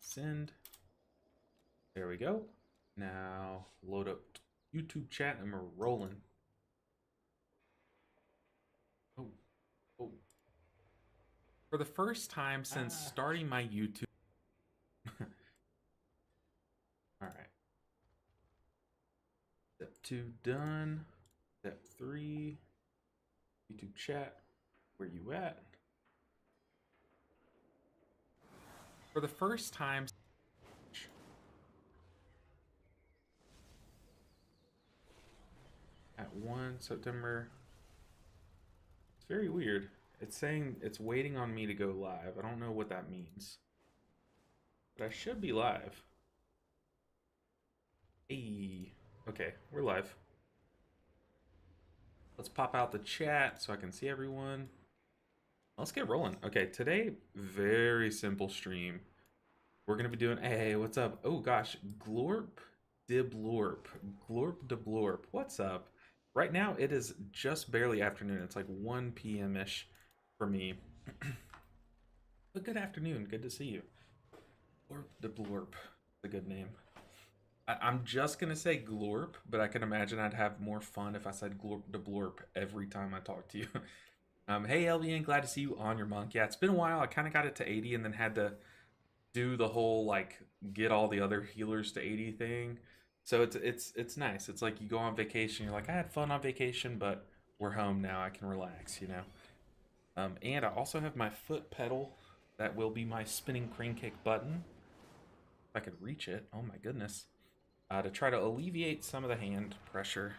Send. There we go. Now load up YouTube chat and we're rolling. Oh, oh. For the first time since starting my YouTube. All right. Step 2 done. Step 3. YouTube chat. Where you at? For the first time at 1 September. It's very weird. It's saying it's waiting on me to go live. I don't know what that means. But I should be live. Hey. Okay, we're live. Let's pop out the chat so I can see everyone. Let's get rolling. Okay, today, very simple stream. We're going to be doing... Hey, what's up? Oh, gosh. Glorp Diblorp. Glorp Diblorp. What's up? Right now, it is just barely afternoon. It's like 1 p.m.-ish for me. But good afternoon. Good to see you. Glorp Diblorp. It's a good name. I'm just going to say Glorp, but I can imagine I'd have more fun if I said Glorp Diblorp every time I talk to you. Hey, LVN, glad to see you on your monk. Yeah, it's been a while. I kind of got it to 80 and then had to do the whole, like, get all the other healers to 80 thing. So it's nice. It's like you go on vacation. You're like, I had fun on vacation, but we're home now. I can relax, you know. And I also have my foot pedal. That will be my spinning crane kick button. If I could reach it. Oh, my goodness. To try to alleviate some of the hand pressure.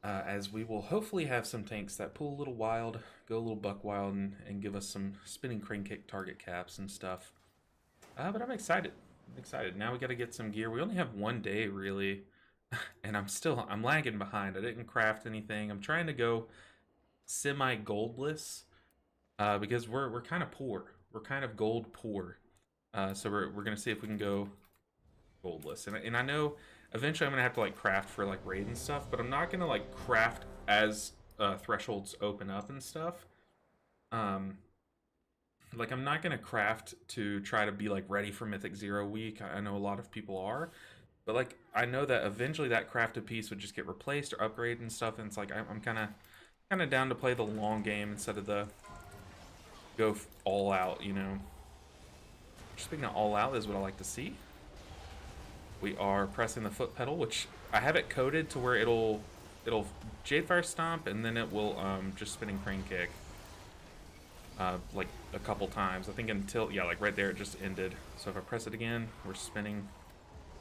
As we will hopefully have some tanks that pull a little wild, go a little buck wild, and give us some spinning crane kick target caps and stuff. But I'm excited. I'm excited. Now we got to get some gear. We only have 1 day, really. And I'm lagging behind. I didn't craft anything. I'm trying to go semi-goldless. Because we're kind of poor. We're kind of gold poor. So we're going to see if we can go goldless. And I know eventually I'm going to have to like craft for like raid and stuff, but I'm not going to like craft as thresholds open up and stuff. Like I'm not going to craft to try to be like ready for Mythic 0 week. I know a lot of people are, but like I know that eventually that crafted piece would just get replaced or upgraded and stuff, and it's like I'm kind of down to play the long game instead of the go all out, you know. Speaking of all out, is what I like to see. We are pressing the foot pedal, which I have it coded to where it'll Jadefire Stomp, and then it will just spinning crane kick like a couple times. I think until, yeah, like right there it just ended. So if I press it again, we're spinning,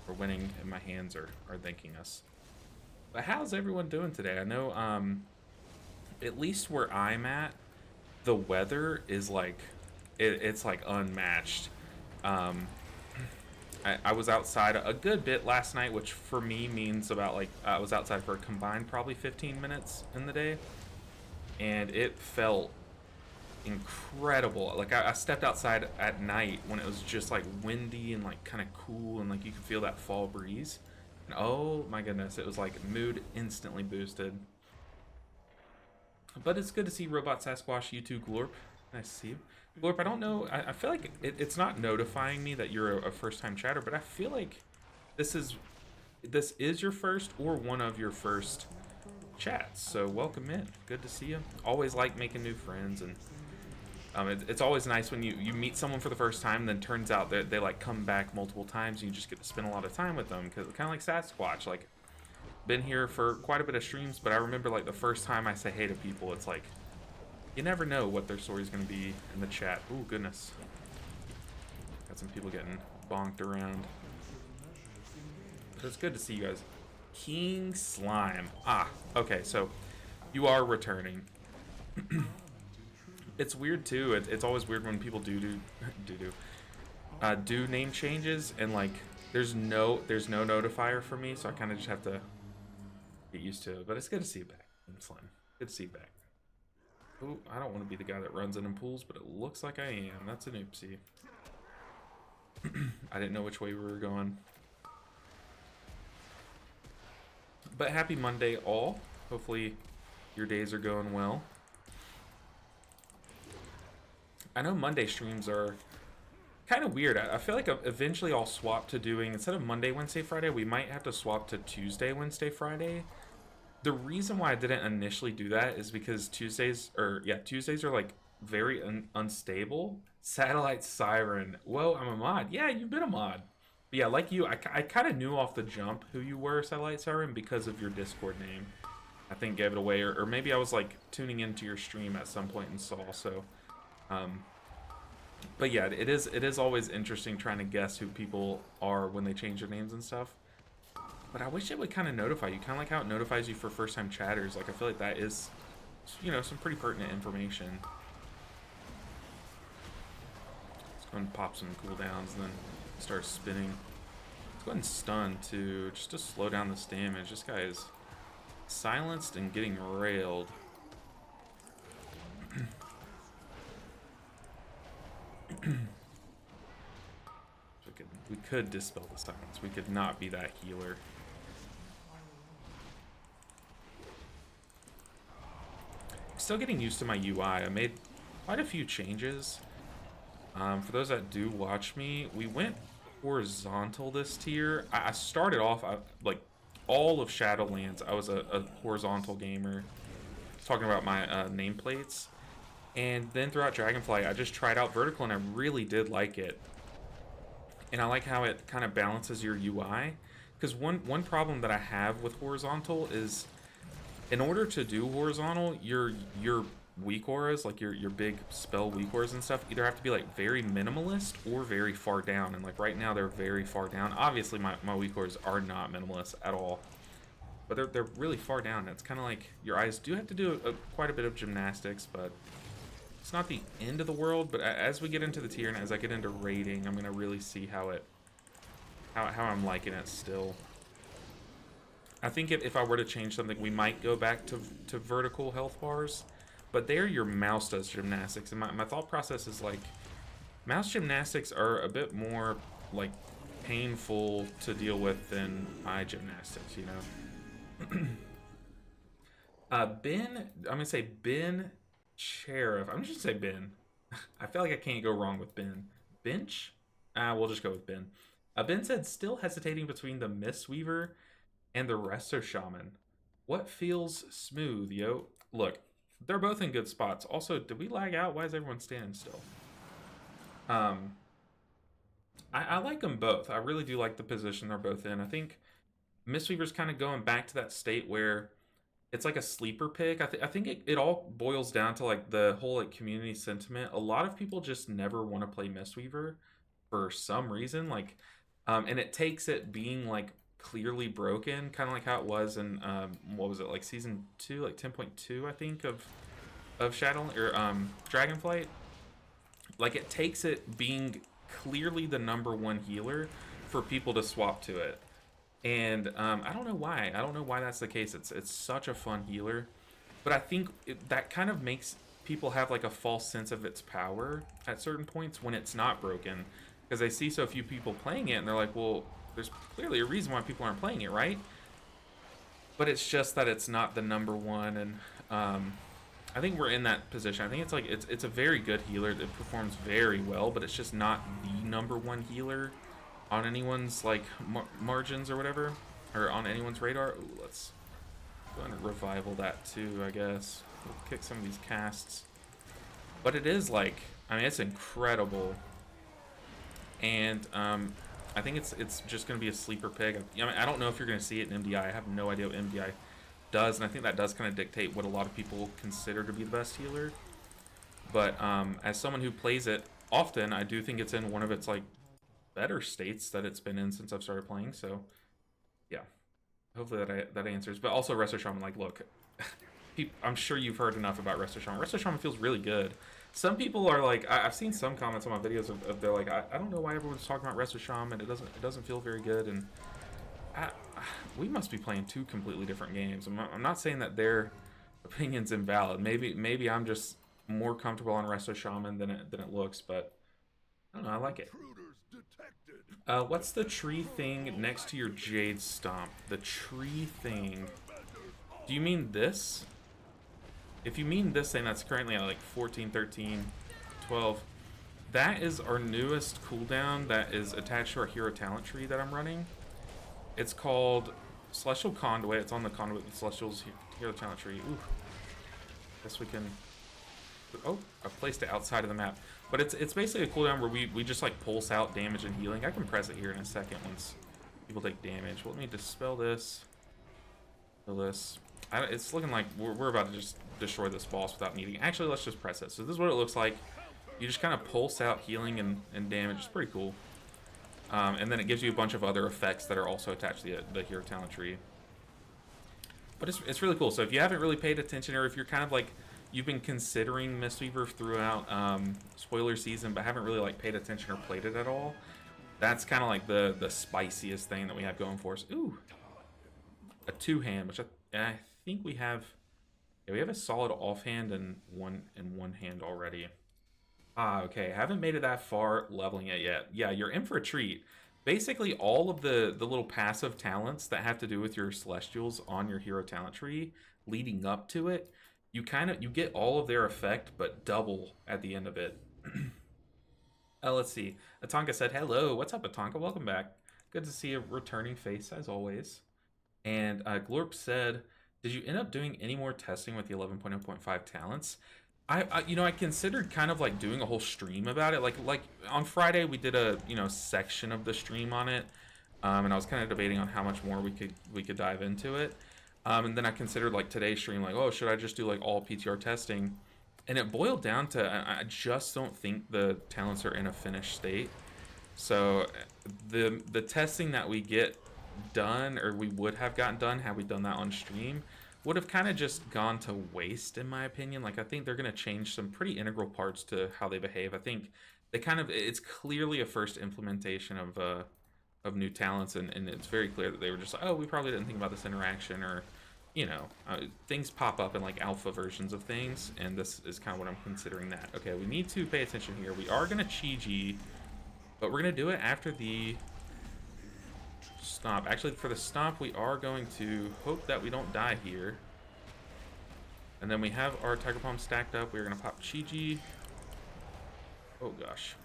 we're winning, and my hands are thanking us. But how's everyone doing today? I know at least where I'm at, the weather is like it's like unmatched. I was outside a good bit last night, which for me means about like I was outside for a combined probably 15 minutes in the day, and it felt incredible. Like I stepped outside at night when it was just like windy and like kind of cool, and like you could feel that fall breeze, and oh my goodness, it was like mood instantly boosted. But it's good to see Robot Sasquatch, you too, Glorp. Nice to see you. Glorp, I don't know, I feel like it's not notifying me that you're a first-time chatter, but I feel like this is your first or one of your first chats, so welcome in. Good to see you. Always like making new friends, and it's always nice when you meet someone for the first time, and then turns out that they like come back multiple times, and you just get to spend a lot of time with them, because kind of like Sasquatch, like, been here for quite a bit of streams, but I remember like the first time I say hey to people, it's like, you never know what their story's going to be in the chat. Ooh, goodness. Got some people getting bonked around. But it's good to see you guys. King Slime. Ah, okay, so you are returning. It's weird, too. It's always weird when people do name changes, and, like, there's no notifier for me, so I kind of just have to get used to it. But it's good to see you back, King Slime. Good to see you back. Ooh, I don't want to be the guy that runs in and pulls, but it looks like I am. That's an oopsie. I didn't know which way we were going. But happy Monday all. Hopefully your days are going well. I know Monday streams are kind of weird. I feel like eventually I'll swap to doing, instead of Monday, Wednesday, Friday, we might have to swap to Tuesday, Wednesday, Friday. The reason why I didn't initially do that is because Tuesdays are like very unstable. Satellite Siren. Whoa, I'm a mod. Yeah, you've been a mod. But yeah, like you, I kind of knew off the jump who you were, Satellite Siren, because of your Discord name. I think gave it away, or maybe I was like tuning into your stream at some point and saw. So, but yeah, it is always interesting trying to guess who people are when they change their names and stuff. But I wish it would kind of notify you, kind of like how it notifies you for first-time chatters. Like, I feel like that is, you know, some pretty pertinent information. Let's go and pop some cooldowns and then start spinning. Let's go ahead and stun, too, just to slow down this damage. This guy is silenced and getting railed. We could dispel the silence. We could not be that healer. Still getting used to my UI. I made quite a few changes. For those that do watch me, we went horizontal this tier. I started off like all of Shadowlands. I was a horizontal gamer. Talking about my nameplates, and then throughout Dragonflight, I just tried out vertical, and I really did like it. And I like how it kind of balances your UI. Because one problem that I have with horizontal is, in order to do horizontal, your weak auras, like your big spell weak auras and stuff, either have to be like very minimalist or very far down. And like right now, they're very far down. Obviously, my weak auras are not minimalist at all, but they're really far down. It's kind of like your eyes do have to do quite a bit of gymnastics, but it's not the end of the world. But as we get into the tier and as I get into raiding, I'm gonna really see how I'm liking it still. I think if I were to change something, we might go back to vertical health bars, but there your mouse does gymnastics, and my thought process is like, mouse gymnastics are a bit more like painful to deal with than eye gymnastics, you know. Ben, I'm gonna say Ben Sheriff. I'm just gonna say Ben. I feel like I can't go wrong with Ben. Bench? We'll just go with Ben. Ben said, still hesitating between the Mistweaver and the Resto Shaman. What feels smooth, yo? Look, they're both in good spots. Also, did we lag out? Why is everyone standing still? I like them both. I really do like the position they're both in. I think Mistweaver's kind of going back to that state where it's like a sleeper pick. I think it all boils down to like the whole like community sentiment. A lot of people just never want to play Mistweaver for some reason. Like, and it takes it being like clearly broken, kind of like how it was in what was it, like season 2, like 10.2 I think of Shadow or Dragonflight. Like, it takes it being clearly the #1 healer for people to swap to it. And I don't know why. I don't know why that's the case. It's such a fun healer, but I think that kind of makes people have like a false sense of its power at certain points when it's not broken, because they see so few people playing it and they're like, well, there's clearly a reason why people aren't playing it, right? But it's just that it's not the #1, and I think we're in that position. I think it's like it's a very good healer. It performs very well, but it's just not the #1 healer on anyone's like margins or whatever, or on anyone's radar. Ooh, let's go and revival that too, I guess. We'll kick some of these casts. But it is like, I mean, it's incredible. And I think it's just going to be a sleeper pick. I mean, I don't know if you're going to see it in MDI. I have no idea what MDI does, and I think that does kind of dictate what a lot of people consider to be the best healer. But as someone who plays it often, I do think it's in one of its like better states that it's been in since I've started playing. So yeah, hopefully that answers. But also Resto Shaman, like, look, I'm sure you've heard enough about Resto Shaman. Resto Shaman feels really good. Some people are like, I've seen some comments on my videos of they're like, I don't know why everyone's talking about Resto Shaman. It doesn't feel very good, and we must be playing two completely different games. I'm not saying that their opinion's invalid. Maybe I'm just more comfortable on Resto Shaman than it looks, but I don't know, I like it. What's the tree thing next to your Jade Stomp? The tree thing. Do you mean this? If you mean this thing that's currently at like 14, 13, 12, that is our newest cooldown that is attached to our hero talent tree that I'm running. It's called Celestial Conduit. It's on the Conduit with Celestial's hero talent tree. Ooh. Guess we can... Oh, I placed it outside of the map. But it's basically a cooldown where we just like pulse out damage and healing. I can press it here in a second once people take damage. Well, let me dispel this. Kill this. It's looking like we're about to just destroy this boss without needing... Actually, let's just press it. So this is what it looks like. You just kind of pulse out healing and damage. It's pretty cool. And then it gives you a bunch of other effects that are also attached to the hero talent tree. But it's really cool. So if you haven't really paid attention, or if you're kind of like... You've been considering Mistweaver throughout spoiler season, but haven't really like paid attention or played it at all. That's kind of like the spiciest thing that we have going for us. Ooh, a two-hand, which I think we have. Yeah, we have a solid offhand and one hand already. Ah, okay. Haven't made it that far leveling it yet. Yeah, you're in for a treat. Basically, all of the little passive talents that have to do with your Celestials on your hero talent tree leading up to it. You get all of their effect, but double at the end of it. Let's see. Atonka said, hello. What's up, Atonka? Welcome back. Good to see a returning face, as always. And Glorp said, did you end up doing any more testing with the 11.0.5 talents? I considered kind of like doing a whole stream about it. Like on Friday, we did a, section of the stream on it. And I was kind of debating on how much more we could dive into it. And then I considered like today's stream, like, oh, should I just do like all PTR testing? And it boiled down to I just don't think the talents are in a finished state. So the testing that we get done, or we would have gotten done had we done that on stream, would have kind of just gone to waste, in my opinion. Like, I think they're going to change some pretty integral parts to how they behave. I think it's clearly a first implementation of new talents, and it's very clear that they were just like, oh, we probably didn't think about this interaction, or things pop up in like alpha versions of things, and this is kind of what I'm considering that. Okay, we need to pay attention here. We are gonna Chiji, but we're gonna do it after the stomp. Actually, for the stomp, we are going to hope that we don't die here, and then we have our Tiger Palm stacked up. We're gonna pop Chiji. Oh gosh.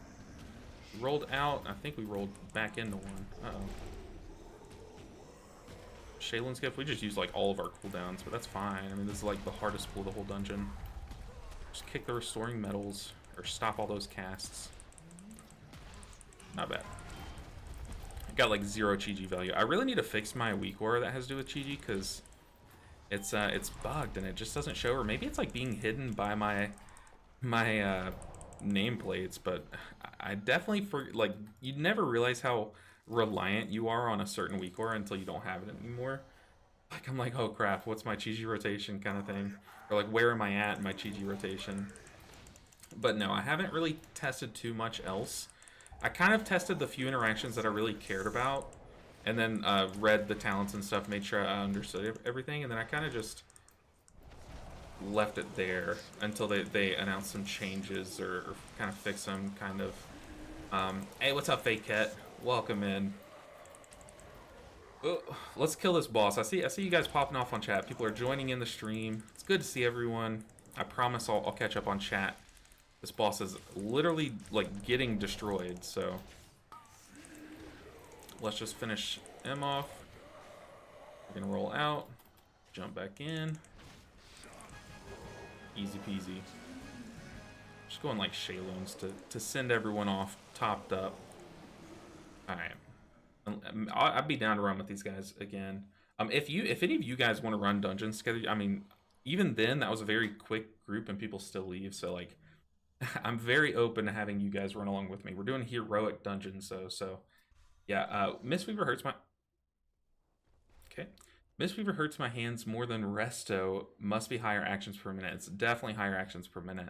Rolled out. I think we rolled back into one. Uh-oh. Shaylin's gift. We just used like all of our cooldowns, but that's fine. I mean, this is like the hardest pull of the whole dungeon. Just kick the restoring metals, or stop all those casts. Not bad. I got like 0 Chiji value. I really need to fix my weak aura that has to do with Chiji, because it's bugged and it just doesn't show. Or maybe it's like being hidden by my nameplates, but I definitely you never realize how reliant you are on a certain weak aura until you don't have it anymore. Like, I'm like, oh crap, what's my Chiji rotation kind of thing, or like, where am I at in my Chiji rotation? But no, I haven't really tested too much else. I kind of tested the few interactions that I really cared about, and then read the talents and stuff, made sure I understood everything, and then I kind of just left it there until they announced some changes, or kind of fix them, kind of. Hey, what's up, Fake Cat? Welcome in. Oh, let's kill this boss. I see you guys popping off on chat. People are joining in the stream. It's good to see everyone. I promise I'll catch up on chat. This boss is literally like getting destroyed, so let's just finish him off. We're gonna roll out, jump back in. Easy peasy. Just going like Shayloons to send everyone off topped up. Alright. I'd be down to run with these guys again. If any of you guys want to run dungeons together, I mean, even then that was a very quick group and people still leave, so like I'm very open to having you guys run along with me. We're doing heroic dungeons, so yeah. Mistweaver hurts my Mistweaver hurts my hands more than Resto. Must be higher actions per minute. It's definitely higher actions per minute.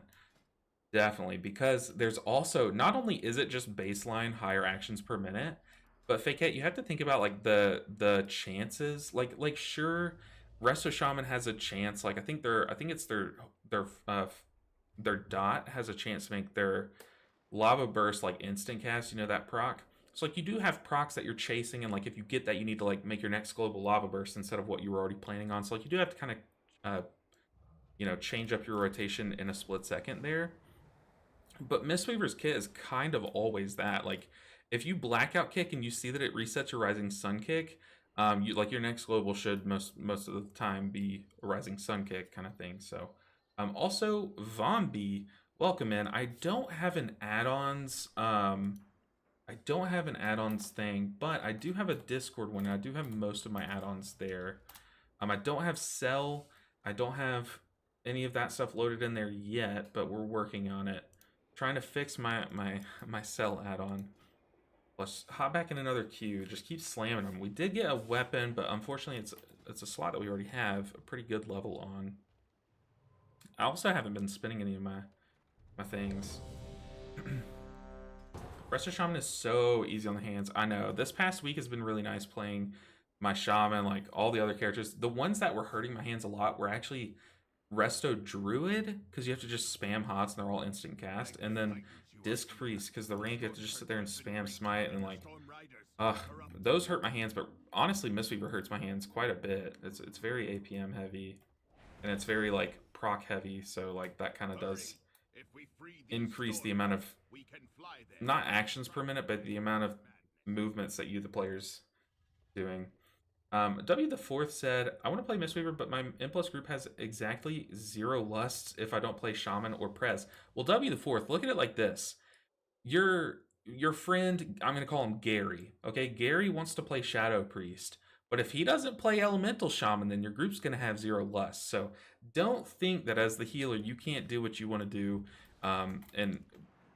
Definitely, because there's also, not only is it just baseline higher actions per minute, but Fakette, you have to think about like the chances. Like sure, Resto Shaman has a chance. Like I think it's their dot has a chance to make their lava burst like instant cast. You know that proc. So like you do have procs that you're chasing, and like if you get that, you need to like make your next global lava burst instead of what you were already planning on. So like you do have to kind of change up your rotation in a split second there. But Mistweaver's kit is kind of always that. Like, if you blackout kick and you see that it resets your Rising Sun kick, you like your next global should most of the time be a Rising Sun kick kind of thing. So, also Vombi, welcome in. I don't have an add-ons. I don't have an add-ons thing, but I do have a Discord one. I do have most of my add-ons there. I don't have Cell. I don't have any of that stuff loaded in there yet, but we're working on it. Trying to fix my Cell add-on. Let's hop back in another queue. Just keep slamming them. We did get a weapon, but unfortunately it's a slot that we already have a pretty good level on. I also haven't been spinning any of my things. Resto Shaman is so easy on the hands. I know. This past week has been really nice playing my Shaman, like all the other characters. The ones that were hurting my hands a lot were actually Resto Druid, because you have to just spam Hots and they're all instant cast. And then Disc Priest, because the range you have to just sit there and spam Smite and like... those hurt my hands, but honestly Mistweaver hurts my hands quite a bit. It's very APM heavy. And it's very like proc heavy, so like that kind of does increase the amount of not actions per minute, but the amount of movements that you the players doing. W the Fourth said, I want to play Mistweaver, but my M+ group has exactly 0 lusts if I don't play Shaman or Prez. Well, W the Fourth, look at it like this. Your friend, I'm going to call him Gary, okay? Gary wants to play Shadow Priest, but if he doesn't play Elemental Shaman, then your group's going to have 0 lusts. So don't think that as the healer, you can't do what you want to do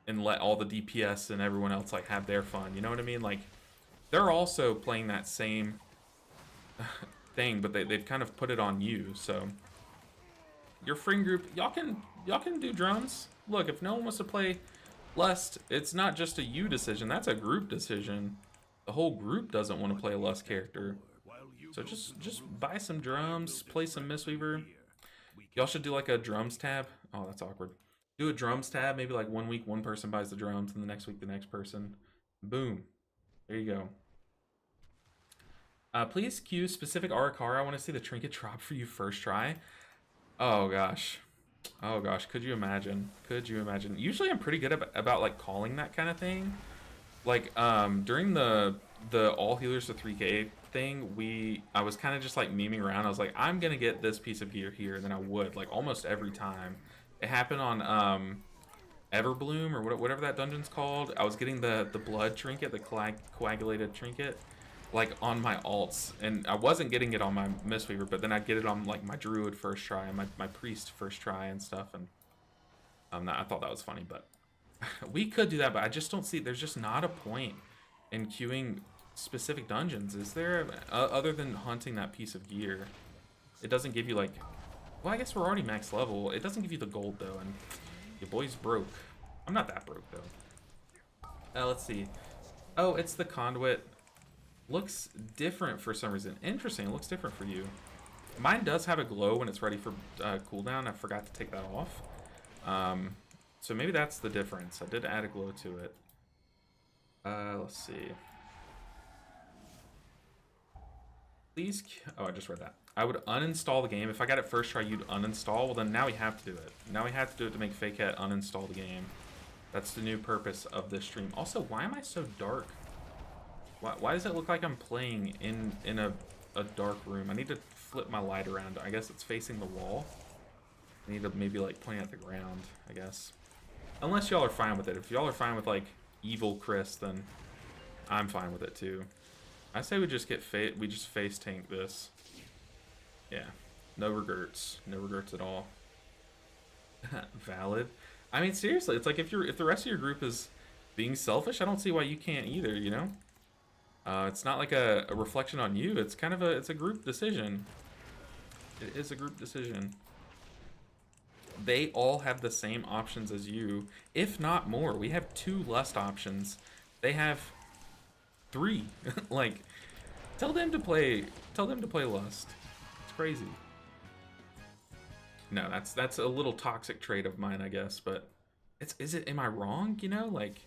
and let all the DPS and everyone else like have their fun. You know what I mean? Like, they're also playing that same thing, but they've kind of put it on you. So your friend group, y'all can do drums. Look, if no one wants to play Lust, it's not just a you decision, that's a group decision. The whole group doesn't want to play a Lust character. So just buy some drums, play some Mistweaver. Y'all should do like a drums tab. Oh, that's awkward. Do a drums tab, maybe like 1 week one person buys the drums and the next week the next person. Boom. There you go. Please queue specific Arakara. I want to see the trinket drop for you first try. Oh gosh. Oh gosh, could you imagine? Could you imagine? Usually I'm pretty good about like calling that kind of thing. Like during the all healers to 3K thing, I was kind of just like memeing around. I was like, I'm gonna get this piece of gear here, and then I would like almost every time. It happened on Everbloom or whatever that dungeon's called. I was getting the blood trinket, the coagulated trinket, like on my alts, and I wasn't getting it on my Mistweaver, but then I'd get it on like my druid first try and my priest first try and stuff, and I thought that was funny. But we could do that, but I just don't see, there's just not a point in queuing specific dungeons, is there? Other than hunting that piece of gear. It doesn't give you like, well, I guess we're already max level. It doesn't give you the gold though, and your boy's broke. I'm not that broke though. Let's see. Oh, it's the conduit. Looks different for some reason. Interesting, it looks different for you. Mine does have a glow when it's ready for cooldown. I forgot to take that off. So maybe that's the difference. I did add a glow to it. Let's see. Please, oh, I just read that. I would uninstall the game. If I got it first try, you'd uninstall. Well, then now we have to do it. Now we have to do it to make Fakehead uninstall the game. That's the new purpose of this stream. Also, why am I so dark? Why does it look like I'm playing in a dark room? I need to flip my light around. I guess it's facing the wall. I need to maybe like point at the ground, I guess. Unless y'all are fine with it. If y'all are fine with like evil Chris, then I'm fine with it too. I say we just get we just face tank this. Yeah, no regrets at all. Valid. I mean, seriously, it's like if the rest of your group is being selfish, I don't see why you can't either. You know, it's not like a reflection on you. It's kind of it's a group decision. It is a group decision. They all have the same options as you, if not more. We have 2 lust options. They have 3. Like, tell them to play lust. It's crazy. No, that's a little toxic trait of mine, I guess, but am I wrong, you know? Like,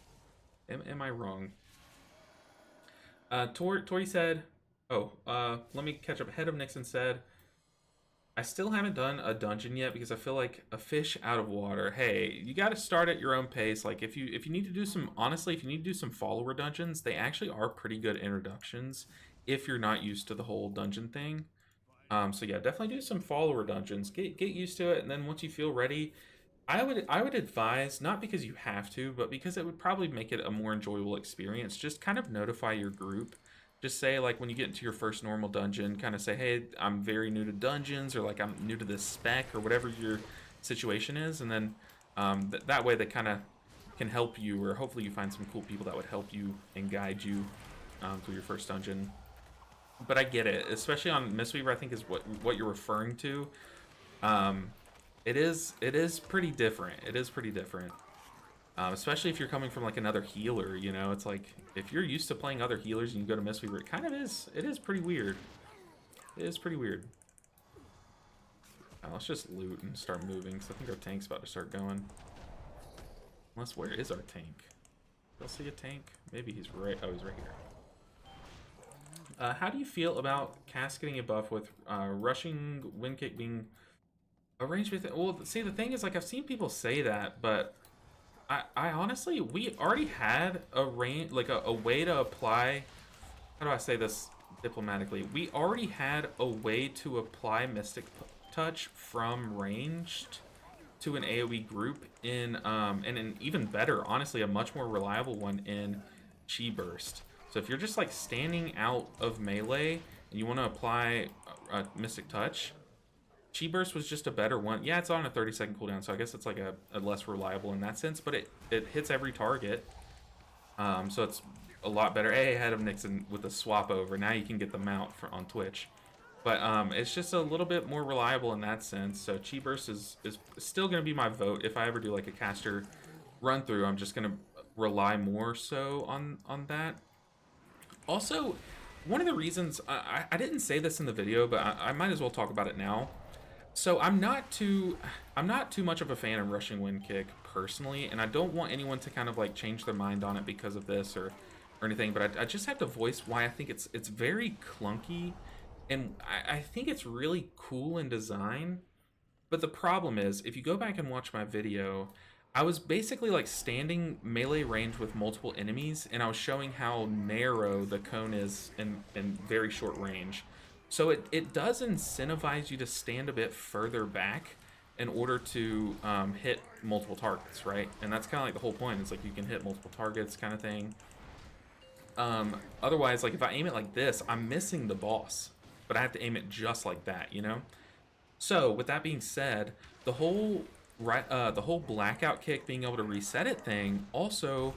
am I wrong? Tori said, let me catch up. Head of Nixon said, I still haven't done a dungeon yet because I feel like a fish out of water. Hey, you got to start at your own pace. Like if you need to do some, honestly, if you need to do some follower dungeons, they actually are pretty good introductions if you're not used to the whole dungeon thing. So yeah, definitely do some follower dungeons. Get used to it, and then once you feel ready, I would advise, not because you have to, but because it would probably make it a more enjoyable experience. Just kind of notify your group. Just say, like, when you get into your first normal dungeon, kind of say, hey, I'm very new to dungeons, or like I'm new to this spec, or whatever your situation is, and then that way they kind of can help you, or hopefully you find some cool people that would help you and guide you through your first dungeon. But I get it, especially on Mistweaver. I think is what you're referring to. Um, it is pretty different. It is pretty different. Especially if you're coming from like another healer, you know, it's like if you're used to playing other healers and you go to Mistweaver, it kind of is. It is pretty weird. It is pretty weird. Let's just loot and start moving. So I think our tank's about to start going. Unless, where is our tank? Do I see a tank? Maybe he's right. Oh, he's right here. How do you feel about Cass getting a buff with rushing wind kick being arranged with it? Well, see, the thing is, like, I've seen people say that, but I honestly, we already had a range, like a way to apply. How do I say this diplomatically? We already had a way to apply Mystic Touch from ranged to an AoE group in, and an even better, honestly, a much more reliable one in Chi Burst. So if you're just like standing out of melee and you want to apply Mystic Touch, Chi Burst was just a better one. Yeah, it's on a 30-second cooldown, so I guess it's like a less reliable in that sense, but it hits every target. So it's a lot better. Hey, ahead of Nixon with the swap over. Now you can get the mount on Twitch. But it's just a little bit more reliable in that sense. So Chi Burst is still going to be my vote. If I ever do like a caster run through, I'm just going to rely more so on that. Also, one of the reasons, I didn't say this in the video, but I might as well talk about it now. So I'm not too much of a fan of rushing wind kick personally, and I don't want anyone to kind of like change their mind on it because of this or anything, but I just have to voice why I think it's very clunky, and I think it's really cool in design. But the problem is, if you go back and watch my video, I was basically like standing melee range with multiple enemies, and I was showing how narrow the cone is in very short range. So it does incentivize you to stand a bit further back in order to hit multiple targets, right? And that's kind of like the whole point. It's like you can hit multiple targets kind of thing. Otherwise, like if I aim it like this, I'm missing the boss, but I have to aim it just like that, you know? So with that being said, the whole blackout kick being able to reset it thing, also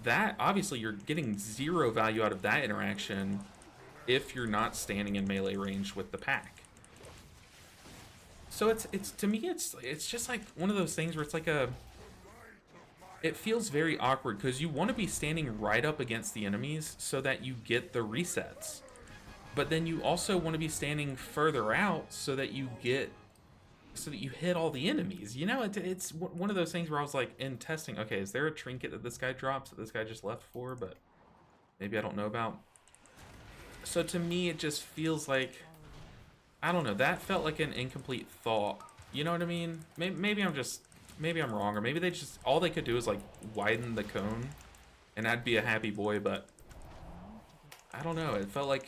that obviously you're getting zero value out of that interaction if you're not standing in melee range with the pack. So it's to me it's just like one of those things where it's like it feels very awkward because you want to be standing right up against the enemies so that you get the resets, but then you also want to be standing further out so that you hit all the enemies. You know, it's one of those things where I was like, in testing, okay, is there a trinket that this guy drops that this guy just left for, but maybe I don't know about? So to me, it just feels like, I don't know, that felt like an incomplete thought. You know what I mean? Maybe I'm wrong, or maybe they just, all they could do is like widen the cone, and I'd be a happy boy, but I don't know, it felt like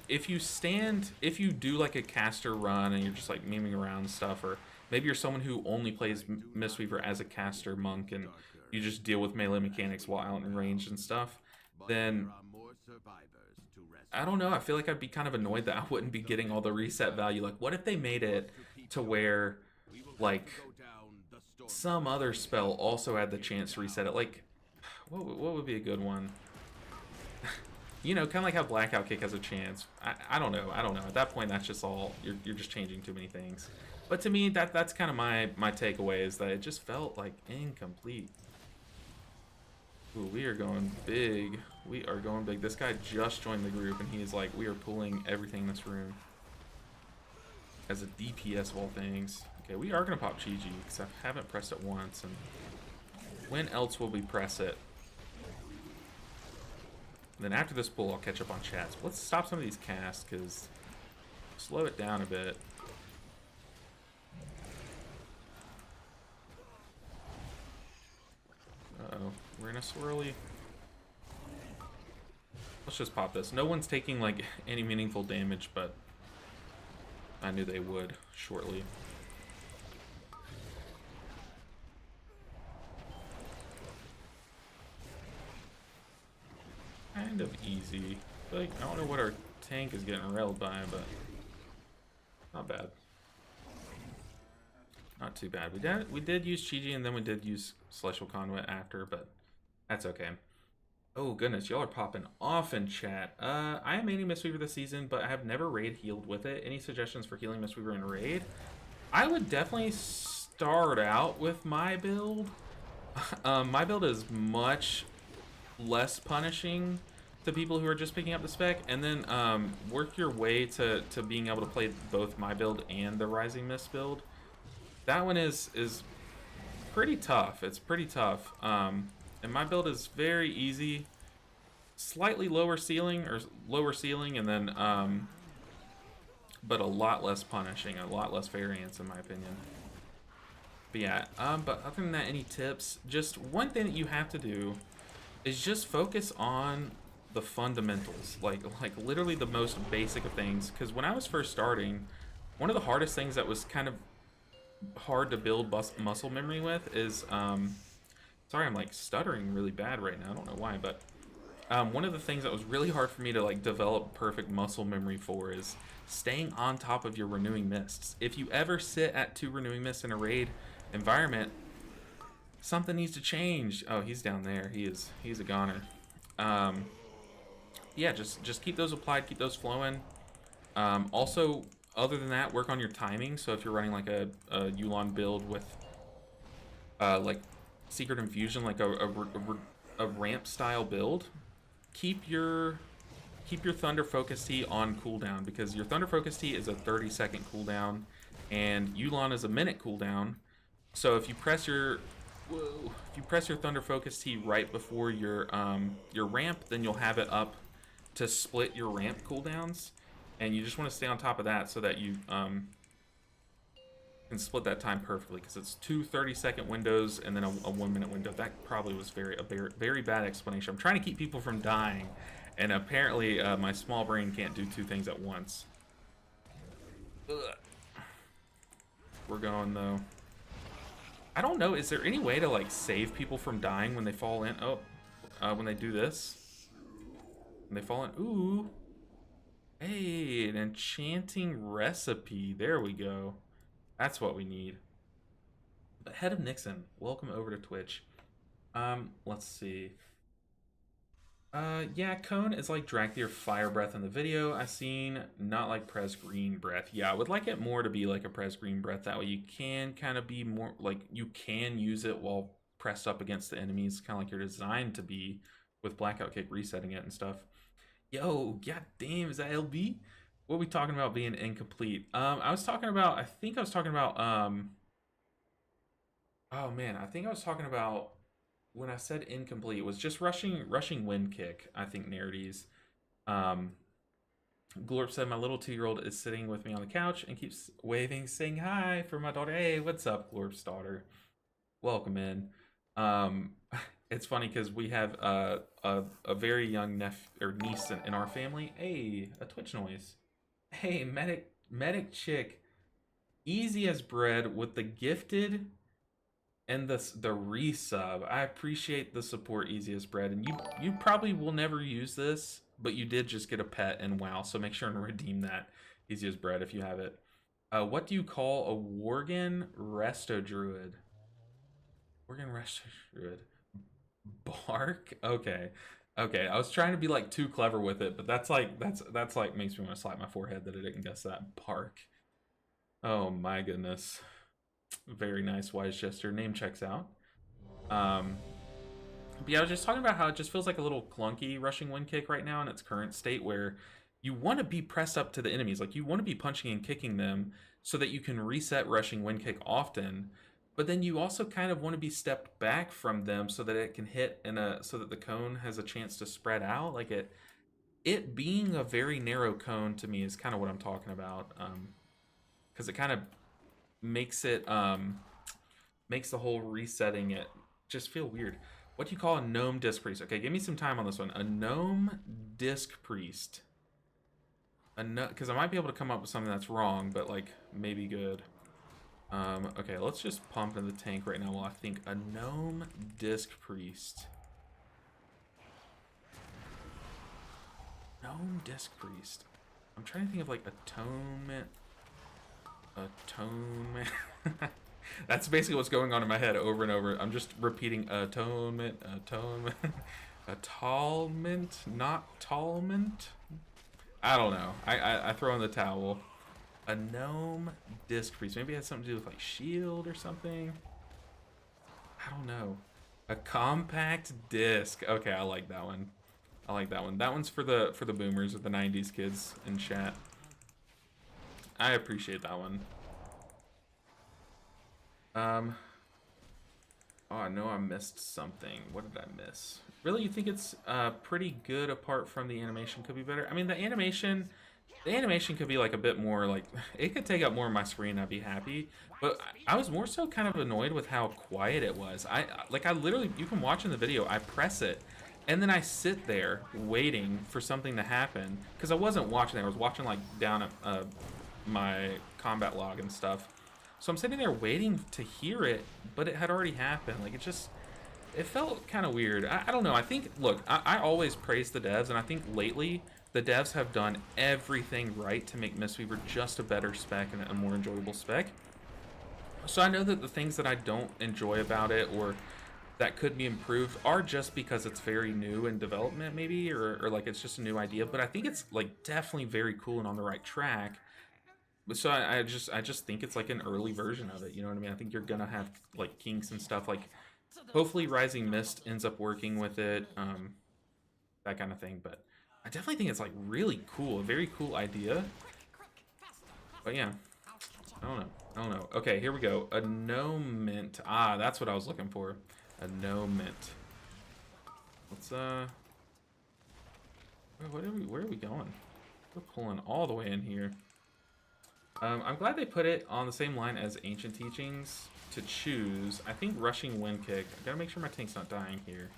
if you do like a caster run and you're just like memeing around and stuff, or maybe you're someone who only plays Mistweaver as a caster monk and you just deal with melee mechanics while out in range and stuff, then I don't know, I feel like I'd be kind of annoyed that I wouldn't be getting all the reset value. Like, what if they made it to where like some other spell also had the chance to reset it? Like, what would be a good one? You know, kind of like how Blackout Kick has a chance. I don't know. At that point, that's just all, you're just changing too many things. But to me, that's kind of my takeaway, is that it just felt like incomplete. Ooh, we are going big. We are going big. This guy just joined the group, and he's like, we are pulling everything in this room. As a DPS of all things. Okay, we are going to pop Chiji, because I haven't pressed it once, and when else will we press it? Then after this pull, I'll catch up on chats. Let's stop some of these casts, because slow it down a bit. a swirly. Let's just pop this. No one's taking like any meaningful damage, but I knew they would shortly. Kind of easy. Like, I don't know what our tank is getting railed by, but not bad. Not too bad. We did use Chiji, and then we did use Celestial Conduit after, but that's okay. Oh goodness, y'all are popping off in chat. I am maining Mistweaver this season, but I have never raid healed with it. Any suggestions for healing Mistweaver in raid? I would definitely start out with my build. My build is much less punishing to people who are just picking up the spec, and then work your way to being able to play both my build and the Rising Mist build. That one is pretty tough. It's pretty tough. And my build is very easy, slightly lower ceiling, and then but a lot less punishing, a lot less variance in my opinion. But yeah, but other than that, any tips? Just one thing that you have to do is just focus on the fundamentals, like literally the most basic of things. Because when I was first starting, one of the hardest things that was kind of hard to build muscle memory with is sorry, I'm like stuttering really bad right now. I don't know why, but one of the things that was really hard for me to like develop perfect muscle memory for is staying on top of your renewing mists. If you ever sit at 2 renewing mists in a raid environment, something needs to change. Oh, he's down there. He's a goner. Yeah, just keep those applied, keep those flowing. Also, other than that, work on your timing. So if you're running like a Yulon build with like Secret Infusion, like a ramp style build, keep your Thunder Focus Tea on cooldown, because your Thunder Focus Tea is a 30-second cooldown and Yulon is a minute cooldown. So if you press your Thunder Focus Tea right before your ramp, then you'll have it up to split your ramp cooldowns, and you just want to stay on top of that so that you can split that time perfectly, because it's 2 30-second windows and then a 1-minute window. That probably was a very bad explanation. I'm trying to keep people from dying, and apparently my small brain can't do 2 things at once. Ugh. We're going though. I don't know, is there any way to like save people from dying when they fall in? Oh, when they do this, when they fall in. Ooh, hey, an enchanting recipe. There we go. That's what we need. The Head of Nixon, welcome over to Twitch. Let's see. Yeah, Cone is like Dracthyr Fire Breath in the video I seen, not like Prez Green Breath. Yeah, I would like it more to be like a Prez Green Breath. That way you can kind of be more, like, you can use it while pressed up against the enemies, kind of like you're designed to be, with Blackout Kick resetting it and stuff. Yo, god damn, is that LB? What are we talking about being incomplete? I think I was talking about, oh man, I think I was talking about, when I said incomplete, it was just rushing wind kick, I think, Nerdies. Glorp said my little 2-year-old is sitting with me on the couch and keeps waving, saying hi for my daughter. Hey, what's up, Glorp's daughter? Welcome in. It's funny because we have a very young niece in our family. Hey, a Twitch noise. Hey, medic chick, easy as bread with the gifted and the resub. I appreciate the support, Easy as Bread, and you probably will never use this, but you did just get a pet in WoW, so make sure and redeem that, Easy as Bread, if you have it. What do you call a Worgen Resto Druid? Worgen Resto Druid. Bark? Okay. Okay, I was trying to be like too clever with it, but that's like makes me want to slap my forehead that I didn't guess that. Bark. Oh my goodness. Very nice, Wise Jester. Name checks out. But yeah, I was just talking about how it just feels like a little clunky rushing wind kick right now in its current state, where you want to be pressed up to the enemies. Like, you want to be punching and kicking them so that you can reset rushing wind kick often, but then you also kind of want to be stepped back from them so that it can hit so that the cone has a chance to spread out. Like, it being a very narrow cone to me is kind of what I'm talking about, because it kind of makes it makes the whole resetting it just feel weird. What do you call a gnome disc priest? Okay, give me some time on this one. A gnome disc priest. Because I might be able to come up with something that's wrong, but like maybe good. Okay, let's just pump in the tank right now while I think. A gnome disc priest. Gnome disc priest. I'm trying to think of like atonement. Atonement. That's basically what's going on in my head over and over. I'm just repeating atonement, atonement, atonement, not tallment. I don't know. I throw in the towel. A gnome disc priest. Maybe it has something to do with like shield or something. I don't know. A compact disc. Okay, I like that one. I like that one. That one's for the boomers or the 90s kids in chat. I appreciate that one. Oh, I know I missed something. What did I miss? Really, you think it's pretty good apart from the animation could be better? I mean, the animation could be like a bit more like, it could take up more of my screen, I'd be happy. But I was more so kind of annoyed with how quiet it was. I literally, you can watch in the video, I press it, and then I sit there waiting for something to happen. Because I wasn't watching it, I was watching like down at my combat log and stuff. So I'm sitting there waiting to hear it, but it had already happened. Like, it felt kind of weird. I don't know. I think, look, I always praise the devs, and I think lately the devs have done everything right to make Mistweaver just a better spec and a more enjoyable spec. So I know that the things that I don't enjoy about it or that could be improved are just because it's very new in development, maybe, or like it's just a new idea. But I think it's like definitely very cool and on the right track. So I just think it's like an early version of it, you know what I mean? I think you're gonna have like kinks and stuff, like hopefully Rising Mist ends up working with it, that kind of thing. But I definitely think it's like really cool, a very cool idea. But yeah, I don't know. Okay, here we go. A gnomint. Ah, that's what I was looking for. A gnomint. Let's where are we going? We're pulling all the way in here. I'm glad they put it on the same line as Ancient Teachings to choose. I think Rushing Wind Kick. I gotta make sure my tank's not dying here.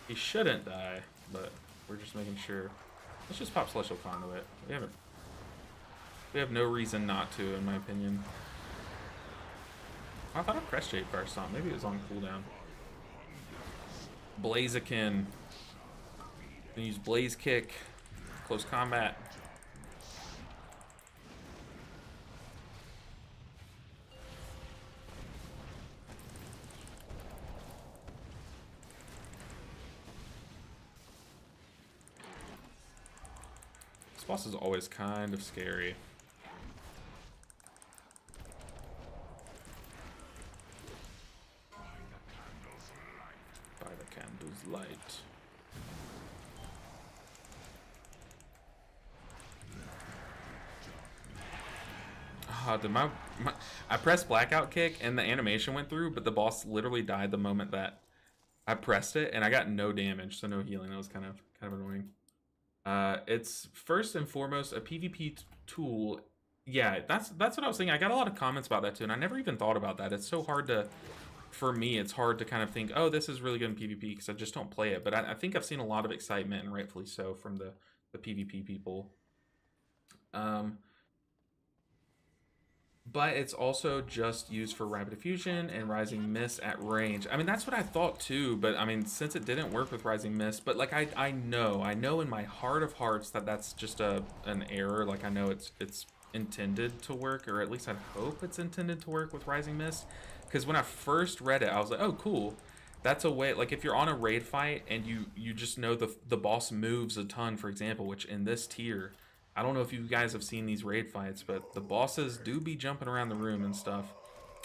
He shouldn't die, but we're just making sure. Let's just pop Celestial Conduit. We have no reason not to, in my opinion. I thought I pressed Jade Fire Stomp. Maybe it was on cooldown. Blaziken. Gonna use Blaze Kick. Close combat. This boss is always kind of scary. By the candle's light. Ah, I pressed Blackout Kick and the animation went through, but the boss literally died the moment that I pressed it, and I got no damage, so no healing. That was kind of annoying. It's first and foremost a PvP tool. Yeah, that's what I was thinking. I got a lot of comments about that too, and I never even thought about that. It's so hard to, for me, it's hard to kind of think, oh, this is really good in PvP because I just don't play it. But I think I've seen a lot of excitement, and rightfully so, from the PvP people. But it's also just used for Rapid Diffusion and Rising Mist at range. I mean, that's what I thought too, but I mean, since it didn't work with Rising Mist, but like I know in my heart of hearts that that's just an error. Like I know it's intended to work, or at least I hope it's intended to work with Rising Mist. Because when I first read it, I was like, oh, cool. That's a way, like if you're on a raid fight and you just know the boss moves a ton, for example, which in this tier, I don't know if you guys have seen these raid fights, but the bosses do be jumping around the room and stuff,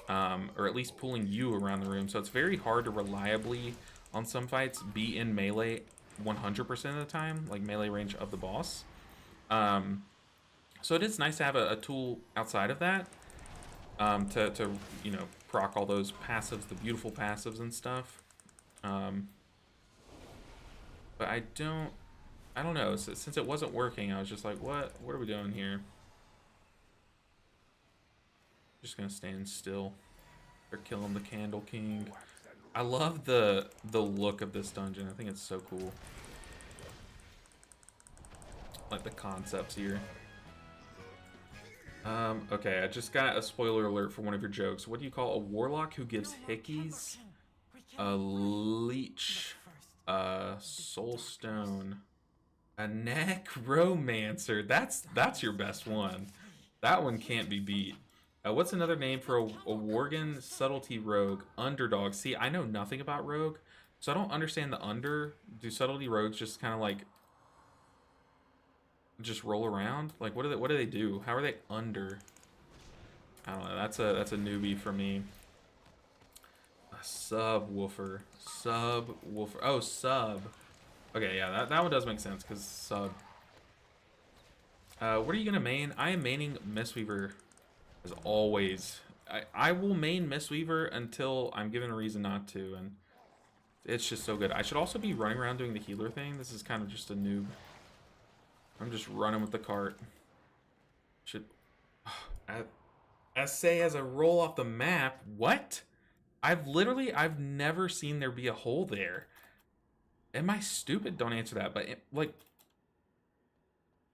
or at least pulling you around the room. So it's very hard to reliably, on some fights, be in melee 100% of the time, like melee range of the boss. So it is nice to have a tool outside of that, to you know, proc all those passives, the beautiful passives and stuff. But I don't know, since it wasn't working, I was just like, what are we doing here? Just gonna stand still. They're killing the Candle King. I love the look of this dungeon. I think it's so cool. Like the concepts here. Okay, I just got a spoiler alert for one of your jokes. What do you call a warlock who gives hickeys? A leech. A soulstone. A necromancer. That's your best one. That one can't be beat. What's another name for a Worgen subtlety rogue? Underdog. See, I know nothing about rogue, so I don't understand the under. Do subtlety rogues just kind of like just roll around? Like, what do they do? How are they under? I don't know. That's a newbie for me. A subwoofer. Subwoofer. Oh, sub. Okay, yeah, that one does make sense because sub. What are you gonna main? I am maining Mistweaver as always. I will main Mistweaver until I'm given a reason not to, and it's just so good. I should also be running around doing the healer thing. This is kind of just a noob. I'm just running with the cart. Should essay as a roll off the map? What? I've never seen there be a hole there. Am I stupid? Don't answer that. But like,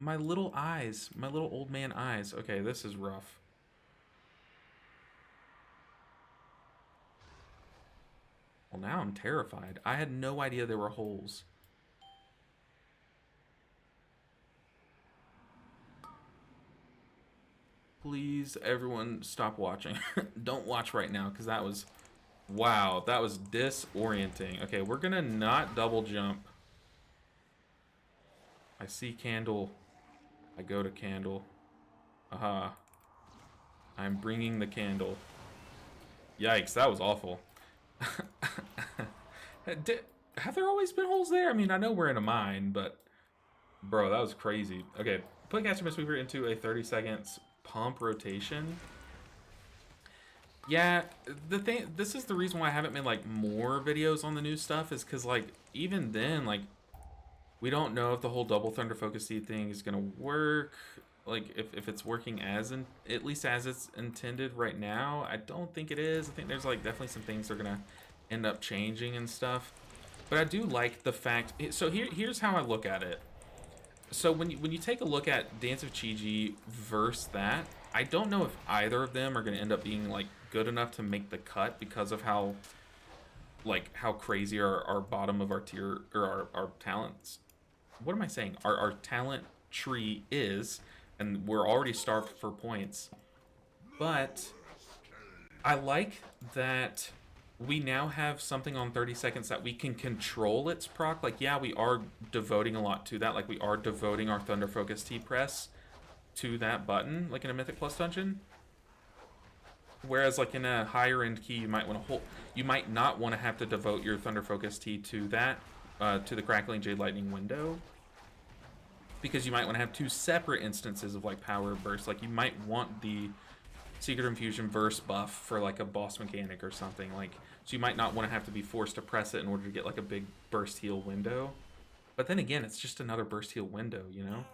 my little eyes, my little old man eyes. Okay, this is rough. Well, now I'm terrified. I had no idea there were holes. Please, everyone, stop watching. Don't watch right now, because that was... Wow, that was disorienting. Okay, we're gonna not double jump. I see candle. I go to candle. Aha. I'm bringing the candle. Yikes, that was awful. Have there always been holes there? I mean, I know we're in a mine, but... Bro, that was crazy. Okay, put Caster Mistweaver into a 30 seconds pump rotation. Yeah, this is the reason why I haven't made, like, more videos on the new stuff, is because, like, even then, like, we don't know if the whole double Thunder Focus Seed thing is going to work. Like, if it's working at least as it's intended right now. I don't think it is. I think there's, like, definitely some things that are going to end up changing and stuff. But I do like the fact... So here's how I look at it. So when you take a look at Dance of Chiji versus that, I don't know if either of them are going to end up being, like, good enough to make the cut because of how crazy our bottom of our tier, or our talents... What am I saying? Our talent tree is... And we're already starved for points. But I like that we now have something on 30 seconds that we can control its proc. Like, yeah, we are devoting a lot to that. Like, we are devoting our Thunder Focus T-Press to that button, like in a Mythic Plus dungeon. Whereas, like, in a higher end key, you might want to hold... You might not want to have to devote your Thunder Focus T to that, to the Crackling Jade Lightning window. Because you might want to have two separate instances of, like, power burst. Like, you might want the Secret Infusion burst buff for, like, a boss mechanic or something. Like, so you might not want to have to be forced to press it in order to get, like, a big burst heal window. But then again, it's just another burst heal window, you know?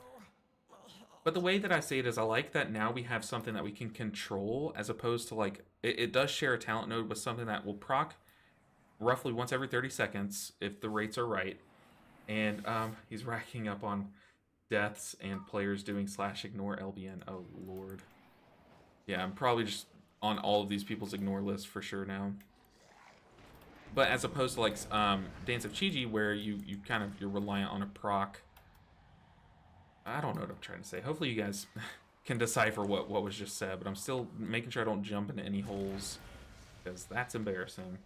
But the way that I say it is I like that now we have something that we can control, as opposed to, like, it does share a talent node with something that will proc roughly once every 30 seconds if the rates are right. And he's racking up on... deaths and players doing /ignore LBN. Oh lord. Yeah, I'm probably just on all of these people's ignore list for sure now. But as opposed to, like, Dance of Chiji, where you're reliant on a proc. I don't know what I'm trying to say. Hopefully you guys can decipher what was just said, but I'm still making sure I don't jump into any holes, because that's embarrassing.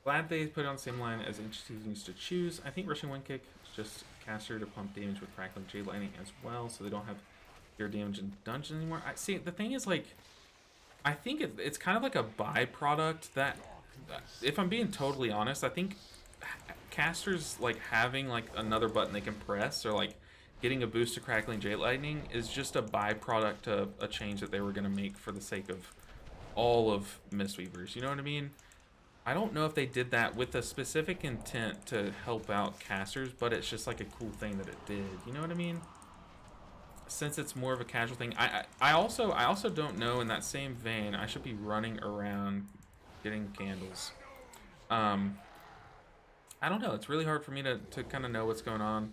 Glad they put it on the same line as interesting things to choose. I think Rushing Wind Kick is just caster to pump damage with Crackling Jade Lightning as well, so they don't have your damage in dungeon anymore. I see. The thing is, like, I think it's kind of like a byproduct that, if I'm being totally honest, I think casters, like, having, like, another button they can press, or, like, getting a boost to Crackling Jade Lightning is just a byproduct of a change that they were going to make for the sake of all of Mistweavers. You know what I mean? I don't know if they did that with a specific intent to help out casters, but it's just like a cool thing that it did. You know what I mean? Since it's more of a casual thing. I also don't know, in that same vein, I should be running around getting candles. I don't know. It's really hard for me to kind of know what's going on,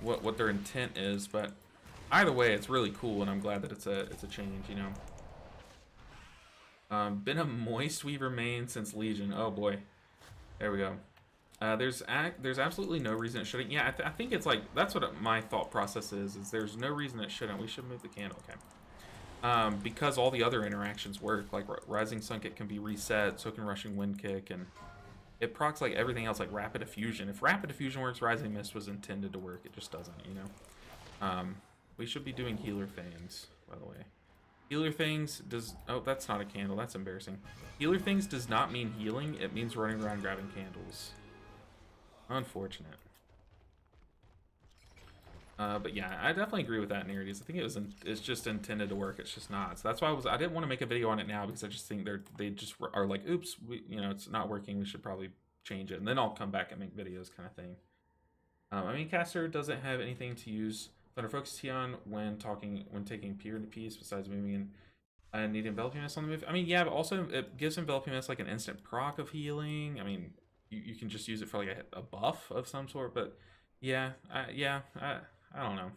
what their intent is, but either way, it's really cool, and I'm glad that it's a change, you know. Been a Mistweaver main since Legion. Oh boy, there we go. There's absolutely no reason it shouldn't. Yeah, I think it's like that's what my thought process is. Is there's no reason it shouldn't. We should move the candle, okay? Because all the other interactions work. Like Rising Sun Kick can be reset, so can Rushing Wind Kick, and it procs like everything else, like Rapid Diffusion. If Rapid Diffusion works, Rising Mist was intended to work. It just doesn't, you know. We should be doing Healer Things, by the way. Healer Things does... Oh, that's not a candle. That's embarrassing. Healer Things does not mean healing. It means running around grabbing candles. Unfortunate. But yeah, I definitely agree with that, Nerides. I think it's just intended to work. It's just not. So that's why I didn't want to make a video on it now, because I just think they just are like, oops, you know, it's not working. We should probably change it, and then I'll come back and make videos, kind of thing. I mean, Caster doesn't have anything to use Thunder Focus T on when taking Peer into Peace besides moving and need Enveloping Mist on the move. I mean, yeah, but also it gives Enveloping Mist like an instant proc of healing. I mean, you can just use it for like a buff of some sort, but yeah, I don't know.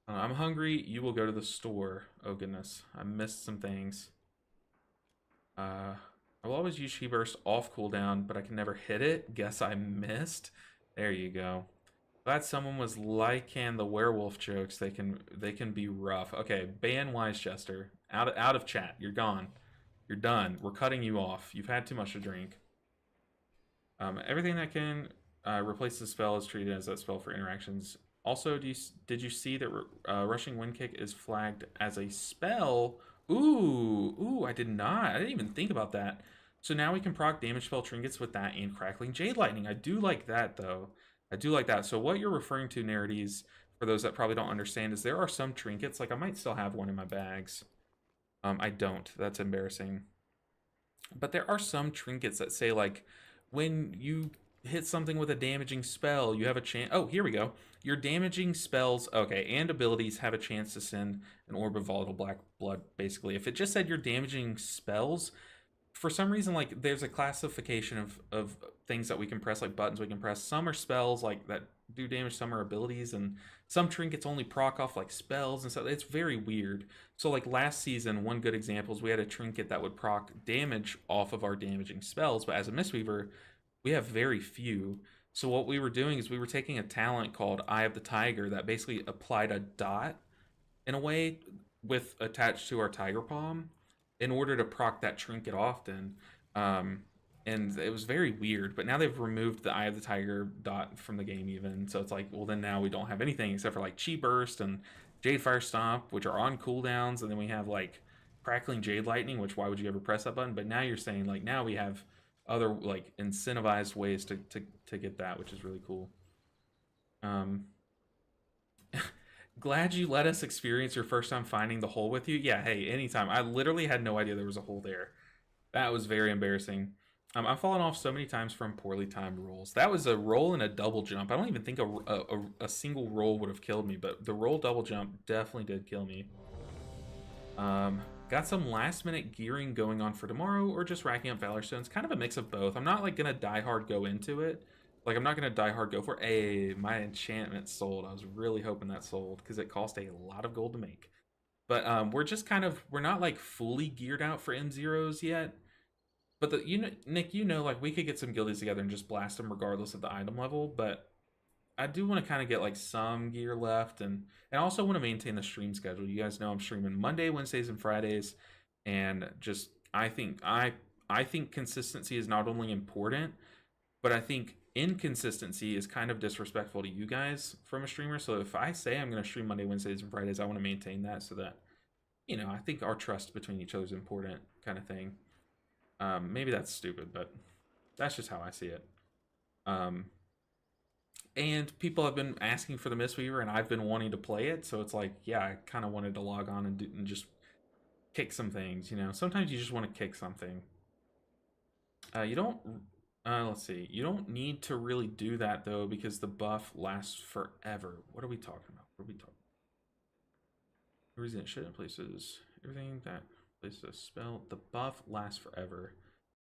I'm hungry. You will go to the store. Oh goodness, I missed some things. I will always use She Burst off cooldown, but I can never hit it. Guess I missed. There you go. Glad someone was liking the werewolf jokes. They can be rough. Okay, ban Wisechester. Out of chat. You're gone. You're done. We're cutting you off. You've had too much to drink. Everything that can replace the spell is treated as that spell for interactions. Also, did you see that Rushing Wind Kick is flagged as a spell? Ooh, I did not. I didn't even think about that. So now we can proc damage spell trinkets with that and Crackling Jade Lightning. I do like that, though. I do like that. So what you're referring to, Nerides, for those that probably don't understand, is there are some trinkets, like I might still have one in my bags. I don't. That's embarrassing. But there are some trinkets that say, like, when you hit something with a damaging spell, you have a chance... Oh, here we go. Your damaging spells, okay, and abilities have a chance to send an orb of volatile black blood, basically. If it just said your damaging spells, for some reason, like, there's a classification of things that we can press, like buttons we can press. Some are spells, like, that do damage, some are abilities, and some trinkets only proc off, like, spells and stuff. It's very weird. So, like, last season, one good example is we had a trinket that would proc damage off of our damaging spells, but as a Mistweaver, we have very few. So what we were doing is we were taking a talent called Eye of the Tiger that basically applied a dot, in a way, with attached to our Tiger Palm, in order to proc that trinket often. And it was very weird, but now they've removed the Eye of the Tiger dot from the game even, so it's like, well, then now we don't have anything except for like Chi Burst and Jade Fire Stomp, which are on cooldowns, and then we have like Crackling Jade Lightning, which why would you ever press that button? But now you're saying like now we have other like incentivized ways to get that, which is really cool. Glad you let us experience your first time finding the hole with you. Yeah, hey, anytime. I literally had no idea there was a hole there. That was very embarrassing. I've fallen off so many times from poorly timed rolls. That was a roll and a double jump. I don't even think a single roll would have killed me, but the roll double jump definitely did kill me. Got some last minute gearing going on for tomorrow, or just racking up Valor Stones. Kind of a mix of both. I'm not like gonna die hard go into it. Like I'm not gonna die hard go for my enchantment sold. I was really hoping that sold because it cost a lot of gold to make. But we're just kind of, we're not like fully geared out for M0s yet. But you know, Nick, you know, like we could get some guildies together and just blast them regardless of the item level. But I do want to kind of get like some gear left, and I also want to maintain the stream schedule. You guys know I'm streaming Monday, Wednesdays, and Fridays, and just I think consistency is not only important, but I think inconsistency is kind of disrespectful to you guys from a streamer. So if I say I'm going to stream Monday, Wednesdays, and Fridays, I want to maintain that so that, you know, I think our trust between each other is important, kind of thing. Maybe that's stupid, but that's just how I see it. And people have been asking for the Mistweaver, and I've been wanting to play it, so it's like, yeah, I kind of wanted to log on and just kick some things, you know? Sometimes you just want to kick something. You don't... let's see. You don't need to really do that, though, because the buff lasts forever. What are we talking about? What are we talking about? The reason it shouldn't places... Everything that Place a spell. The buff lasts forever.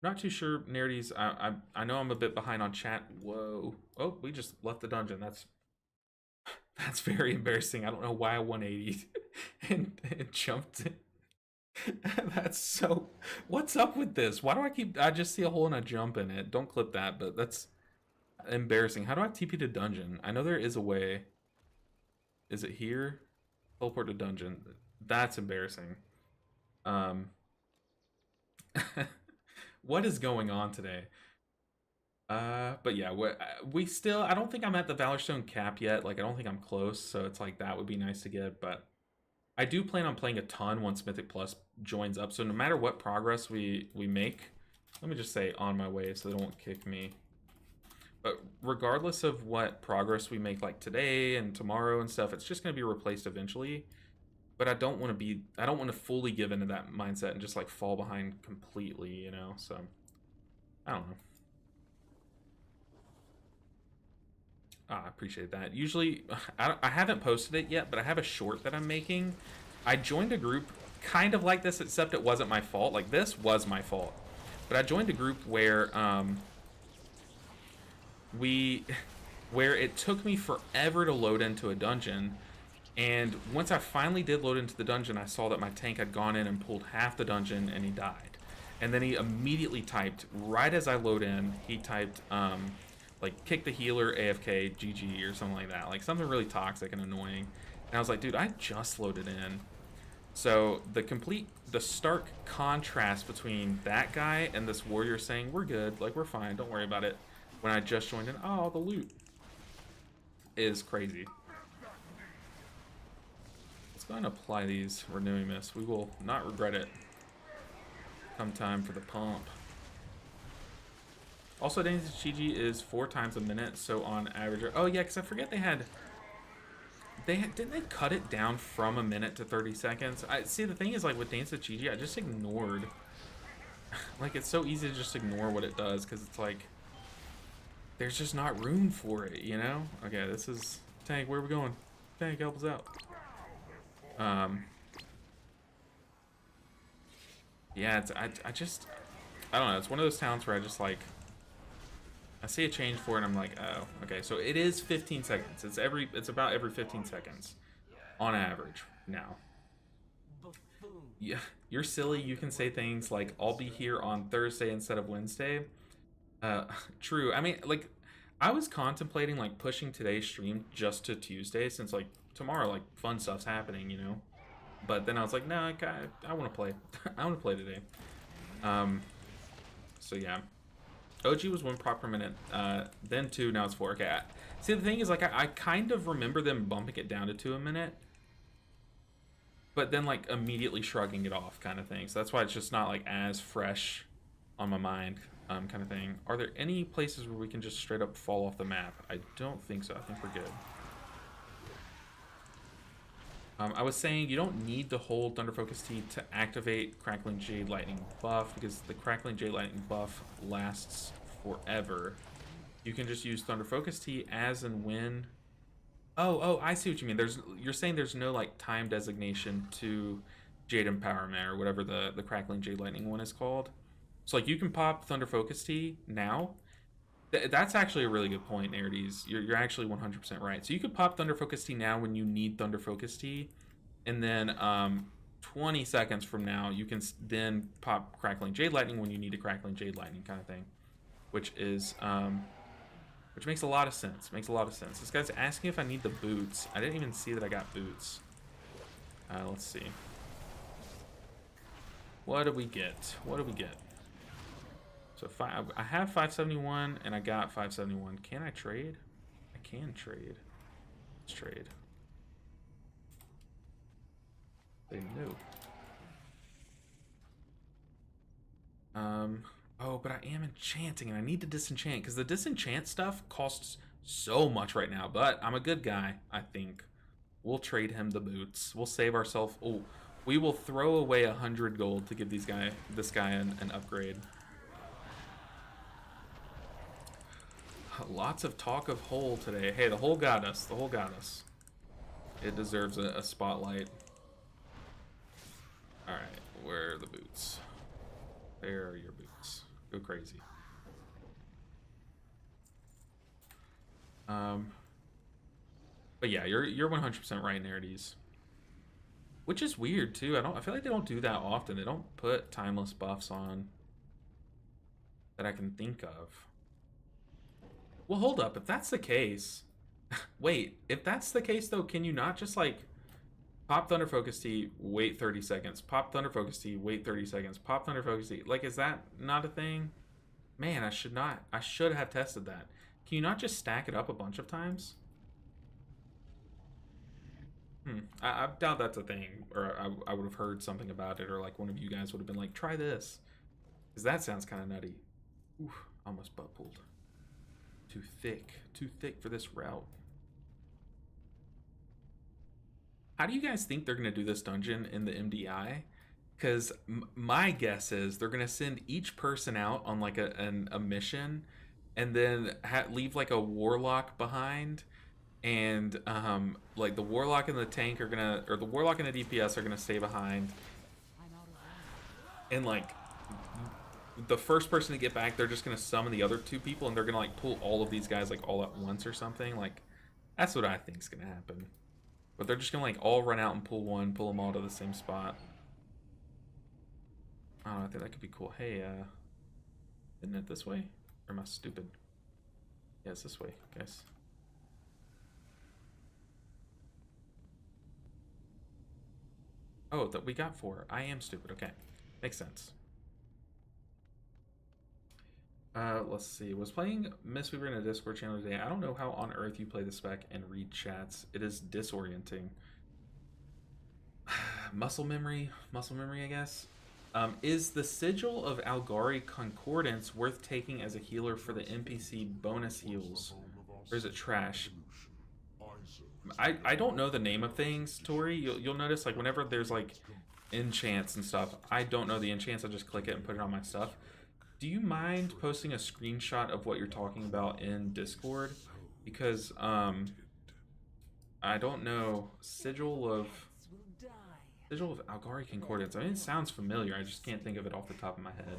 Not too sure, Nerdies. I know I'm a bit behind on chat. Whoa. Oh, we just left the dungeon. That's very embarrassing. I don't know why I 180'd and jumped in. That's so... What's up with this? Why do I just see a hole and I jump in it. Don't clip that, but that's embarrassing. How do I TP to dungeon? I know there is a way. Is it here? Teleport to dungeon. That's embarrassing. What is going on today? But yeah, we still, I don't think I'm at the Valorstone cap yet. Like, I don't think I'm close, so it's like that would be nice to get, but I do plan on playing a ton once Mythic Plus joins up, so no matter what progress we make, let me just say on my way so they won't kick me. But regardless of what progress we make like today and tomorrow and stuff, it's just going to be replaced eventually. But I don't want to fully give into that mindset and just like fall behind completely, you know? So, I don't know. I appreciate that. Usually, I haven't posted it yet, but I have a short that I'm making. I joined a group kind of like this, except it wasn't my fault. Like, this was my fault. But I joined a group where, where it took me forever to load into a dungeon. And once I finally did load into the dungeon, I saw that my tank had gone in and pulled half the dungeon, and he died. And then he immediately typed, right as I load in, he typed, like, kick the healer, AFK, GG, or something like that. Like, something really toxic and annoying. And I was like, dude, I just loaded in. So, the stark contrast between that guy and this warrior saying, we're good, like, we're fine, don't worry about it, when I just joined in, oh, the loot, is crazy. Let's go and apply these renewing mists. We will not regret it come time for the pump. Also, Danny's Chiji is 4 times a minute, so on average... Oh, yeah, because I forget didn't they cut it down from a minute to 30 seconds? See, the thing is, like, with Dance with Chiji, I just ignored... like, it's so easy to just ignore what it does, because it's like... There's just not room for it, you know? Okay, this is... Tank, where are we going? Tank, help us out. Yeah, I don't know, it's one of those towns where I just, like... I see a change for it and I'm like, oh, okay, so it is 15 seconds. It's about every 15 seconds on average now. Yeah, you're silly. You can say things like, I'll be here on Thursday instead of Wednesday. True. I mean, like, I was contemplating like pushing today's stream just to Tuesday since like tomorrow, like, fun stuff's happening, you know? But then I was like, no, I want to play. I want to play today. So yeah. OG was 1 prop per minute, then 2, now it's 4. Okay, see, the thing is, like, I kind of remember them bumping it down to 2 a minute, but then, like, immediately shrugging it off kind of thing. So that's why it's just not, like, as fresh on my mind kind of thing. Are there any places where we can just straight up fall off the map? I don't think so. I think we're good. I was saying you don't need to hold Thunder Focus T to activate Crackling Jade Lightning buff, because the Crackling Jade Lightning buff lasts forever. You can just use Thunder Focus T as and when... Oh, I see what you mean. You're saying there's no, like, time designation to Jade Empowerment, or whatever the Crackling Jade Lightning one is called. So, like, you can pop Thunder Focus T now. That's actually a really good point, Nerdies. You're actually 100% right. So you could pop Thunder Focus T now when you need Thunder Focus T, and then 20 seconds from now you can then pop Crackling Jade Lightning when you need a Crackling Jade Lightning kind of thing, which makes a lot of sense. Makes a lot of sense. This guy's asking if I need the boots. I didn't even see that I got boots. Let's see. What do we get? What do we get? So I have 571 and I got 571. Can I trade? I can trade. Let's trade. They knew. Oh, but I am enchanting and I need to disenchant because the disenchant stuff costs so much right now. But I'm a good guy, I think. We'll trade him the boots. We'll save ourselves. Oh, we will throw away 100 gold to give this guy an upgrade. Lots of talk of hole today. Hey, the hole got us. The hole got us. It deserves a spotlight. Alright, Where are the boots? There are your boots. Go crazy. But yeah, you're 100% right, Nerdies. Which is weird too. I feel like they don't do that often. They don't put timeless buffs on that I can think of. Well, hold up. If that's the case, wait. If that's the case though, can you not just like pop Thunder Focus Tea, wait 30 seconds, pop Thunder Focus Tea, wait 30 seconds, pop Thunder Focus Tea? Like, is that not a thing? Man, I should have tested that. Can you not just stack it up a bunch of times? I doubt that's a thing, or I would have heard something about it, or like one of you guys would have been like, try this. Because that sounds kind of nutty. Oof, almost butt pulled. Too thick for this route. How do you guys think they're going to do this dungeon in the MDI? Because my guess is they're going to send each person out on like a mission, and then leave like a warlock behind, and like the warlock and the tank are gonna, or the warlock and the DPS are gonna stay behind, and like the first person to get back, they're just gonna summon the other two people, and they're gonna like pull all of these guys like all at once or something. Like, that's what I think's gonna happen. But they're just gonna like all run out and pull them all to the same spot. I don't know, I think that could be cool. Hey, isn't it this way? Or am I stupid? Yeah, it's this way, guys. Oh, that we got 4. I am stupid. Okay, makes sense. Let's see. Was playing Mistweaver in a Discord channel today. I don't know how on earth you play the spec and read chats. It is disorienting. Muscle memory, I guess. Is the Sigil of Algari Concordance worth taking as a healer for the NPC bonus heals? Or is it trash? I don't know the name of things, Tori. You'll notice like whenever there's like enchants and stuff, I don't know the enchants. I just click it and put it on my stuff. Do you mind posting a screenshot of what you're talking about in Discord? Because I don't know. Sigil of Algari Concordance. I mean, it sounds familiar. I just can't think of it off the top of my head.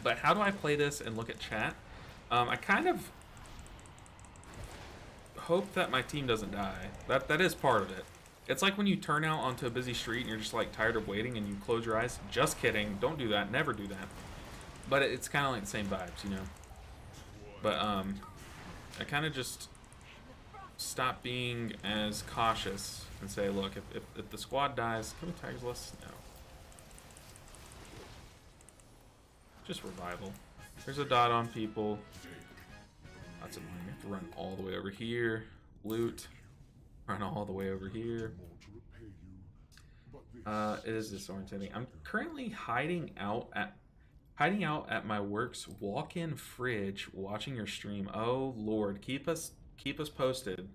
But how do I play this and look at chat? I kind of hope that my team doesn't die. That is part of it. It's like when you turn out onto a busy street and you're just like tired of waiting and you close your eyes. Just kidding. Don't do that. Never do that. But it's kind of like the same vibes, you know. But I kind of just stop being as cautious and say, look, if the squad dies, can we Tigers less? No. Just revival. There's a dot on people. That's annoying. I have to run all the way over here. Loot. Run all the way over here. It is disorientating. I'm currently hiding out at my work's walk-in fridge, watching your stream. Oh Lord, keep us posted,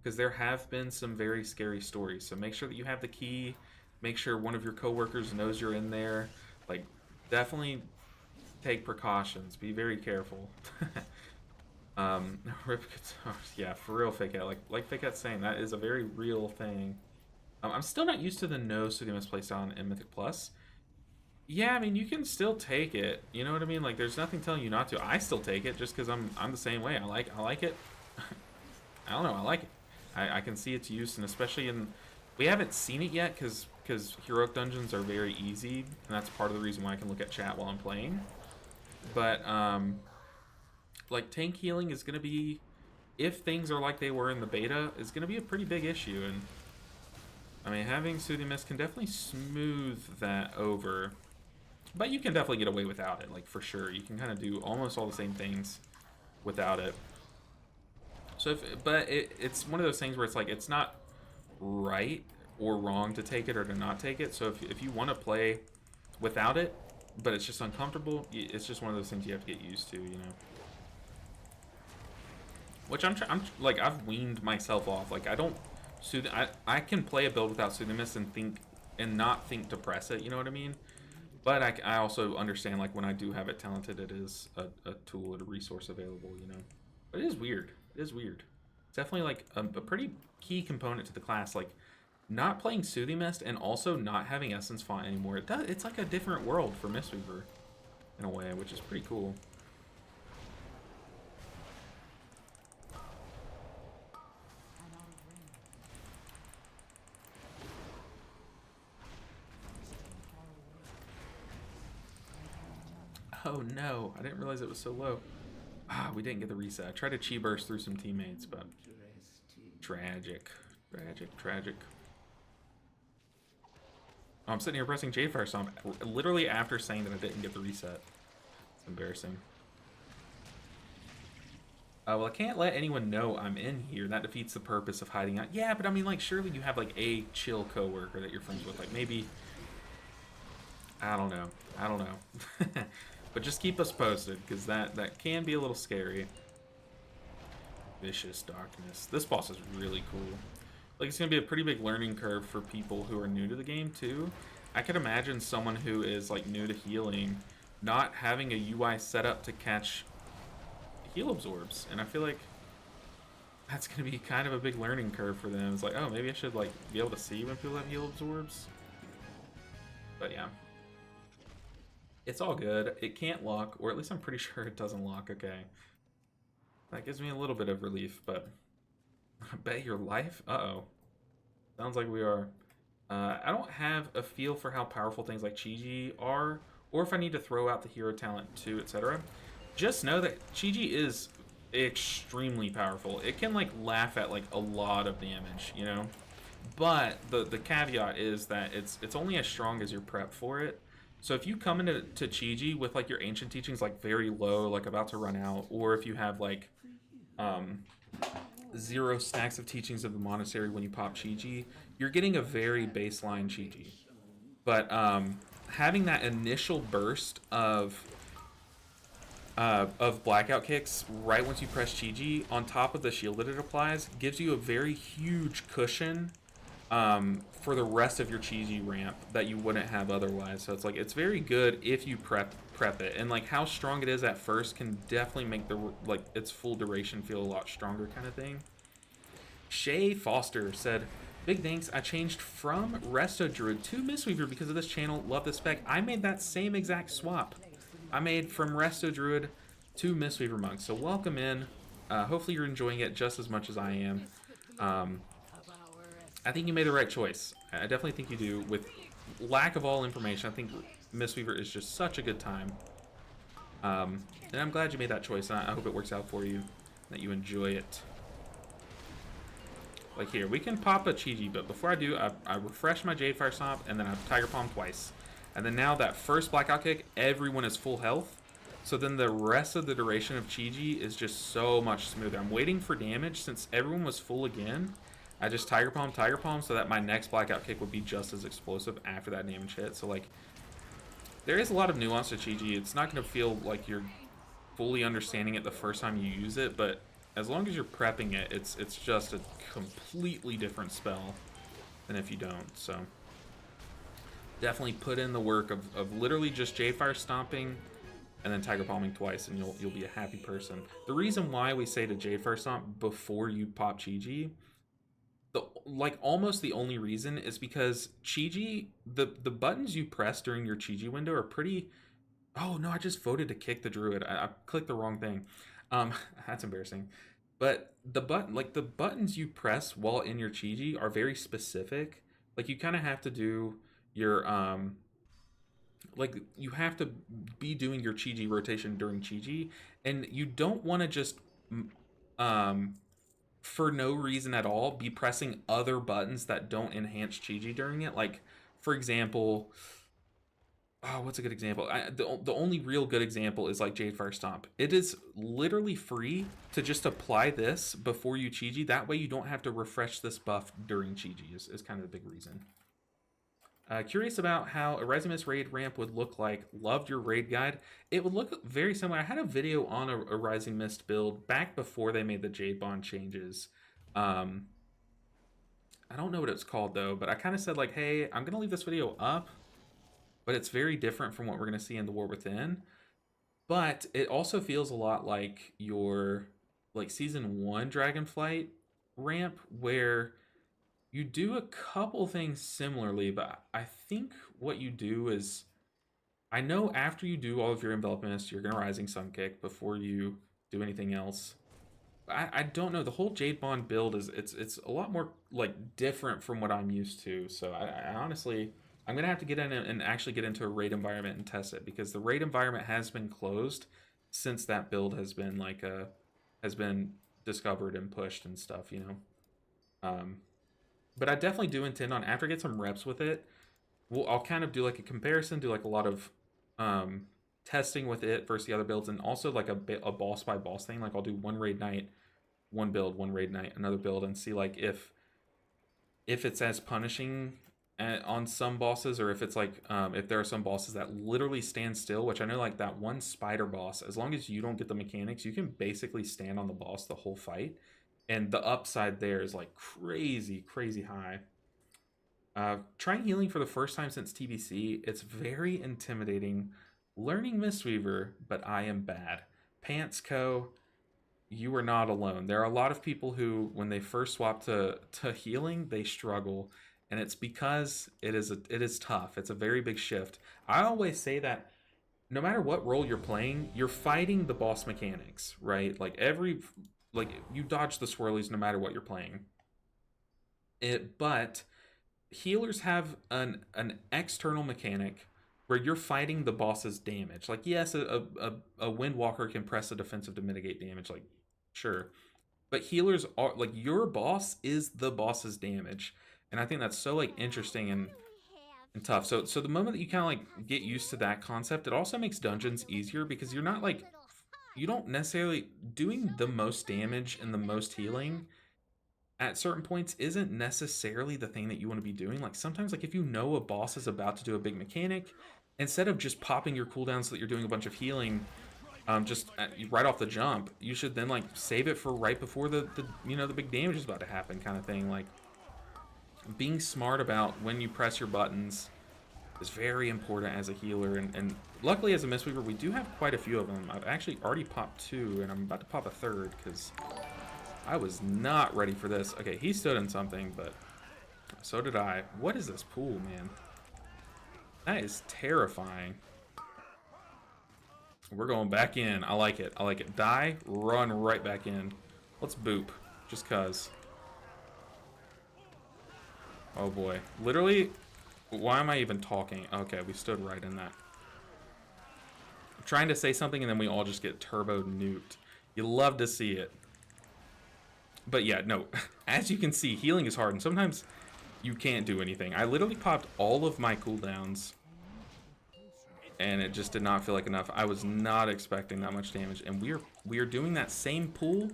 because there have been some very scary stories. So make sure that you have the key. Make sure one of your coworkers knows you're in there. Like, definitely take precautions. Be very careful. Yeah, for real, Fake Out. Like Fake Out's saying, that is a very real thing. I'm still not used to the no Pseudomus playstyle in Mythic Plus. Yeah, I mean, you can still take it. You know what I mean? Like, there's nothing telling you not to. I still take it just because I'm the same way. I like it. I don't know. I like it. I can see its use, and especially in, we haven't seen it yet because heroic dungeons are very easy, and that's part of the reason why I can look at chat while I'm playing. But like, tank healing is going to be, if things are like they were in the beta, is going to be a pretty big issue. And I mean, having Soothing Mist can definitely smooth that over, but you can definitely get away without it, like, for sure. You can kind of do almost all the same things without it. So it's one of those things where it's like, it's not right or wrong to take it or to not take it. So if you want to play without it, but it's just uncomfortable, it's just one of those things you have to get used to, you know. Which I'm like, I've weaned myself off. Like, I don't soothe. I can play a build without Soothing Mist and not think to press it. You know what I mean? But I also understand, like, when I do have it talented, it is a tool and a resource available. You know. But it is weird. It is weird. It's definitely like a pretty key component to the class. Like, not playing Soothing Mist and also not having Essence Font anymore, it's like a different world for Mistweaver in a way, which is pretty cool. Oh no, I didn't realize it was so low. Ah, we didn't get the reset. I tried to chi burst through some teammates, but tragic. Tragic. Oh, I'm sitting here pressing J-Fire Stomp literally after saying that I didn't get the reset. It's embarrassing. Well, I can't let anyone know I'm in here. That defeats the purpose of hiding out. Yeah, but I mean, like, surely you have, like, a chill coworker that you're friends with. Like, maybe... I don't know. But just keep us posted, because that can be a little scary. Vicious Darkness. This boss is really cool. Like, it's going to be a pretty big learning curve for people who are new to the game, too. I could imagine someone who is, like, new to healing not having a UI set up to catch heal absorbs. And I feel like that's going to be kind of a big learning curve for them. It's like, oh, maybe I should, like, be able to see when people have heal absorbs. But, yeah. It's all good. It can't lock, or at least I'm pretty sure it doesn't lock. Okay. That gives me a little bit of relief, but I bet your life? Uh-oh. Sounds like we are. I don't have a feel for how powerful things like Chiji are, or if I need to throw out the hero talent too, etc. Just know that Chiji is extremely powerful. It can, like, laugh at, like, a lot of damage, you know? But the caveat is that it's only as strong as your prep for it. So if you come into Chiji with, like, your ancient teachings, like, very low, like about to run out, or if you have, like, 0 stacks of teachings of the monastery when you pop Chiji, you're getting a very baseline Chiji. But having that initial burst of blackout kicks right once you press Chiji on top of the shield that it applies gives you a very huge cushion for the rest of your Chiji ramp that you wouldn't have otherwise. So it's like, it's very good if you prep it, and like how strong it is at first can definitely make the, like, its full duration feel a lot stronger kind of thing. Shay Foster said, big thanks, I changed from Resto Druid to Mistweaver because of this channel. Love the spec. I made that same exact swap. I made from Resto Druid to Mistweaver Monk. So welcome in. Hopefully you're enjoying it just as much as I am. I think you made the right choice. I definitely think you do. With lack of all information, I think Mistweaver is just such a good time. And I'm glad you made that choice, and I hope it works out for you, that you enjoy it. Like here, we can pop a Chiji, but before I do, I refresh my Jade Fire Stomp, and then I Tiger Palm twice. And then now that first Blackout Kick, everyone is full health. So then the rest of the duration of Chiji is just so much smoother. I'm waiting for damage since everyone was full again. I just Tiger Palm, so that my next Blackout Kick would be just as explosive after that damage hit. So, like, there is a lot of nuance to Chiji. It's not going to feel like you're fully understanding it the first time you use it, but as long as you're prepping it, it's just a completely different spell than if you don't. So definitely put in the work of literally just J-Fire stomping and then Tiger Palming twice, and you'll be a happy person. The reason why we say to J-Fire stomp before you pop Chiji, almost the only reason, is because Chiji, the buttons you press during your Chiji window are pretty... Oh no, I just voted to kick the druid. I clicked the wrong thing. That's embarrassing. But the buttons you press while in your Chiji are very specific. Like, you kind of have to do your you have to be doing your Chiji rotation during Chiji, and you don't want to just for no reason at all be pressing other buttons that don't enhance Chiji during it. Like, for example, what's a good example? The only real good example is like Jade Fire Stomp. It is literally free to just apply this before you Chiji. That way you don't have to refresh this buff during Chiji is kind of the big reason. Curious about how a Rising Mist raid ramp would look like. Loved your raid guide. It would look very similar. I had a video on a Rising Mist build back before they made the Jade Bond changes. I don't know what it's called though, but I kind of said like, hey, I'm going to leave this video up, but it's very different from what we're going to see in the War Within. But it also feels a lot like your Season 1 Dragonflight ramp, where You do a couple things similarly, but I think what you do is, I know after you do all of your envelopments, you're gonna Rising Sun Kick before you do anything else. I don't know. The whole Jade Bond build is it's a lot more like different from what I'm used to. So I honestly, I'm gonna have to get in and actually get into a raid environment and test it, because the raid environment has been closed since that build has been has been discovered and pushed and stuff. Um, but I definitely do intend on, after I get some reps with it, I'll kind of do like a comparison, do like a lot of um, testing with it versus the other builds, and also like a boss by boss thing. Like I'll do one raid night, one build, one raid night, another build, and see like if it's as punishing on some bosses, or if it's like if there are some bosses that literally stand still, which I know like that one spider boss, as long as you don't get the mechanics, you can basically stand on the boss the whole fight, and the upside there is like crazy high. Trying healing for the first time since TBC, it's very intimidating. Learning Mistweaver, but I am bad. Pants Co., you are not alone. There are a lot of people who, when they first swap to healing, they struggle, and it's because it is tough. It's a very big shift. I always say that no matter what role you're playing, you're fighting the boss mechanics, right? Like you dodge the swirlies no matter what you're playing. But healers have an external mechanic where you're fighting the boss's damage. Like, yes, a Windwalker can press a defensive to mitigate damage, like, sure. But healers are, like, your boss is the boss's damage. And I think that's so, like, interesting and tough. So the moment that you kind of, like, get used to that concept, it also makes dungeons easier, because you're not, like, you don't necessarily, doing the most damage and the most healing at certain points isn't necessarily the thing that you want to be doing. Like sometimes, like if you know a boss is about to do a big mechanic, instead of just popping your cooldown so that you're doing a bunch of healing right off the jump, you should then like save it for right before the the big damage is about to happen, kind of thing. Like being smart about when you press your buttons is very important as a healer, and luckily as a Mistweaver we do have quite a few of them. I've actually already popped 2 and I'm about to pop a 3rd because I was not ready for this. Okay, he stood in something, but so did I. What is this pool, man? That is terrifying. We're going back in. I like it. I like it. Die, run right back in. Let's boop, just cuz. Oh boy. Literally, why am I even talking? Okay, we stood right in that. I'm trying to say something and then we all just get turbo nuked. You love to see it. But yeah, no, as you can see, healing is hard, and sometimes you can't do anything. I literally popped all of my cooldowns, and it just did not feel like enough. I was not expecting that much damage, and we are doing that same pool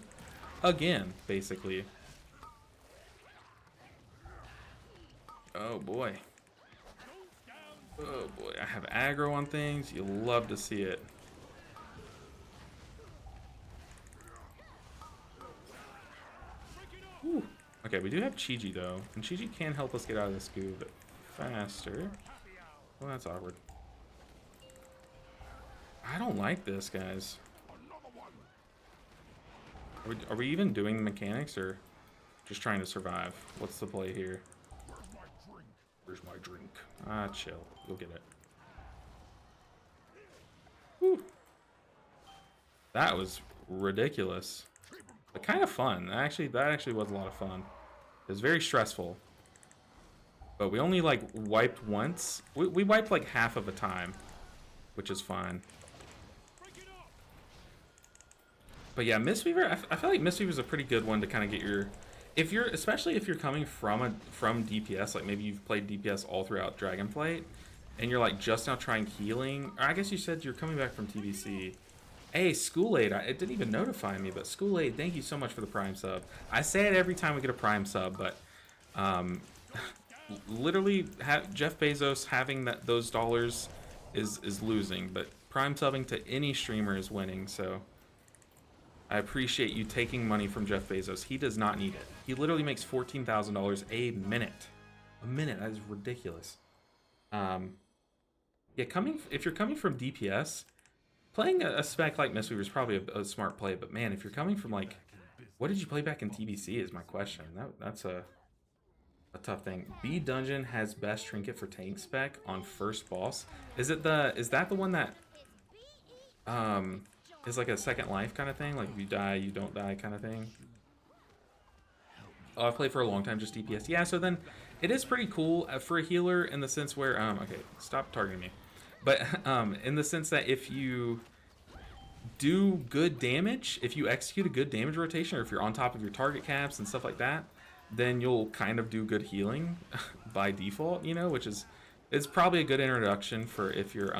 again, basically. Oh boy. Oh boy, I have aggro on things. You love to see it. Whew. Okay, we do have Chiji though, and Chiji can help us get out of this goo a bit faster. Well, that's awkward. I don't like this, guys. Are we even doing mechanics or just trying to survive? What's the play here? Where's my drink? Ah, chill. You'll get it. Whew. That was ridiculous. But kind of fun. That actually was a lot of fun. It was very stressful. But we only like wiped once. We wiped like half of a time, which is fine. But yeah, Mistweaver, I feel like Mistweaver is a pretty good one to kind of get your, especially if you're coming from DPS, like maybe you've played DPS all throughout Dragonflight, and you're like just now trying healing. Or I guess you said you're coming back from TBC. Hey, School Aid, it didn't even notify me, but School Aid, thank you so much for the Prime sub. I say it every time we get a Prime sub, but literally Jeff Bezos having those dollars is losing, but Prime subbing to any streamer is winning, so I appreciate you taking money from Jeff Bezos. He does not need it. He literally makes $14,000 a minute. A minute, that is ridiculous. Yeah, if you're coming from DPS, playing a spec like Mistweaver is probably a smart play, but man, if you're coming from like, what did you play back in TBC is my question. That's a a tough thing. B dungeon has best trinket for tank spec on first boss. Is that the one that is like a second life kind of thing? Like if you die, you don't die kind of thing? Oh, I played for a long time, just DPS. Yeah, so then it is pretty cool for a healer in the sense where, okay, stop targeting me. But in the sense that if you do good damage, if you execute a good damage rotation, or if you're on top of your target caps and stuff like that, then you'll kind of do good healing by default, you know, which is probably a good introduction for if you're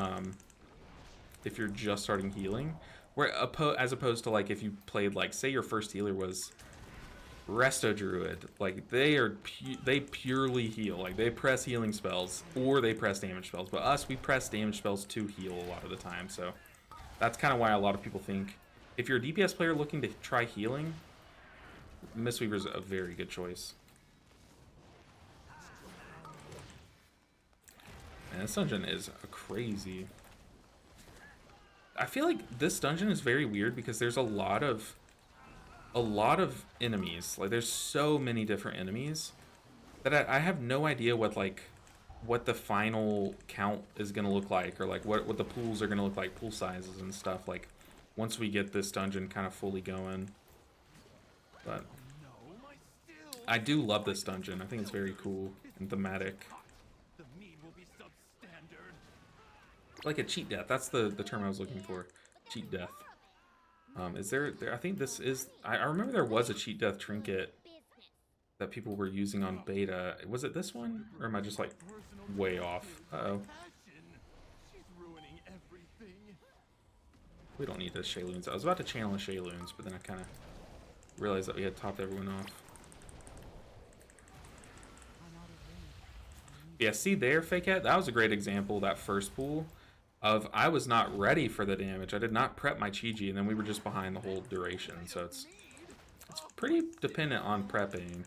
just starting healing. Where as opposed to like if you played like, say your first healer was Resto Druid, like they purely heal, like they press healing spells or they press damage spells. But us, we press damage spells to heal a lot of the time, so that's kind of why a lot of people think if you're a DPS player looking to try healing, Mistweaver's a very good choice. And this dungeon is crazy. I feel like this dungeon is very weird because there's a lot of enemies. Like there's so many different enemies that I have no idea what the final count is gonna look like, or like what the pools are gonna look like, pool sizes and stuff, like once we get this dungeon kind of fully going. But I do love this dungeon. I think it's very cool and thematic. Like a cheat death. That's the term I was looking for. Cheat death. Is there I think this is, I remember there was a cheat death trinket that people were using on beta. Was it this one? Or am I just like way off? Uh-oh. We don't need the Shayloons. I was about to channel the Shayloons, but then I kind of realized that we had topped everyone off. Yeah, see there, Fakeat? That was a great example, that first pool, of I was not ready for the damage. I did not prep my Chiji, and then we were just behind the whole duration. So it's pretty dependent on prepping.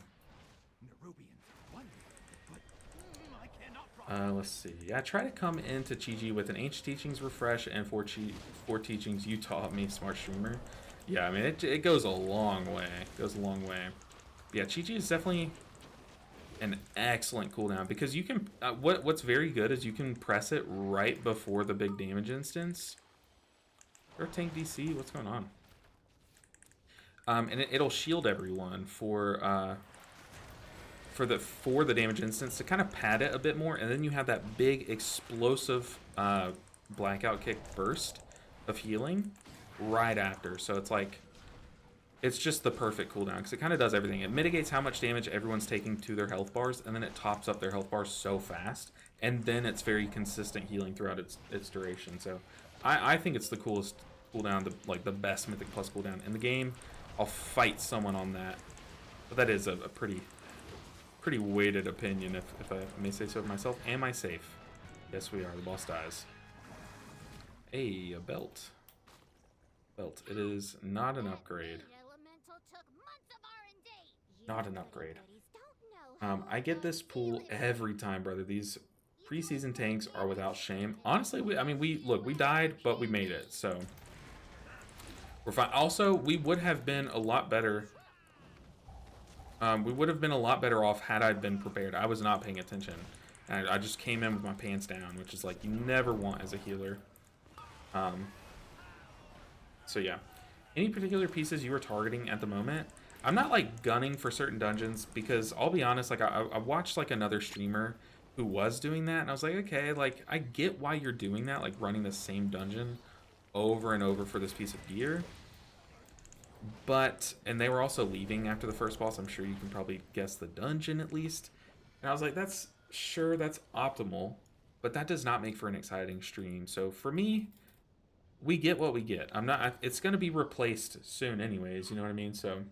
Let's see. Yeah, try to come into Chiji with an Ancient Teachings refresh and four teachings you taught me, smart streamer. Yeah, I mean, it goes a long way. It goes a long way. Yeah, Chiji is definitely an excellent cooldown because you can what's very good is you can press it right before the big damage instance. Or tank DC, what's going on? And it'll shield everyone for the damage instance to kind of pad it a bit more, and then you have that big explosive blackout kick burst of healing right after. So it's like, it's just the perfect cooldown because it kind of does everything. It mitigates how much damage everyone's taking to their health bars, and then it tops up their health bars so fast, and then it's very consistent healing throughout its duration. So I think it's the coolest cooldown, like the best Mythic Plus cooldown in the game. I'll fight someone on that, but that is a pretty weighted opinion, if I may say so myself. Am I safe? Yes, we are. The boss dies. Hey, a belt. Belt. It is not an upgrade. Not an upgrade. I get this pool every time, brother. These preseason tanks are without shame. Honestly, we died, but we made it, so we're fine. Also, we would have been a lot better. We would have been a lot better off had I been prepared. I was not paying attention. I just came in with my pants down, which is like you never want as a healer. So yeah. Any particular pieces you were targeting at the moment? I'm not like gunning for certain dungeons because I'll be honest, like I watched like another streamer who was doing that, and I was like, okay, like I get why you're doing that, like running the same dungeon over and over for this piece of gear. But, and they were also leaving after the first boss. I'm sure you can probably guess the dungeon at least. And I was like, that's optimal, but that does not make for an exciting stream. So for me, we get what we get. It's going to be replaced soon anyways, you know what I mean? So,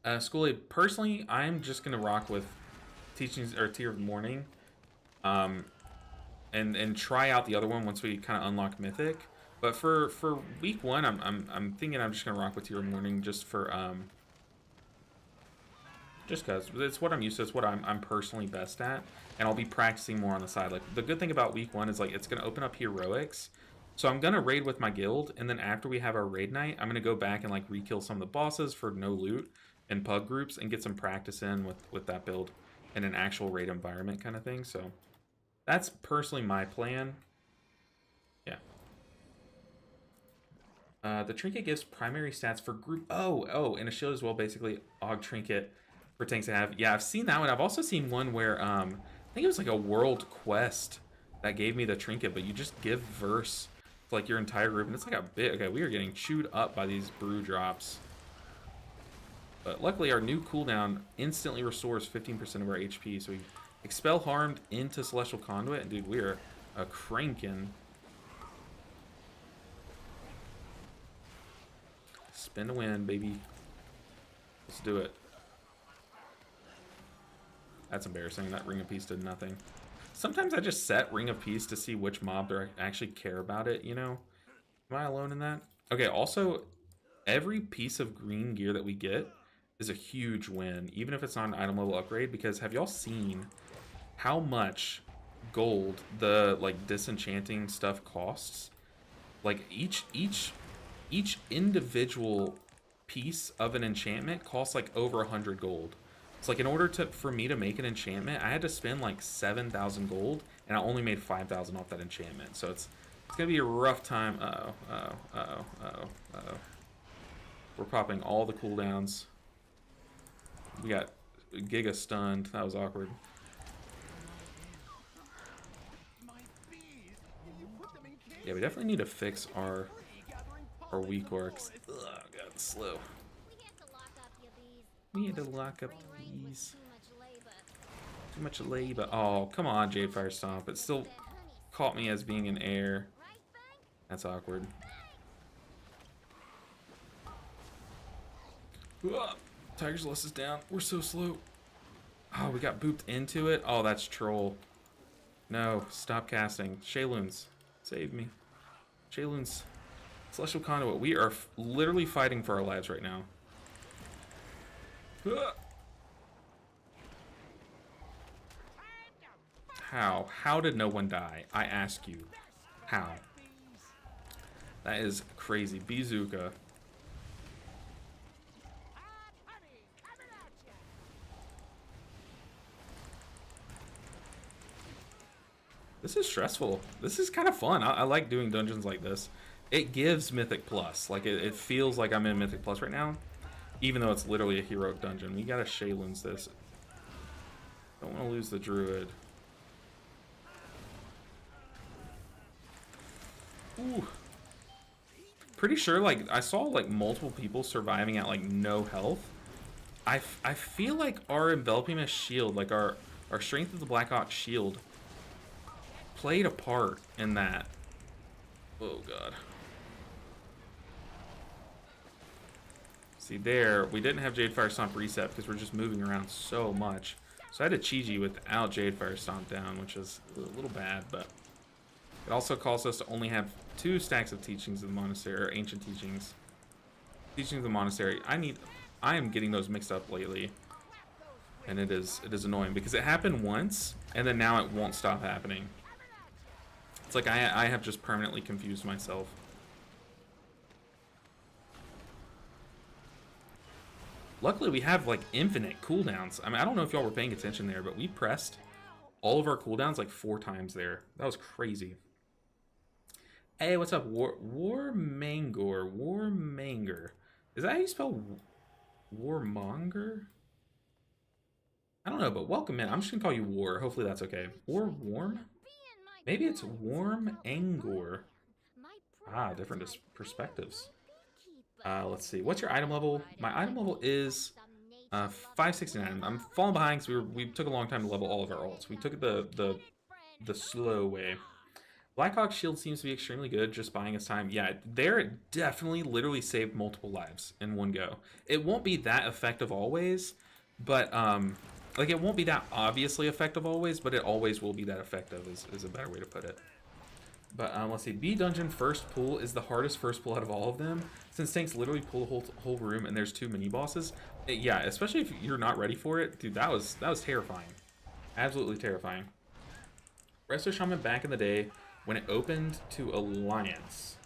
Schoolie, personally, I'm just going to rock with Teachings or Tier of Morning, and try out the other one once we kind of unlock Mythic. But for week one, I'm thinking I'm just gonna rock with Tier of Morning just for just cause it's what I'm used to. It's what I'm personally best at, and I'll be practicing more on the side. Like the good thing about week one is like it's gonna open up heroics, so I'm gonna raid with my guild, and then after we have our raid night, I'm gonna go back and like re-kill some of the bosses for no loot. in pug groups and get some practice in with that build in an actual raid environment kind of thing. So that's personally my plan. Yeah. The trinket gives primary stats for group. Oh, and a shield as well. Basically, Og trinket for tanks to have. Yeah, I've seen that one. I've also seen one where I think it was like a world quest that gave me the trinket, but you just give verse to like your entire group, and it's like a bit. Okay, we are getting chewed up by these brew drops. But luckily, our new cooldown instantly restores 15% of our HP. So we expel harmed into Celestial Conduit, and dude, we are a cranking. Spin to win, baby. Let's do it. That's embarrassing. That Ring of Peace did nothing. Sometimes I just set Ring of Peace to see which mob actually care about it, you know? Am I alone in that? Okay, also, every piece of green gear that we get is a huge win, even if it's not an item level upgrade, because have y'all seen how much gold the, like, disenchanting stuff costs? Like, each individual piece of an enchantment costs, like, over 100 gold. It's like in order for me to make an enchantment, I had to spend like 7,000 gold, and I only made 5,000 off that enchantment. So it's gonna be a rough time. Uh-oh. We're popping all the cooldowns. We got Giga stunned. That was awkward. Yeah, we definitely need to fix our weak orcs. Ugh, God, it's slow. We had to lock up these. Too much labor. Oh, come on, Jadefire Stomp. It still caught me as being in air. That's awkward. Tiger's Lust is down. We're so slow. Oh, we got booped into it. Oh, that's troll. No, stop casting. Shayloons, save me. Shayloons. Celestial Conduit. We are literally fighting for our lives right now. How? How did no one die? I ask you. How? That is crazy. Bazooka. This is stressful. This is kind of fun. I like doing dungeons like this. It gives Mythic Plus. Like, it feels like I'm in Mythic Plus right now. Even though it's literally a heroic dungeon. We gotta Shayloons this. Don't want to lose the druid. Ooh. Pretty sure, like, I saw, like, multiple people surviving at, like, no health. I feel like our Enveloping Mist shield, like, our Strength of the Black Ox shield, played a part in that. Oh, God. See there, we didn't have Jadefire Stomp reset because we're just moving around so much. So I had a Chiji without Jadefire Stomp down, which is a little bad, but it also caused us to only have 2 stacks of Teachings of the Monastery, or Ancient Teachings. Teachings of the Monastery. I am getting those mixed up lately, and it is annoying because it happened once, and then now it won't stop happening. It's like I have just permanently confused myself. Luckily, we have, like, infinite cooldowns. I mean, I don't know if y'all were paying attention there, but we pressed all of our cooldowns, like, 4 times there. That was crazy. Hey, what's up? Warmangor. Warmanger. Is that how you spell Warmonger? I don't know, but welcome in. I'm just going to call you War. Hopefully that's okay. Warm? Maybe it's Warmangor. Ah, different perspectives. Let's see. What's your item level? My item level is 569. I'm falling behind because we took a long time to level all of our ults. We took it the slow way. Blackhawk shield seems to be extremely good, just buying us time. Yeah, there it definitely literally saved multiple lives in one go. It won't be that effective always, but like, it won't be that obviously effective always, but it always will be that effective is a better way to put it. But let's see, B dungeon first pull is the hardest first pull out of all of them, since tanks literally pull the whole room and there's 2 mini bosses. Yeah, especially if you're not ready for it, dude. That was terrifying, absolutely terrifying. Resto Shaman back in the day when it opened to Alliance.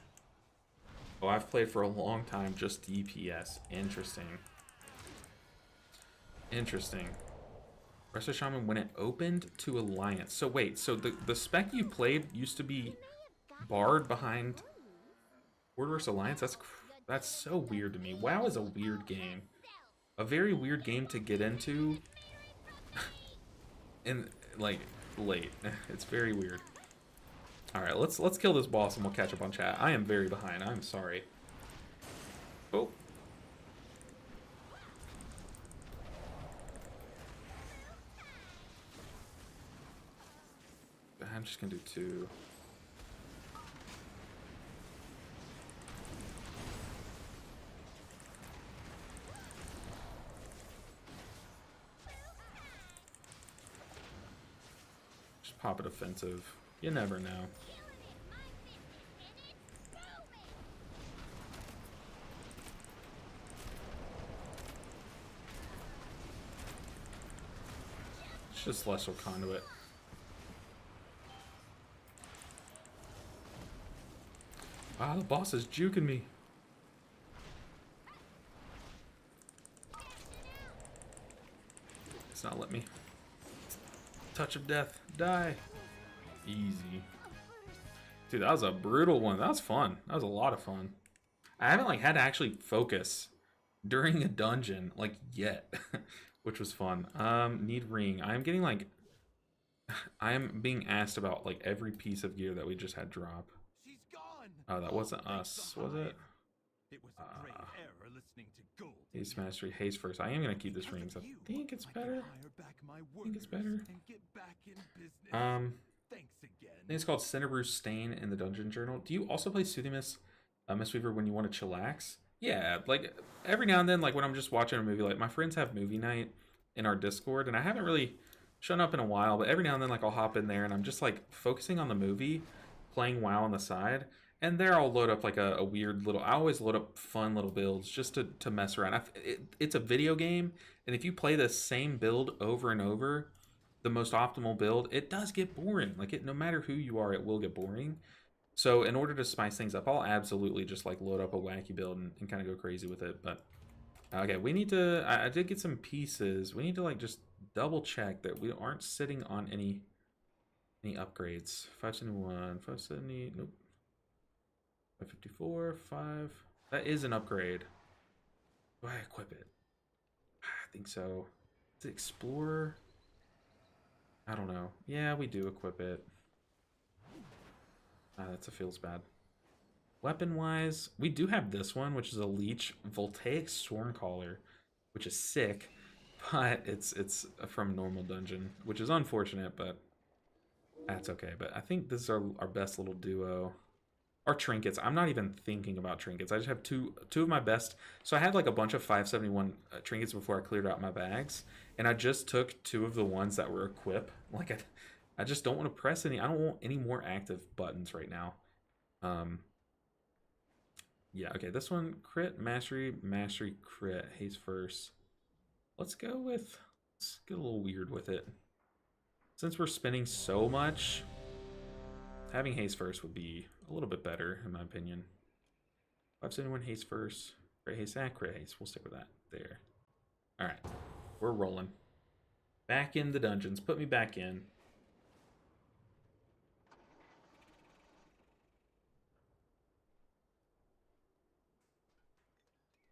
Oh, I've played for a long time just DPS. Interesting. Interesting. Resto Shaman when it opened to Alliance. So wait, so the spec you played used to be barred behind Horde vs Alliance? That's so weird to me. WoW is a weird game. A very weird game to get into in like late. It's very weird. Alright, let's kill this boss and we'll catch up on chat. I am very behind. I'm sorry. Oh. I'm just gonna do 2. Just pop it offensive. You never know. It's just Celestial Conduit. Ah, the boss is juking me. It's not letting me. Touch of death. Die. Easy. Dude, that was a brutal one. That was fun. That was a lot of fun. I haven't like had to actually focus during a dungeon like yet, which was fun. Need ring. I'm getting like I am being asked about like every piece of gear that we just had drop. Oh, that wasn't us, was it? It was a grave error listening to Gold. Haste Mastery, Haste first. I am gonna keep this ring. I think it's better. I think it's better. Thanks again. I think it's called Cinderbrew Stain in the Dungeon Journal. Do you also play Soothing Mist, Mistweaver when you want to chillax? Yeah, like every now and then, like when I'm just watching a movie, like my friends have movie night in our Discord, and I haven't really shown up in a while, but every now and then, like I'll hop in there and I'm just like focusing on the movie, playing WoW on the side. And there I'll load up like a weird little... I always load up fun little builds just to mess around. It's a video game, and if you play the same build over and over, the most optimal build, it does get boring. Like, no matter who you are, it will get boring. So in order to spice things up, I'll absolutely just like load up a wacky build and kind of go crazy with it. But, okay, we need to... I did get some pieces. We need to like just double check that we aren't sitting on any upgrades. 571, 570... Nope. 554, 5. That is an upgrade. Do I equip it? I think so. Is it Explorer? I don't know. Yeah, we do equip it. That feels bad. Weapon-wise, we do have this one, which is a Leech Voltaic Stormcaller, which is sick, but it's from normal dungeon, which is unfortunate, but that's okay. But I think this is our best little duo. Or trinkets. I'm not even thinking about trinkets. I just have two of my best. So I had like a bunch of 571 trinkets before I cleared out my bags, and I just took 2 of the ones that were equip. Like I just don't want to press any. I don't want any more active buttons right now. Yeah. Okay. This one crit mastery crit haste first. Let's go with. Let's get a little weird with it. Since we're spending so much, having haste first would be a little bit better, in my opinion. 571 haste first. Crit haste, crit haste. We'll stick with that. There. Alright. We're rolling. Back in the dungeons. Put me back in.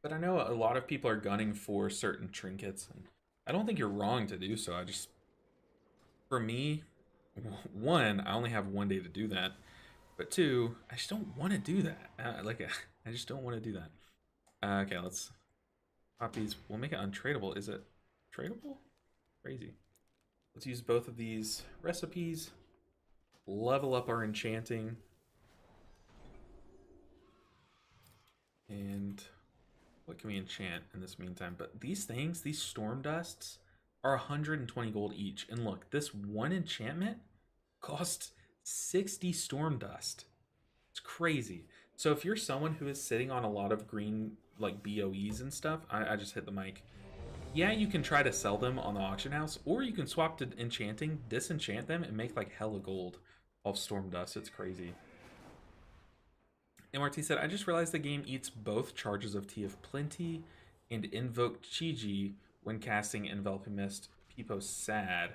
But I know a lot of people are gunning for certain trinkets, and I don't think you're wrong to do so. For me, 1, I only have 1 day to do that. But 2, I just don't want to do that. I just don't want to do that. Okay, let's pop these. We'll make it untradeable. Is it tradable? Crazy. Let's use both of these recipes. Level up our enchanting. And what can we enchant in this meantime? But these things, these storm dusts, are 120 gold each. And look, this one enchantment costs 60 storm dust. It's crazy. So if you're someone who is sitting on a lot of green like BOEs and stuff, I just hit the mic. Yeah, you can try to sell them on the auction house, or you can swap to enchanting, disenchant them, and make like hella gold off storm dust. It's crazy. MRT said, I just realized the game eats both charges of Tea of Plenty and Invoke Chiji when casting Enveloping Mist. Peepo sad.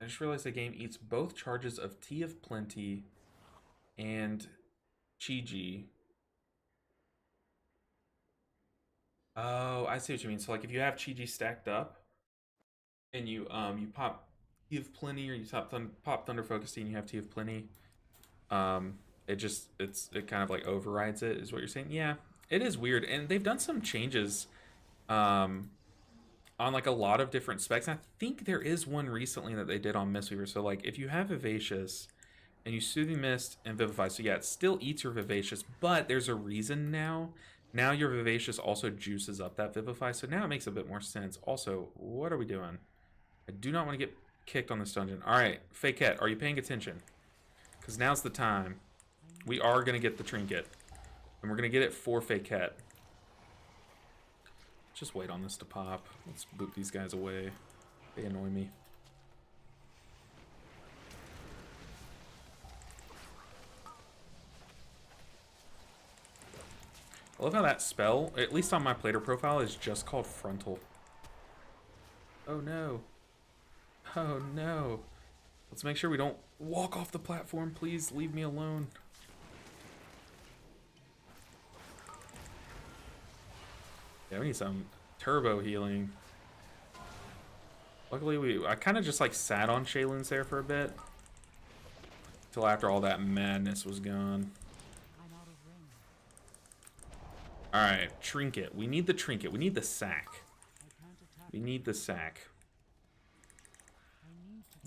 I just realized the game eats both charges of Tea of Plenty and Chiji. Oh, I see what you mean. So like if you have Chiji stacked up and you pop Tea of Plenty or you pop Thunder Focus Tea and you have Tea of Plenty, it kind of like overrides it, is what you're saying. Yeah, it is weird. And they've done some changes on like a lot of different specs. I think there is one recently that they did on Mistweaver. So like if you have Vivacious and you Soothing Mist and Vivify, so yeah, it still eats your Vivacious, but there's a reason now. Now your Vivacious also juices up that Vivify, so now it makes a bit more sense. Also, what are we doing? I do not want to get kicked on this dungeon. All right, Fakette, are you paying attention? Because now's the time. We are going to get the trinket, and we're going to get it for Fakette. Just wait on this to pop. Let's boot these guys away. They annoy me. I love how that spell, at least on my plater profile, is just called Frontal. Oh no. Oh no. Let's make sure we don't walk off the platform. Please leave me alone. Yeah, we need some turbo healing. Luckily, I kind of just like sat on Shaylin's there for a bit. Till after all that madness was gone. Alright, trinket. We need the trinket. We need the sack. We need the sack.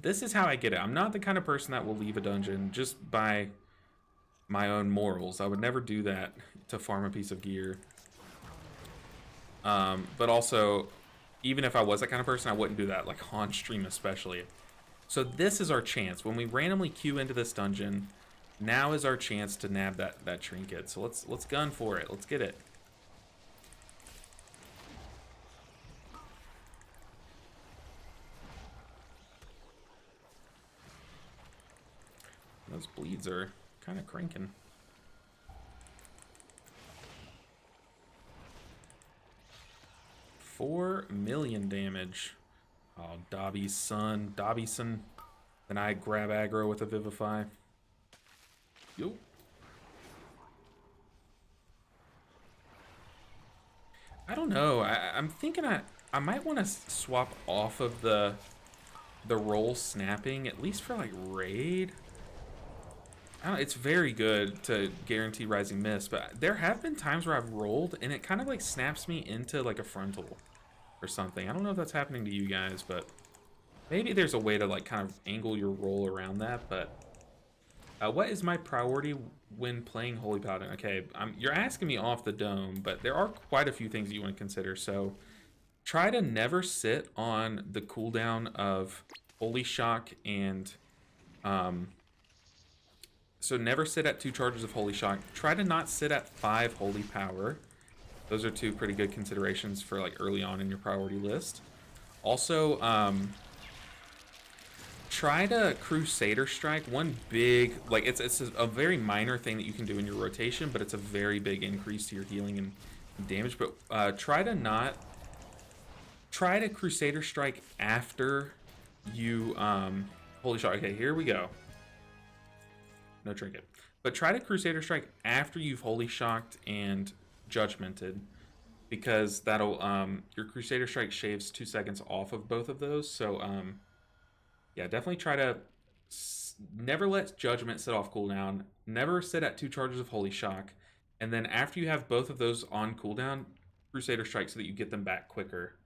This is how I get it. I'm not the kind of person that will leave a dungeon just by my own morals. I would never do that to farm a piece of gear. But also, even if I was that kind of person, I wouldn't do that, like on stream especially. So this is our chance. When we randomly queue into this dungeon, now is our chance to nab that trinket. So let's gun for it. Let's get it. Those bleeds are kind of cranking. $4 million damage. Oh, Dobby's son. Dobbyson. Then I grab aggro with a Vivify. Yo. I don't know. I'm thinking I might want to swap off of the roll snapping, at least for like raid. It's very good to guarantee Rising Mist, but there have been times where I've rolled and it kind of like snaps me into like a frontal or something. I don't know if that's happening to you guys, but maybe there's a way to like kind of angle your roll around that. But what is my priority when playing Holy Paladin? Okay, you're asking me off the dome, but there are quite a few things you want to consider. So try to never sit on the cooldown of Holy Shock and so never sit at 2 charges of Holy Shock. Try to not sit at 5 Holy Power. Those are 2 pretty good considerations for like early on in your priority list. Also, try to Crusader Strike. One big, like it's a very minor thing that you can do in your rotation, but it's a very big increase to your healing and damage. But try to Crusader Strike after you Holy Shock. Okay, here we go. No trinket. But try to Crusader Strike after you've Holy Shocked and Judgmented, because that'll your Crusader Strike shaves 2 seconds off of both of those. So yeah, definitely try to never let Judgment sit off cooldown. Never sit at 2 charges of Holy Shock, and then after you have both of those on cooldown, Crusader Strike so that you get them back quicker.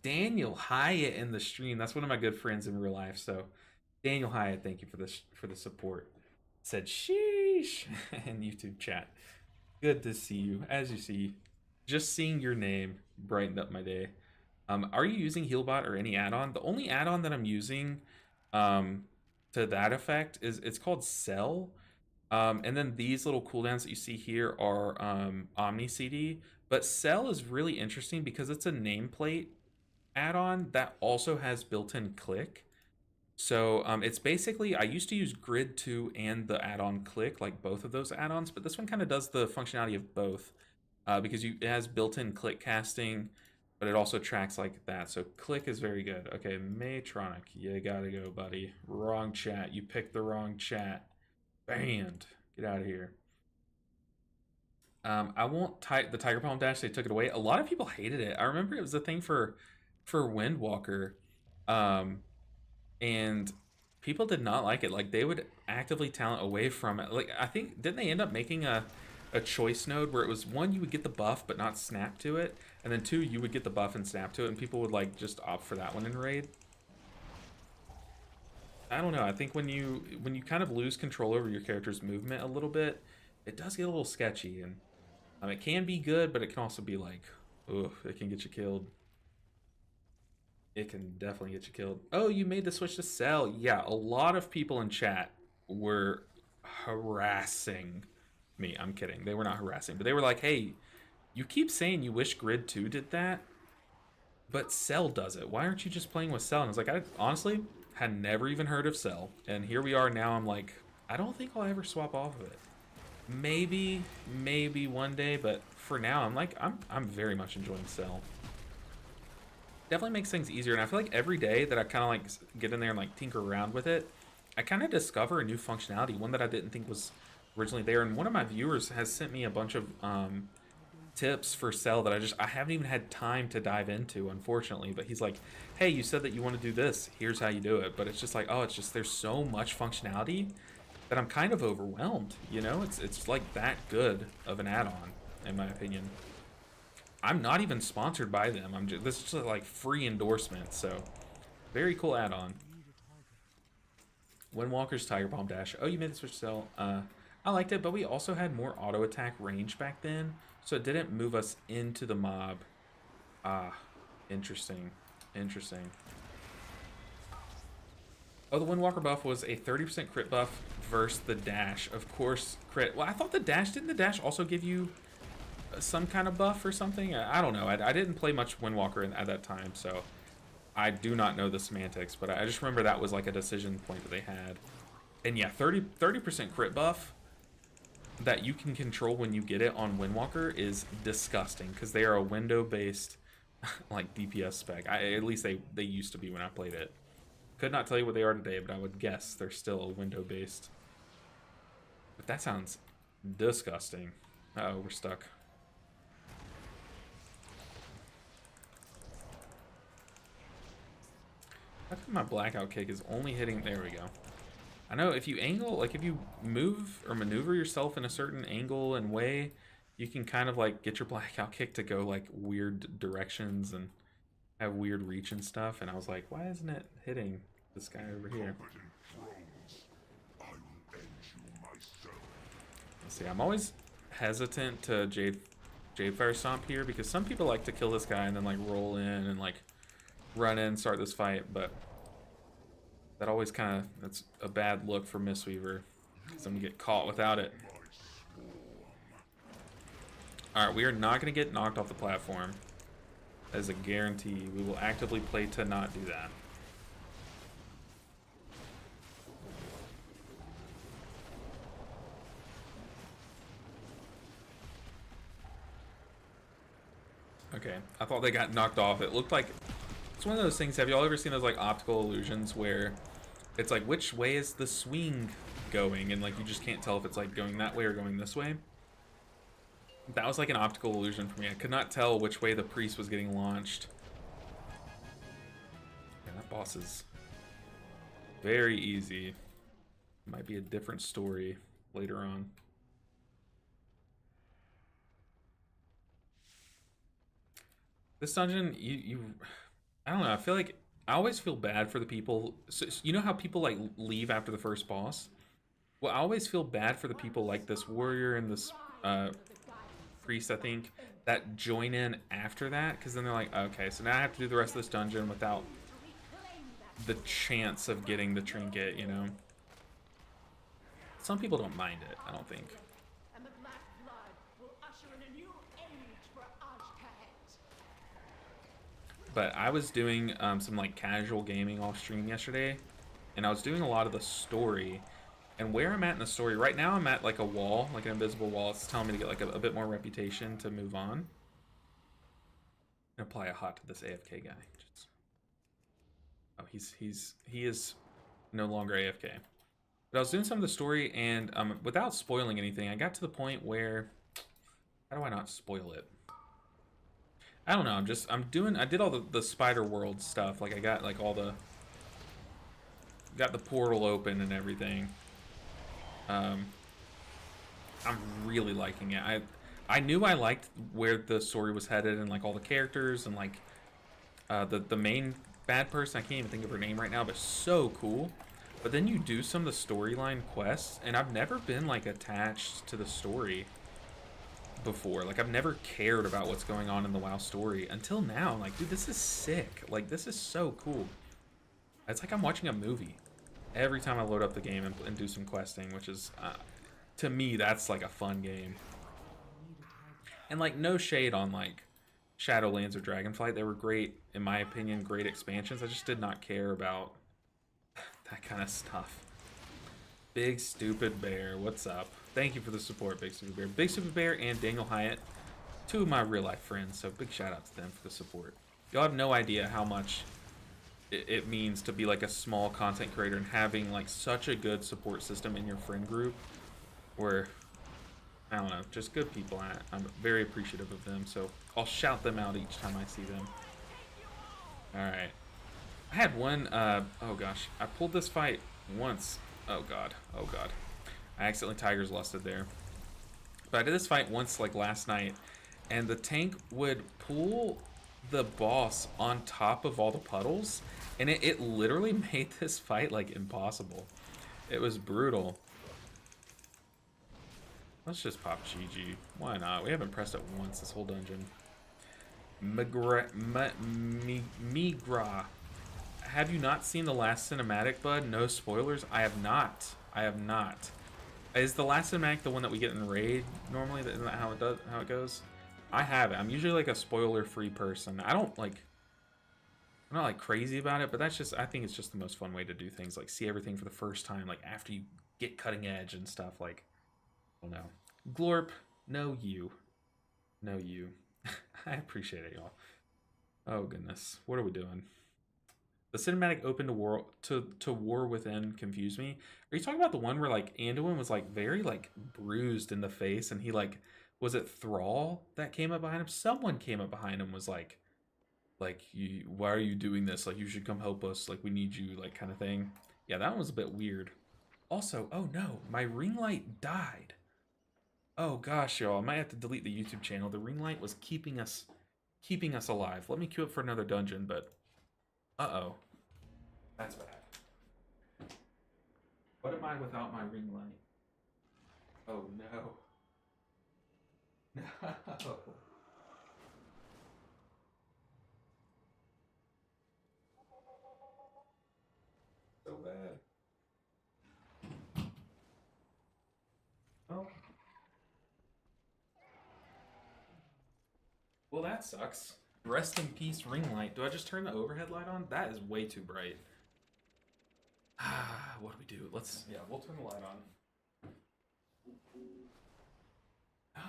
Daniel Hyatt in the stream. That's one of my good friends in real life. So Daniel Hyatt, thank you for the support. Said sheesh in YouTube chat. Good to see you. As you see, just seeing your name brightened up my day. Are you using Healbot or any add-on? The only add-on that I'm using to that effect is it's called Cell. And then these little cooldowns that you see here are Omni CD. But Cell is really interesting because it's a nameplate add-on that also has built-in click. So it's basically, I used to use Grid 2 and the add-on Click, like both of those add-ons, but this one kind of does the functionality of both because it has built-in click casting but it also tracks like that. So click is very good. Okay, Matronic, you gotta go, buddy. Wrong chat. You picked the wrong chat. Banned. Get out of here. I won't the Tiger Palm Dash. They took it away. A lot of people hated it. I remember it was a thing for Windwalker, and people did not like it. Like they would actively talent away from it. Like I think didn't they end up making a choice node where it was one you would get the buff but not snap to it, and then two you would get the buff and snap to it, and people would like just opt for that one in raid. I don't know. I think when you kind of lose control over your character's movement a little bit, it does get a little sketchy, and it can be good, but it can also be like, ugh, it can get you killed. It can definitely get you killed. Oh, you made the switch to sell. Yeah, a lot of people in chat were harassing me. I'm kidding. They were not harassing, but they were like, hey, you keep saying you wish Grid 2 did that, but Cell does it. Why aren't you just playing with Cell? And I was like, I honestly had never even heard of Cell. And here we are now. I'm like, I don't think I'll ever swap off of it. Maybe one day, but for now, I'm like, I'm very much enjoying Cell. Definitely makes things easier, and I feel like every day that I kind of like get in there and like tinker around with it, I kind of discover a new functionality, one that I didn't think was originally there. And one of my viewers has sent me a bunch of tips for Cell that I haven't even had time to dive into, unfortunately. But he's like, hey, you said that you want to do this, here's how you do it. But it's just like, oh, it's just there's so much functionality that I'm kind of overwhelmed, you know? It's like that good of an add-on, in my opinion. I'm not even sponsored by them. This is just like free endorsement, so very cool add-on. Windwalker's Tiger Palm Dash. Oh, you made the switch Cell. I liked it, but we also had more auto attack range back then, so it didn't move us into the mob. Ah, interesting. Interesting. Oh, the Windwalker buff was a 30% crit buff versus the dash. Of course, crit. Well, I thought the dash, didn't the dash also give you some kind of buff or something? I don't know. I didn't play much Windwalker at that time, so I do not know the semantics, but I just remember that was like a decision point that they had. And yeah, 30% crit buff that you can control when you get it on Windwalker is disgusting, because they are a window-based like DPS spec. At least they used to be when I played it. Could not tell you what they are today, but I would guess they're still a window-based. But that sounds disgusting. Uh-oh, we're stuck. How come my blackout kick is only hitting... There we go. I know if you angle, like if you move or maneuver yourself in a certain angle and way, you can kind of like get your blackout kick to go like weird directions and have weird reach and stuff. And I was like, why isn't it hitting this guy over here? Let's see, I'm always hesitant to Jade Fire Stomp here, because some people like to kill this guy and then like roll in and like run in, start this fight, but that always kind of, that's a bad look for Mistweaver, because I'm gonna get caught without it. Alright, we are not gonna get knocked off the platform. As a guarantee. We will actively play to not do that. Okay, I thought they got knocked off. It looked like it's one of those things. Have y'all ever seen those like optical illusions where it's like, which way is the swing going, and like you just can't tell if it's like going that way or going this way? That was like an optical illusion for me. I could not tell which way the priest was getting launched. Yeah, that boss is very easy. Might be a different story later on. This dungeon, I don't know, I feel like, I always feel bad for the people. So, you know how people like leave after the first boss? Well, I always feel bad for the people like this warrior and this priest, I think, that join in after that, because then they're like, okay, so now I have to do the rest of this dungeon without the chance of getting the trinket, you know? Some people don't mind it, I don't think. But I was doing some like casual gaming off stream yesterday, and I was doing a lot of the story. And where I'm at in the story right now, I'm at like a wall, like an invisible wall. It's telling me to get like a bit more reputation to move on. Apply a hot to this AFK guy. Just... Oh, he is no longer AFK. But I was doing some of the story, and without spoiling anything, I got to the point where... How do I not spoil it? I don't know, I did all the Spider World stuff. Like, I got, like, all the... Got the portal open and everything. I'm really liking it. I knew I liked where the story was headed and, like, all the characters and, like, the main bad person, I can't even think of her name right now, but so cool. But then you do some of the storyline quests, and I've never been, like, attached to the story before. Like, I've never cared about what's going on in the WoW story until now. Like, dude, this is sick. Like, this is so cool. It's like I'm watching a movie every time I load up the game and do some questing, which is, to me, that's, like, a fun game. And, like, no shade on, like, Shadowlands or Dragonflight. They were great, in my opinion, great expansions. I just did not care about that kind of stuff. Big Stupid Bear, what's up? Thank you for the support, Big Stupid Bear. Big Stupid Bear and Daniel Hyatt, two of my real life friends, so big shout out to them for the support. Y'all have no idea how much it means to be like a small content creator and having like such a good support system in your friend group where, I don't know, just good people. I'm very appreciative of them, so I'll shout them out each time I see them. Alright. I had one, oh gosh, I pulled this fight once. Oh god, oh god. I accidentally Tiger's Lusted there. But I did this fight once, like last night, and the tank would pull the boss on top of all the puddles, and it literally made this fight, like, impossible. It was brutal. Let's just pop Chiji. Why not? We haven't pressed it once this whole dungeon. Migra. Have you not seen the last cinematic, bud? No spoilers? I have not. I have not. Is the last cinematic the one that we get in Raid normally? Isn't that how it goes? I have it. I'm usually like a spoiler-free person. I'm not like crazy about it, but that's just, I think it's just the most fun way to do things. Like see everything for the first time, like after you get cutting edge and stuff. Like, I don't know. Glorp, no you. No you. I appreciate it, y'all. Oh goodness. What are we doing? The cinematic open to war within confused me. Are you talking about the one where like Anduin was like very like bruised in the face and he like, was it Thrall that came up behind him? Someone came up behind him, was like why are you doing this? Like you should come help us. Like we need you, like kind of thing. Yeah, that one was a bit weird. Also, oh no, my ring light died. Oh gosh, y'all, I might have to delete the YouTube channel. The ring light was keeping us alive. Let me queue up for another dungeon, but uh-oh. That's bad. What am I without my ring light? Oh no. No. So bad. Oh. Well, that sucks. Rest in peace, ring light. Do I just turn the overhead light on? That is way too bright. What do we do? We'll turn the light on.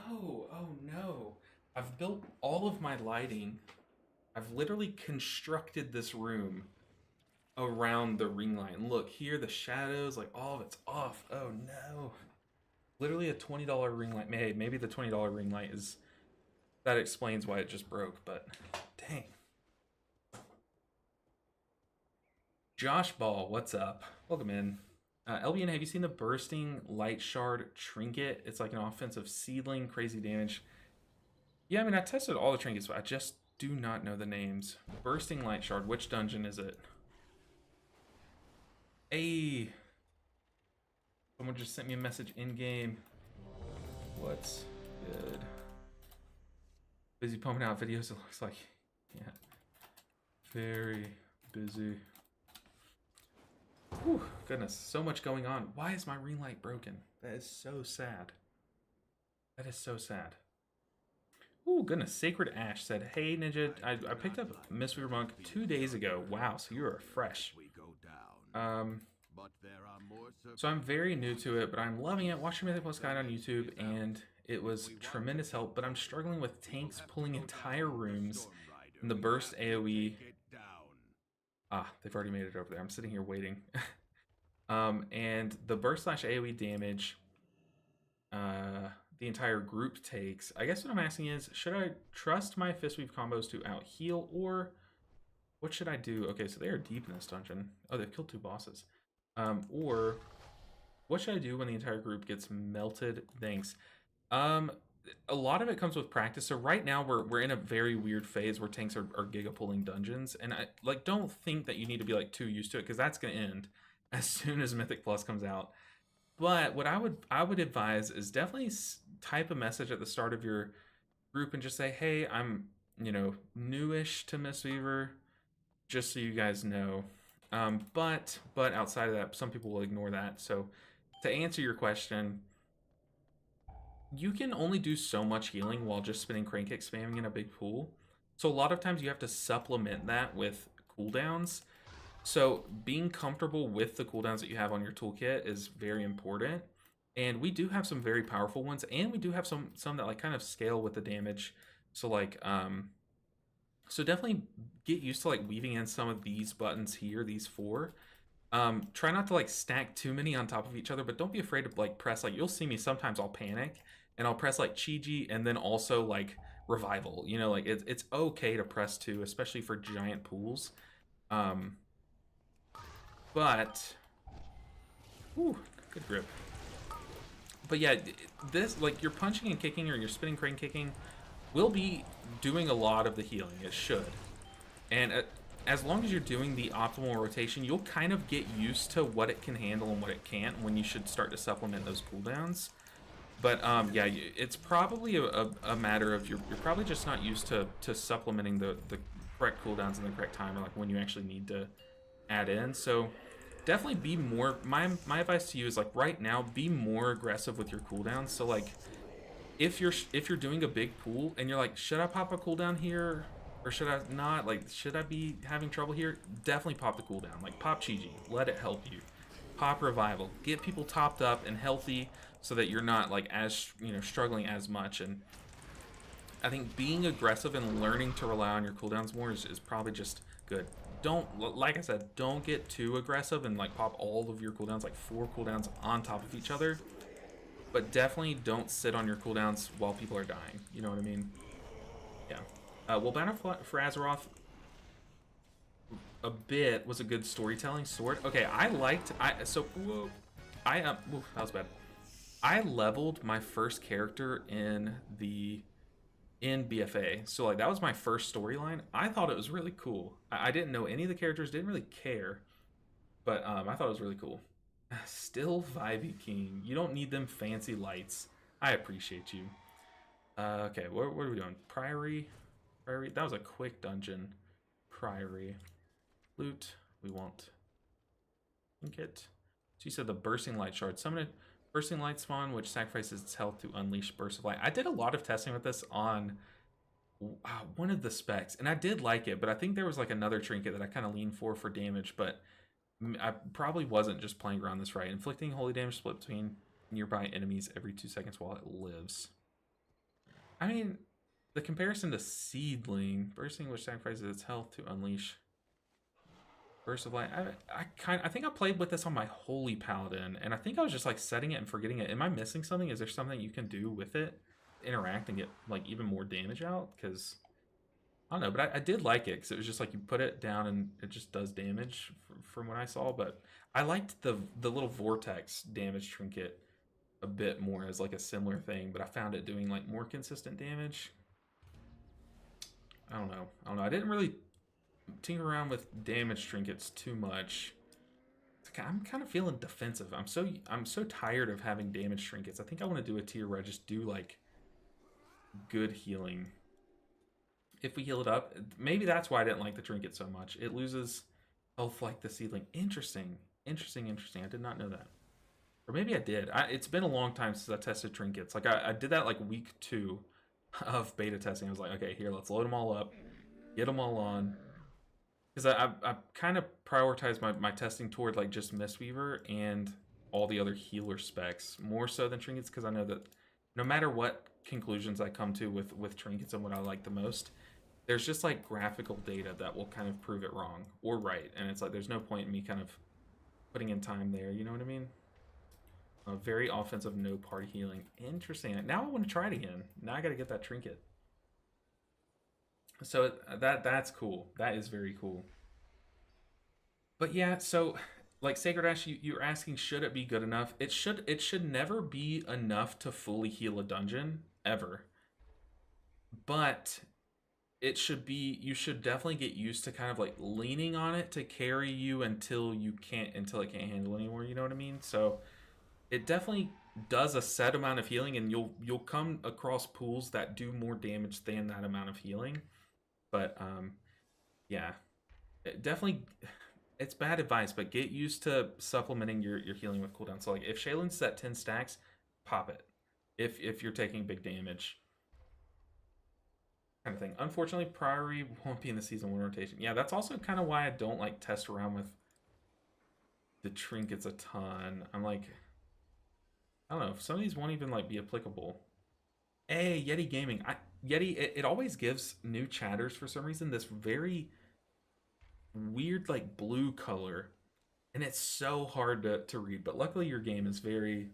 Oh no. I've built all of my lighting. I've literally constructed this room around the ring light. And look, here the shadows, like all of it's off. Oh no. Literally a $20 ring light. Maybe the $20 ring light is... That explains why it just broke, but dang. Josh Ball, what's up? Welcome in. LBN, have you seen the Bursting Light Shard trinket? It's like an offensive seedling, crazy damage. Yeah, I mean, I tested all the trinkets, but I just do not know the names. Bursting Light Shard, which dungeon is it? Hey! Someone just sent me a message in-game. What's good? Busy pumping out videos, it looks like. Yeah. Very busy. Whew, goodness, so much going on. Why is my ring light broken? That is so sad. That is so sad. Ooh, goodness. Sacred Ash said, hey, Ninja, I picked up Mistweaver Monk 2 days ago. Wow, so you are fresh. So I'm very new to it, but I'm loving it. Watching Mythic Plus Guide on YouTube, and it was tremendous help, but I'm struggling with tanks pulling entire rooms And the burst AoE. Get down. Ah, they've already made it over there. I'm sitting here waiting. And the burst slash AoE damage the entire group takes. I guess what I'm asking is, should I trust my Fistweave combos to out heal, or what should I do? Okay, so they are deep in this dungeon. Oh, they've killed 2 bosses. Or what should I do when the entire group gets melted? Thanks. A lot of it comes with practice. So right now we're in a very weird phase where tanks are giga pulling dungeons, and I like don't think that you need to be like too used to it, because that's gonna end as soon as Mythic Plus comes out. But what I would advise is definitely type a message at the start of your group and just say, hey, I'm newish to Mistweaver, just so you guys know. But outside of that, some people will ignore that. So to answer your question, you can only do so much healing while just spinning Crane Kick spamming in a big pool. So a lot of times you have to supplement that with cooldowns. So being comfortable with the cooldowns that you have on your toolkit is very important. And we do have some very powerful ones, and we do have some that like kind of scale with the damage. So like so definitely get used to like weaving in some of these buttons here, these 4. Try not to like stack too many on top of each other, but don't be afraid to like press, like you'll see me sometimes I'll panic and I'll press like Chiji and then also like revival. Like it's okay to press 2, especially for giant pools. But whew, good grip. But yeah, this, like, your punching and kicking or your spinning crane kicking will be doing a lot of the healing. It should. And as long as you're doing the optimal rotation, you'll kind of get used to what it can handle and what it can't when you should start to supplement those cooldowns. But yeah, it's probably a matter of you're probably just not used to supplementing the correct cooldowns in the correct time, or like when you actually need to add in. So definitely be more, my advice to you is, like, right now, be more aggressive with your cooldowns. So like if you're doing a big pool and you're like, should I pop a cooldown here or should I not, like, should I be having trouble here? Definitely pop the cooldown. Like, pop Chiji, let it help you. Pop revival, get people topped up and healthy so that you're not like as struggling as much. And I think being aggressive and learning to rely on your cooldowns more is probably just good. Don't, like I said, don't get too aggressive and like pop all of your cooldowns, like 4 cooldowns on top of each other. But definitely don't sit on your cooldowns while people are dying. You know what I mean? Yeah. Well, Banner for Azeroth a bit was a good storytelling sword. Okay, that was bad. I leveled my first character in BFA, so like that was my first storyline. I thought it was really cool. I didn't know any of the characters, didn't really care, but I thought it was really cool. Still Vivey King. You don't need them fancy lights. I appreciate you. Okay, what are we doing? Priory? That was a quick dungeon. Priory. Loot. We want trinket. So you said the bursting light shard. Summon a bursting light spawn which sacrifices its health to unleash burst of light. I did a lot of testing with this on one of the specs, and I did like it, but I think there was like another trinket that I kind of leaned for damage, but I probably wasn't just playing around this right. Inflicting holy damage split between nearby enemies every 2 seconds while it lives. I mean, the comparison to Seedling, bursting which sacrifices its health to unleash burst of light. I think I played with this on my Holy Paladin, and I think I was just like setting it and forgetting it. Am I missing something? Is there something you can do with it, interact and get like even more damage out? Because I don't know, but I did like it because it was just like you put it down and it just does damage from what I saw. But I liked the little vortex damage trinket a bit more as like a similar thing, but I found it doing like more consistent damage. I don't know. I didn't really tinker around with damage trinkets too much. I'm kind of feeling defensive. I'm so tired of having damage trinkets. I think I want to do a tier where I just do like good healing. If we heal it up, maybe that's why I didn't like the trinket so much. It loses health like the Seedling. Interesting. I did not know that. Or maybe I did. It's been a long time since I tested trinkets. Like I did that like week 2 of beta testing. I was like, okay, here, let's load them all up, get them all on. Because I kind of prioritize my testing toward like just Mistweaver and all the other healer specs more so than trinkets, because I know that no matter what conclusions I come to with trinkets and what I like the most, there's just like graphical data that will kind of prove it wrong or right, and it's like there's no point in me kind of putting in time there. You know what I mean? Very offensive, no party healing. Interesting. Now I want to try it again. Now I got to get that trinket. So that's cool. That is very cool. But yeah, so like Sacred Ash, you're asking, should it be good enough? It should never be enough to fully heal a dungeon ever. But it should be, you should definitely get used to kind of like leaning on it to carry you until it can't handle anymore. You know what I mean? So it definitely does a set amount of healing, and you'll come across pools that do more damage than that amount of healing. But yeah, definitely, it's bad advice, but get used to supplementing your healing with cooldown. So like if Shaylin's at 10 stacks, pop it. If you're taking big damage, kind of thing. Unfortunately, Priory won't be in the season 1 rotation. Yeah, that's also kind of why I don't like test around with the trinkets a ton. I'm like, I don't know, some of these won't even like be applicable. Hey, Yeti Gaming. Yeti, it always gives new chatters for some reason this very weird like blue color, and it's so hard to read. But luckily your game is very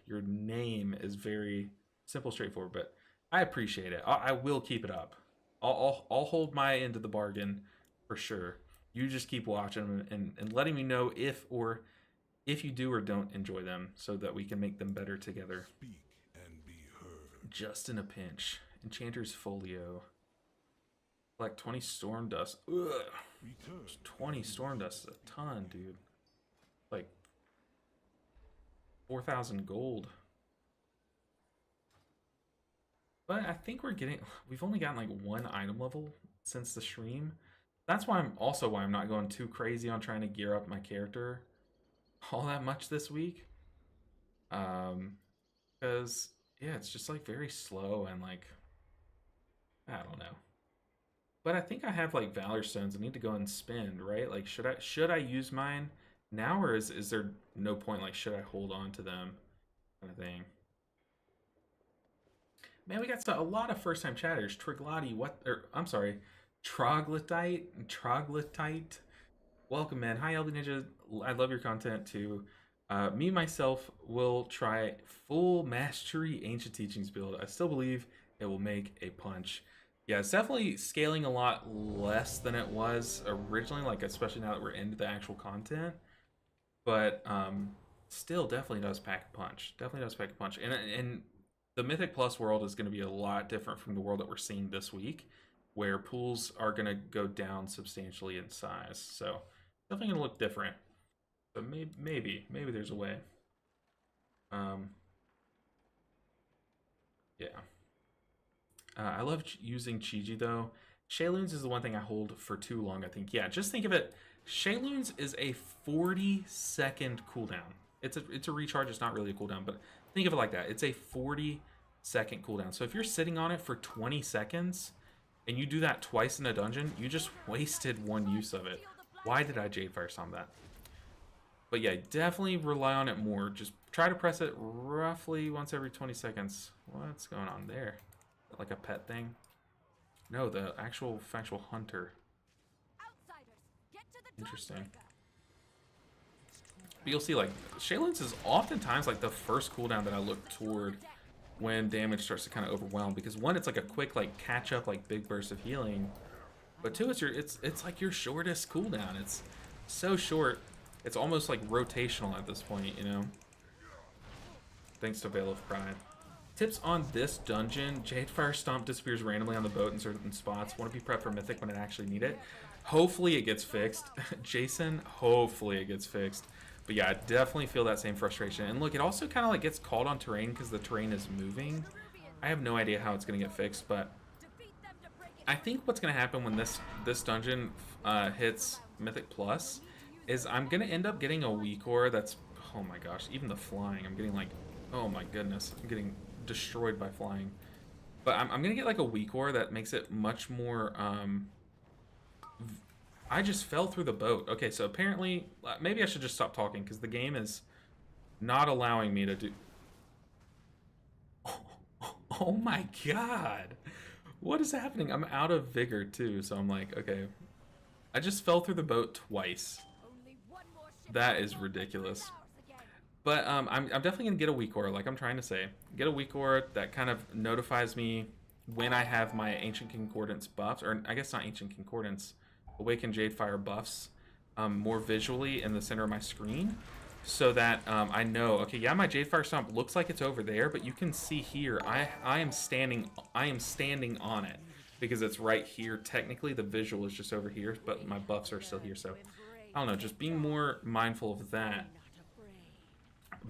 your name is very simple, straightforward. But I appreciate it. I will keep it up. I'll hold my end of the bargain for sure. You just keep watching and letting me know if you do or don't enjoy them, so that we can make them better together. Speak and be heard. Just in a pinch. Enchanter's Folio. Like 20 Storm Dust. Ugh. 20 Storm Dust is a ton, dude. Like 4,000 gold. But I think we've only gotten like 1 item level since the stream. That's why I'm not going too crazy on trying to gear up my character all that much this week. Because yeah, it's just like very slow and like, I don't know. But I think I have like Valor Stones I need to go and spend, right? Like should I use mine now, or is there no point? Like should I hold on to them, kind of thing? Man, we got a lot of first time chatters. I'm sorry, Troglodyte. Welcome, man. Hi, LB Ninja. I love your content too. Me myself will try full mastery ancient teachings build. I still believe it will make a punch. Yeah, it's definitely scaling a lot less than it was originally, like especially now that we're into the actual content. But still definitely does pack a punch. Definitely does pack a punch. And the Mythic Plus world is going to be a lot different from the world that we're seeing this week, where pools are going to go down substantially in size. So definitely going to look different. But maybe there's a way. Yeah. I love using Chiji though. Shayloons is the one thing I hold for too long, I think. Yeah, just think of it. Shayloons is a 40-second cooldown. It's a recharge. It's not really a cooldown, but think of it like that. It's a 40-second cooldown. So if you're sitting on it for 20 seconds and you do that twice in a dungeon, you just wasted 1 use of it. Why did I Jadefire Stomp that? But yeah, definitely rely on it more. Just try to press it roughly once every 20 seconds. What's going on there? Like a pet thing? No, the actual factual hunter. Interesting. But you'll see, like, Shaylin's is oftentimes like the first cooldown that I look toward when damage starts to kind of overwhelm, because one, it's like a quick like catch up, like big burst of healing, but two, it's like your shortest cooldown. It's so short, it's almost like rotational at this point, you know. Thanks to Veil of Pride. Tips on this dungeon: Jadefire Stomp disappears randomly on the boat in certain spots. Want to be prepped for Mythic when it actually need it. Hopefully it gets fixed. Jason, hopefully it gets fixed. But yeah, I definitely feel that same frustration. And look, it also kind of like gets called on terrain because the terrain is moving. I have no idea how it's going to get fixed, but I think what's going to happen when this dungeon hits Mythic Plus is I'm going to end up getting a weak ore that's, oh my gosh, even the flying, I'm getting like, oh my goodness, I'm getting destroyed by flying. But I'm going to get like a weak ore that makes it much more, I just fell through the boat. Okay, so apparently, maybe I should just stop talking because the game is not allowing me to do... Oh my god! What is happening? I'm out of vigor too, so I'm like, okay. I just fell through the boat twice. That is ridiculous. But I'm definitely gonna get a weak aura, like I'm trying to say. Get a weak aura that kind of notifies me when I have my Ancient Concordance buffs, or I guess not Ancient Concordance, Awakened Jadefire buffs, more visually in the center of my screen, so that I know, okay, yeah, my Jadefire Stomp looks like it's over there, but you can see here, I am standing on it, because it's right here. Technically, the visual is just over here, but my buffs are still here, so I don't know, just being more mindful of that.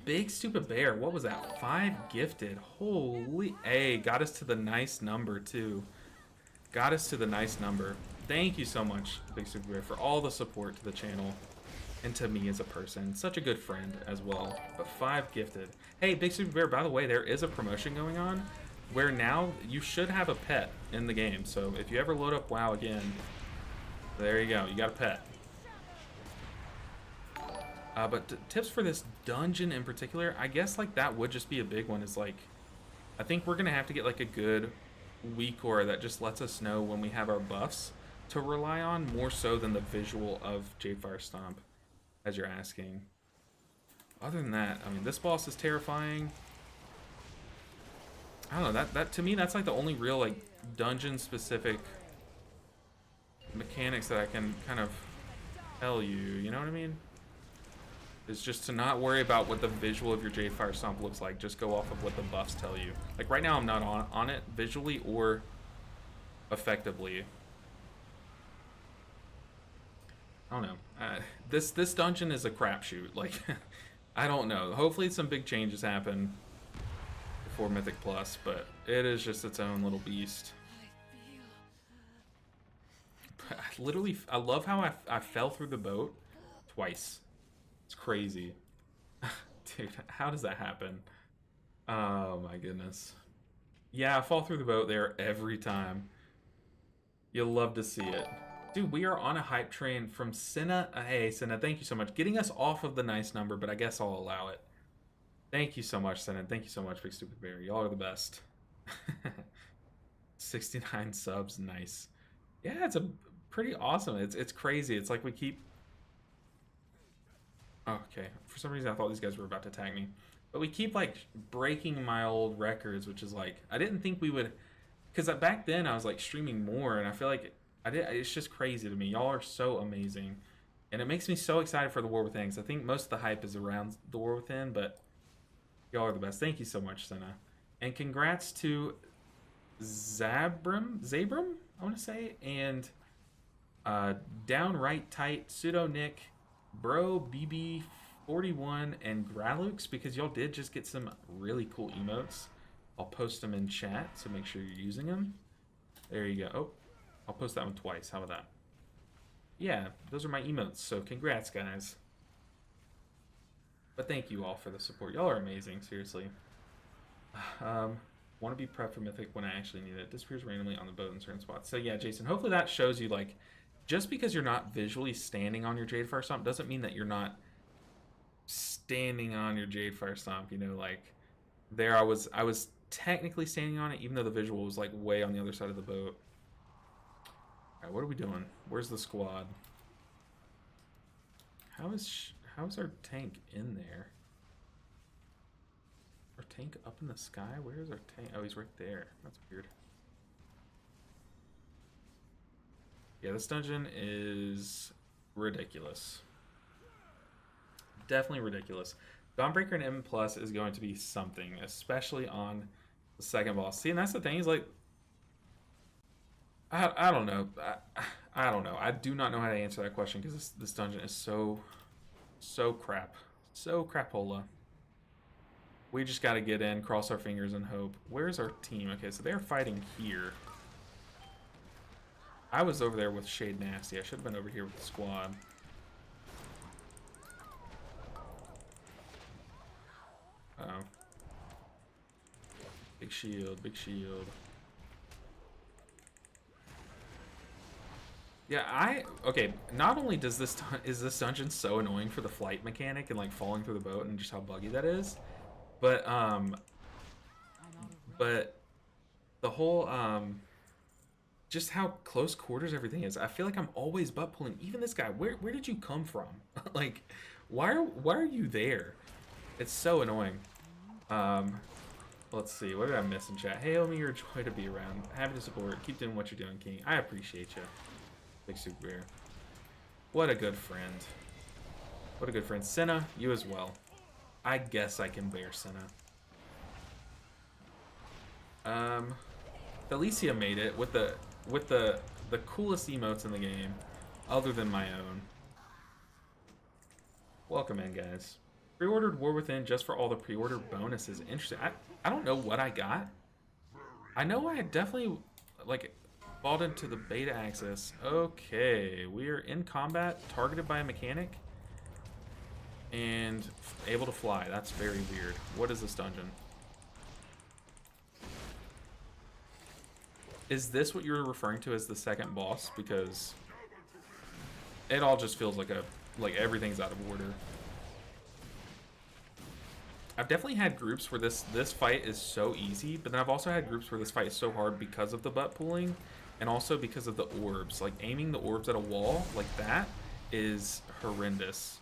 Big stupid bear, what was that? 5 gifted. Holy, hey, got us to the nice number too. Got us to the nice number. Thank you so much, Big Stupid Bear, for all the support to the channel and to me as a person. Such a good friend as well. But 5 gifted. Hey, Big Stupid Bear, by the way, there is a promotion going on where now you should have a pet in the game. So if you ever load up WoW again, there you go, you got a pet. But tips for this dungeon in particular, I guess like that would just be a big one, is like, I think we're gonna have to get like a good weak aura that just lets us know when we have our buffs to rely on, more so than the visual of Jadefire Stomp, as you're asking. Other than that, I mean, this boss is terrifying. I don't know, that to me, that's like the only real like dungeon specific mechanics that I can kind of tell you, you know what I mean? Is just to not worry about what the visual of your Jadefire Stomp looks like. Just go off of what the buffs tell you. Like right now, I'm not on it visually or effectively. I don't know. This dungeon is a crapshoot. Like, I don't know. Hopefully, some big changes happen before Mythic Plus, but it is just its own little beast. But I love how I fell through the boat twice. It's crazy. Dude, how does that happen? Oh my goodness. Yeah, I fall through the boat there every time. You'll love to see it. Dude, we are on a hype train from Senna. Hey, Senna, thank you so much. Getting us off of the nice number, but I guess I'll allow it. Thank you so much, Senna. Thank you so much, Big Stupid Bear. Y'all are the best. 69 subs, nice. Yeah, it's a pretty awesome. It's crazy. It's like we keep... Oh, okay, for some reason I thought these guys were about to tag me. But we keep like breaking my old records, which is like, I didn't think we would, because back then I was like streaming more, and I feel like it's just crazy to me. Y'all are so amazing. And it makes me so excited for the War Within, because I think most of the hype is around the War Within, but y'all are the best. Thank you so much, Senna. And congrats to Zabram, I want to say, and Downright Tight, Pseudo Nick, Bro, BB41, and Gralux, because y'all did just get some really cool emotes. I'll post them in chat, so make sure you're using them. There you go. Oh, I'll post that one twice. How about that? Yeah, those are my emotes, so congrats, guys. But thank you all for the support. Y'all are amazing, seriously. Want to be prepped for Mythic when I actually need it. It disappears randomly on the boat in certain spots. So yeah, Jason, hopefully that shows you, like, just because you're not visually standing on your Jadefire Stomp doesn't mean that you're not standing on your Jadefire Stomp. You know, like, there I was technically standing on it, even though the visual was like way on the other side of the boat. Alright, what are we doing? Where's the squad? How's our tank in there? Our tank up in the sky? Where is our tank? Oh, he's right there. That's weird. Yeah, this dungeon is ridiculous. Definitely ridiculous. Dawnbreaker and M Plus is going to be something, especially on the second boss. See, and that's the thing, is like, I don't know. I don't know. I do not know how to answer that question, because this dungeon is so crap. So crapola. We just got to get in, cross our fingers, and hope. Where's our team? Okay, so they're fighting here. I was over there with Shade Nasty. I should have been over here with the squad. Uh-oh. Big shield, big shield. Yeah, okay, not only is this dungeon so annoying for the flight mechanic and like falling through the boat and just how buggy that is, but the whole just how close quarters everything is. I feel like I'm always butt pulling. Even this guy, where did you come from? Like, why are you there? It's so annoying. Let's see. What did I miss in chat? Hey, Omi, you're a joy to be around. Happy to support. Keep doing what you're doing, King. I appreciate you. Big Super Bear. What a good friend. What a good friend. Senna, you as well. I guess I can bear Senna. Felicia made it with the coolest emotes in the game, other than my own. Welcome in, guys. Pre-ordered War Within just for all the pre-order bonuses. Interesting. I don't know what I got. I know I definitely like bought into the beta access. Okay, we are in combat, targeted by a mechanic, and able to fly. That's very weird. What is this dungeon? Is this what you're referring to as the second boss? Because it all just feels like everything's out of order. I've definitely had groups where this fight is so easy, but then I've also had groups where this fight is so hard because of the butt pulling, and also because of the orbs. Like aiming the orbs at a wall like that is horrendous.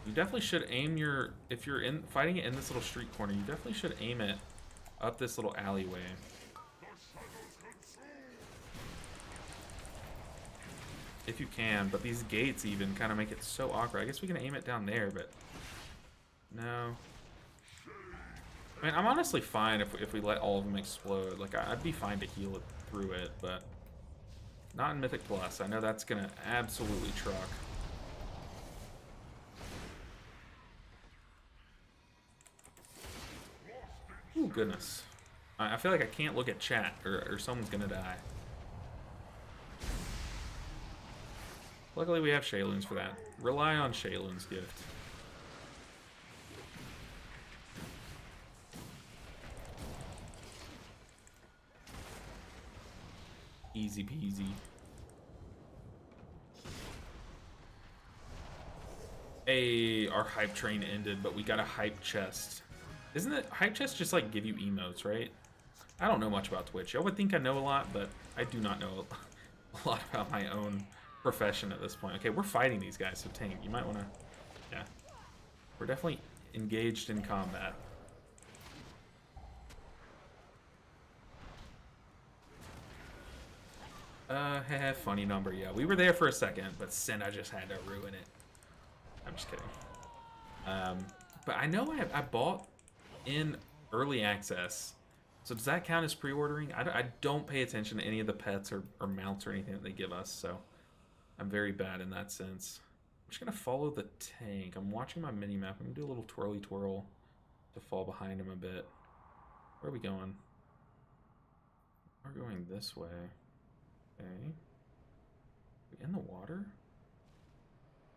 You definitely should aim your, if you're fighting it in this little street corner, you definitely should aim it up this little alleyway. If you can, but these gates even kind of make it so awkward. I guess we can aim it down there, but no. I mean, I'm honestly fine if we let all of them explode. Like, I'd be fine to heal it through it, but not in Mythic Plus. I know that's gonna absolutely truck. Ooh, goodness. I feel like I can't look at chat or someone's gonna die. Luckily we have Shayloons for that. Rely on Shayloon's gift. Easy peasy. Hey, our hype train ended, but we got a hype chest. Isn't it hype chests just like give you emotes, right? I don't know much about Twitch. I would think I know a lot, but I do not know a lot about my own profession at this point. Okay, we're fighting these guys, so Tank, you might want to, yeah. We're definitely engaged in combat. Funny number, yeah. We were there for a second, but Senna just had to ruin it. I'm just kidding. But I know I bought in early access. So does that count as pre-ordering? I don't pay attention to any of the pets or mounts or anything that they give us, so I'm very bad in that sense. I'm just going to follow the tank. I'm watching my mini-map. I'm going to do a little twirly twirl to fall behind him a bit. Where are we going? We're going this way. Okay. Are we in the water?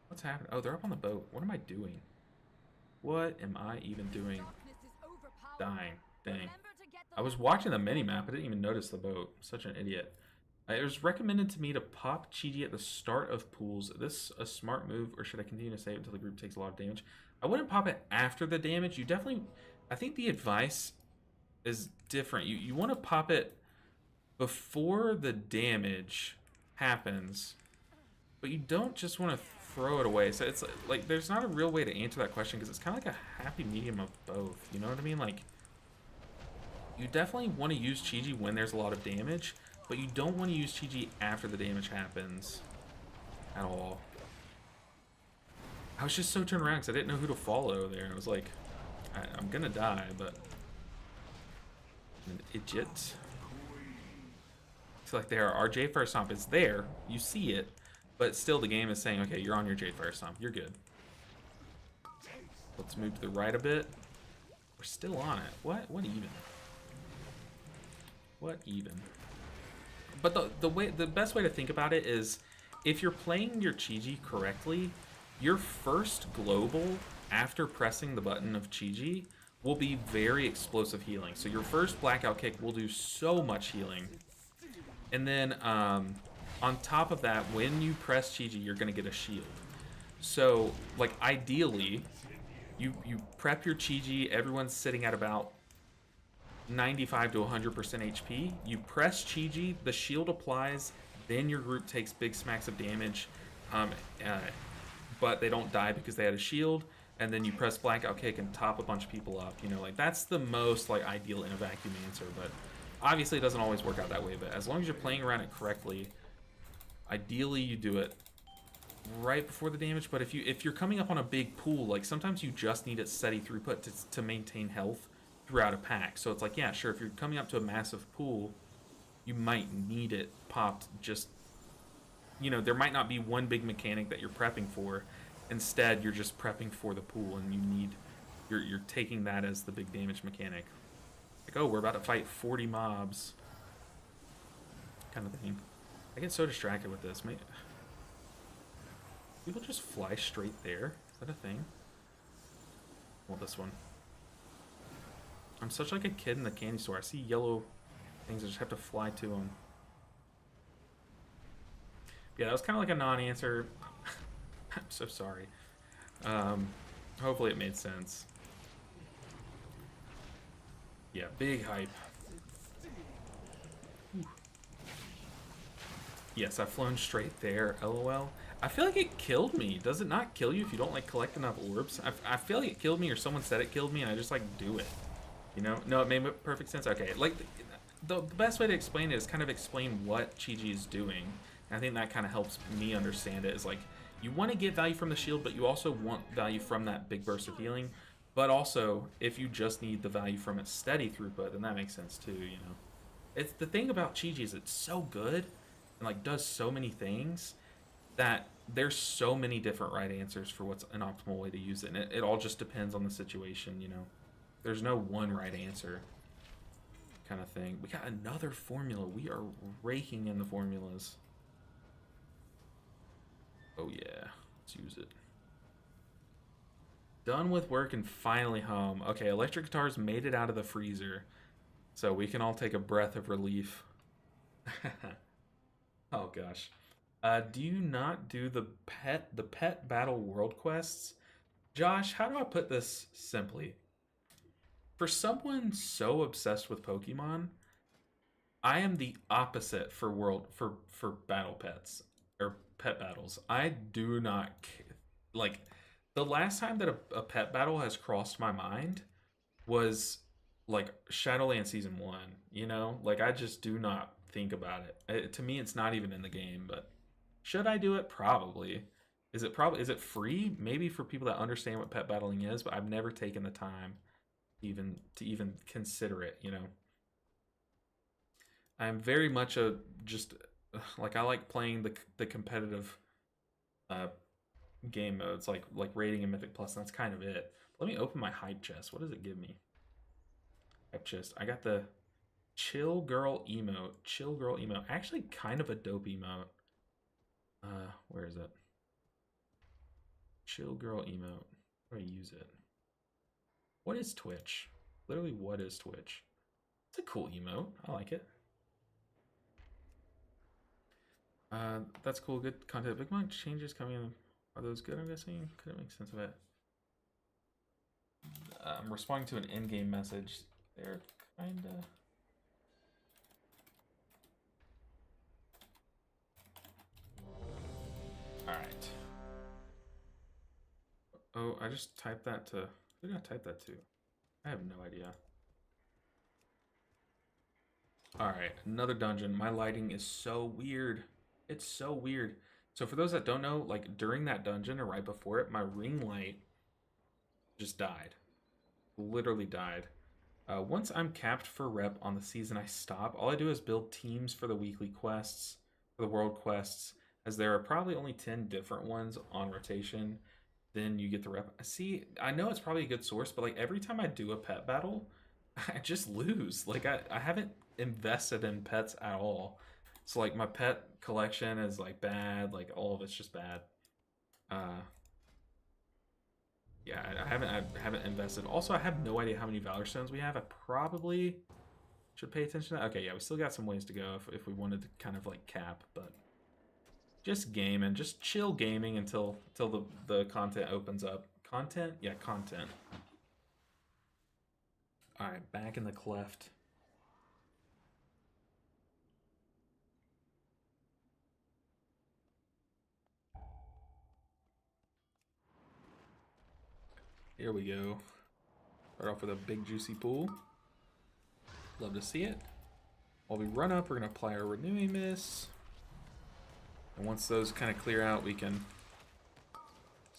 What's happening? Oh, they're up on the boat. What am I doing? What am I even doing? Dying. Dang. I was watching the mini-map. I didn't even notice the boat. Such an idiot. It was recommended to me to pop Chiji at the start of pools. Is this a smart move, or should I continue to save until the group takes a lot of damage? I wouldn't pop it after the damage. You definitely... I think the advice is different. You want to pop it before the damage happens, but you don't just want to throw it away. So it's like there's not a real way to answer that question, because it's kind of like a happy medium of both. You know what I mean? Like, you definitely want to use Chiji when there's a lot of damage, but you don't want to use Chiji after the damage happens at all. I was just so turned around because I didn't know who to follow there. And I was like, I'm gonna die, but an idiot. It's like there, our J-Fire Stomp is there. You see it, but still the game is saying, okay, you're on your J-Fire Stomp. You're good. Let's move to the right a bit. We're still on it. What even? What even? But the best way to think about it is, if you're playing your Chiji correctly, your first global after pressing the button of Chiji will be very explosive healing. So your first blackout kick will do so much healing. And then on top of that, when you press Chiji, you're going to get a shield. So, like, ideally, you prep your Chiji, everyone's sitting at about 95 to 100% HP. You press Chiji, the shield applies, then your group takes big smacks of damage, but they don't die because they had a shield. And then you press blackout kick and top a bunch of people up. You know, like that's the most like ideal in a vacuum answer, but obviously it doesn't always work out that way. But as long as you're playing around it correctly, ideally you do it right before the damage. But if you're coming up on a big pool, like sometimes you just need it steady throughput to maintain health throughout a pack. So it's like, yeah, sure, if you're coming up to a massive pool, you might need it popped. Just, you know, there might not be one big mechanic that you're prepping for. Instead, you're just prepping for the pool, and you're taking that as the big damage mechanic. Like, oh, we're about to fight 40 mobs, kind of thing. I get so distracted with this. People just fly straight there. Is that a thing? Well, this one. I'm such like a kid in the candy store. I see yellow things, I just have to fly to them. Yeah, that was kind of like a non-answer. I'm so sorry. Hopefully it made sense. Yeah, big hype. Whew. Yes, I've flown straight there, lol. I feel like it killed me. Does it not kill you if you don't like collect enough orbs? I feel like it killed me, or someone said it killed me, and I just like do it. You know? No, it made perfect sense. Okay, like the best way to explain it is kind of explain what Chiji is doing. And I think that kind of helps me understand it. Is like, you want to get value from the shield, but you also want value from that big burst of healing. But also, if you just need the value from its steady throughput, then that makes sense too, you know. It's the thing about Chiji is it's so good and like does so many things that there's so many different right answers for what's an optimal way to use it. And it all just depends on the situation, you know. There's no one right answer kind of thing. We got another formula. We are raking in the formulas. Oh yeah, let's use it. Done with work and finally home. Okay, electric guitars made it out of the freezer, so we can all take a breath of relief. Oh gosh. Do you not do the pet battle world quests? Josh, how do I put this simply? For someone so obsessed with Pokemon, I am the opposite for battle pets or pet battles. I do not like, the last time that a pet battle has crossed my mind was like Shadowland Season 1, you know? Like, I just do not think about it. To me, it's not even in the game, but should I do it? Probably. Is it free? Maybe for people that understand what pet battling is, but I've never taken the time to even consider it, you know? I'm very much like, I like playing the competitive game modes, like raiding and Mythic Plus, and that's kind of it. Let me open my hype chest. What does it give me? Hype chest. I got the Chill Girl emote. Chill Girl emote. Actually, kind of a dope emote. Where is it? Chill Girl emote. How do I use it? What is Twitch? Literally, what is Twitch? It's a cool emote. I like it. That's cool. Good content. Big Monk changes coming in. Are those good, I'm guessing? Couldn't make sense of it. I'm responding to an in-game message. They're kinda... Alright. Oh, I just typed that to... Who did I type that to? I have no idea. Alright, another dungeon. My lighting is so weird. It's so weird. So for those that don't know, like during that dungeon or right before it, my ring light just died. Literally died. Once I'm capped for rep on the season, I stop. All I do is build teams for the weekly quests, for the world quests, as there are probably only 10 different ones on rotation. Then you get the rep. See, I know it's probably a good source, but like every time I do a pet battle, I just lose. Like I haven't invested in pets at all. So like my pet collection is like bad, like all of it's just bad. Yeah, I haven't invested. Also, I have no idea how many Valor Stones we have. I probably should pay attention to that. Okay, yeah, we still got some ways to go if we wanted to kind of like cap, but just gaming, just chill gaming until the content opens up. Content? Yeah, content. All right, back in the cleft. Here we go. Start off with a big juicy pool. Love to see it. While we run up, we're going to apply our renewing mist. And once those kind of clear out, we can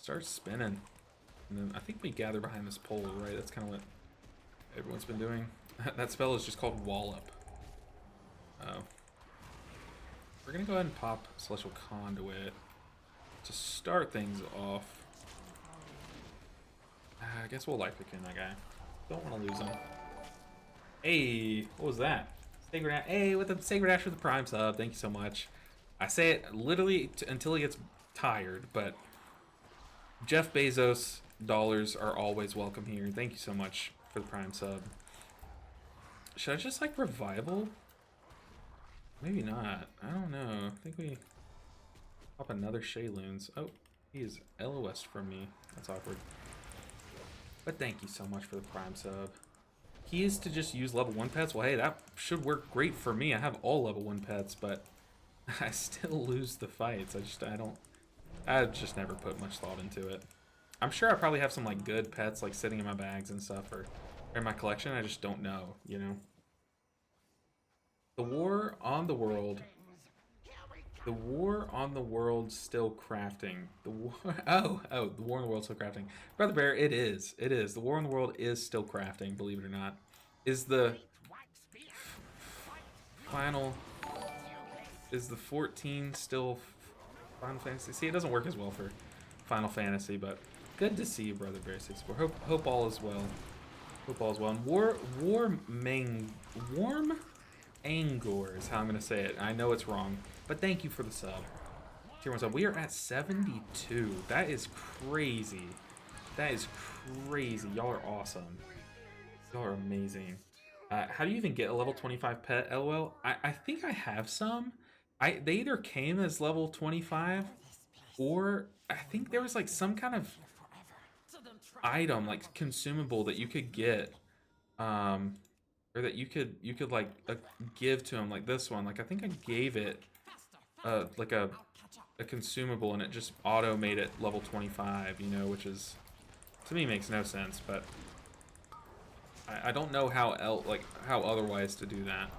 start spinning. And then I think we gather behind this pole, right? That's kind of what everyone's been doing. That spell is just called Wallop. We're going to go ahead and pop Celestial Conduit to start things off. I guess we'll life kick in that guy. Don't want to lose him. Hey, what was that? Sacred Ash. Hey, with the Sacred Ash for the Prime sub. Thank you so much. I say it literally until he gets tired, but Jeff Bezos dollars are always welcome here. Thank you so much for the Prime sub. Should I just like revival? Maybe not. I don't know. I think we pop another Shayloons. Oh, he is LOS from me. That's awkward. But thank you so much for the Prime sub. He is to just use level 1 pets. Well, hey, that should work great for me. I have all level 1 pets, but I still lose the fights. I just never put much thought into it. I'm sure I probably have some like good pets like sitting in my bags and stuff or in my collection. I just don't know, you know. The war on the world. The war on the world still crafting. The war. Oh, the war on the world still crafting. Brother Bear, it is. It is. The war on the world is still crafting. Believe it or not. Is the final? Is the 14 still Final Fantasy? See, it doesn't work as well for Final Fantasy, but good to see you, Brother Bear 64. Hope all is well. Hope all is well. And Warm Angor is how I'm gonna say it. I know it's wrong, but thank you for the sub. Tier 1 sub. We are at 72. That is crazy. That is crazy. Y'all are awesome. Y'all are amazing. How do you even get a level 25 pet? LOL. I think I have some. They either came as level 25, or I think there was like some kind of item, like consumable that you could get, or that you could like give to him, like this one. Like I think I gave it like a consumable, and it just auto made it level 25. You know, which is to me makes no sense, but I don't know how otherwise to do that.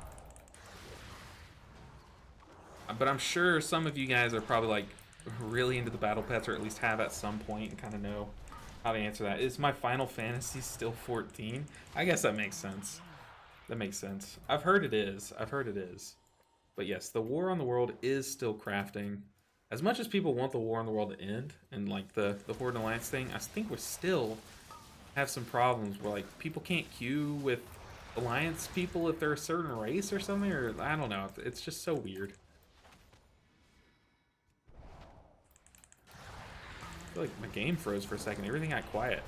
But I'm sure some of you guys are probably like really into the battle pets, or at least have at some point, and kind of know how to answer that. Is my Final Fantasy still 14? I guess that makes sense. That makes sense. I've heard it is. I've heard it is. But yes, the war on the world is still crafting. As much as people want the war on the world to end, and like the Horde and Alliance thing, I think we still have some problems where like people can't queue with Alliance people if they're a certain race or something, or I don't know. It's just so weird. I feel like my game froze for a second. Everything got quiet.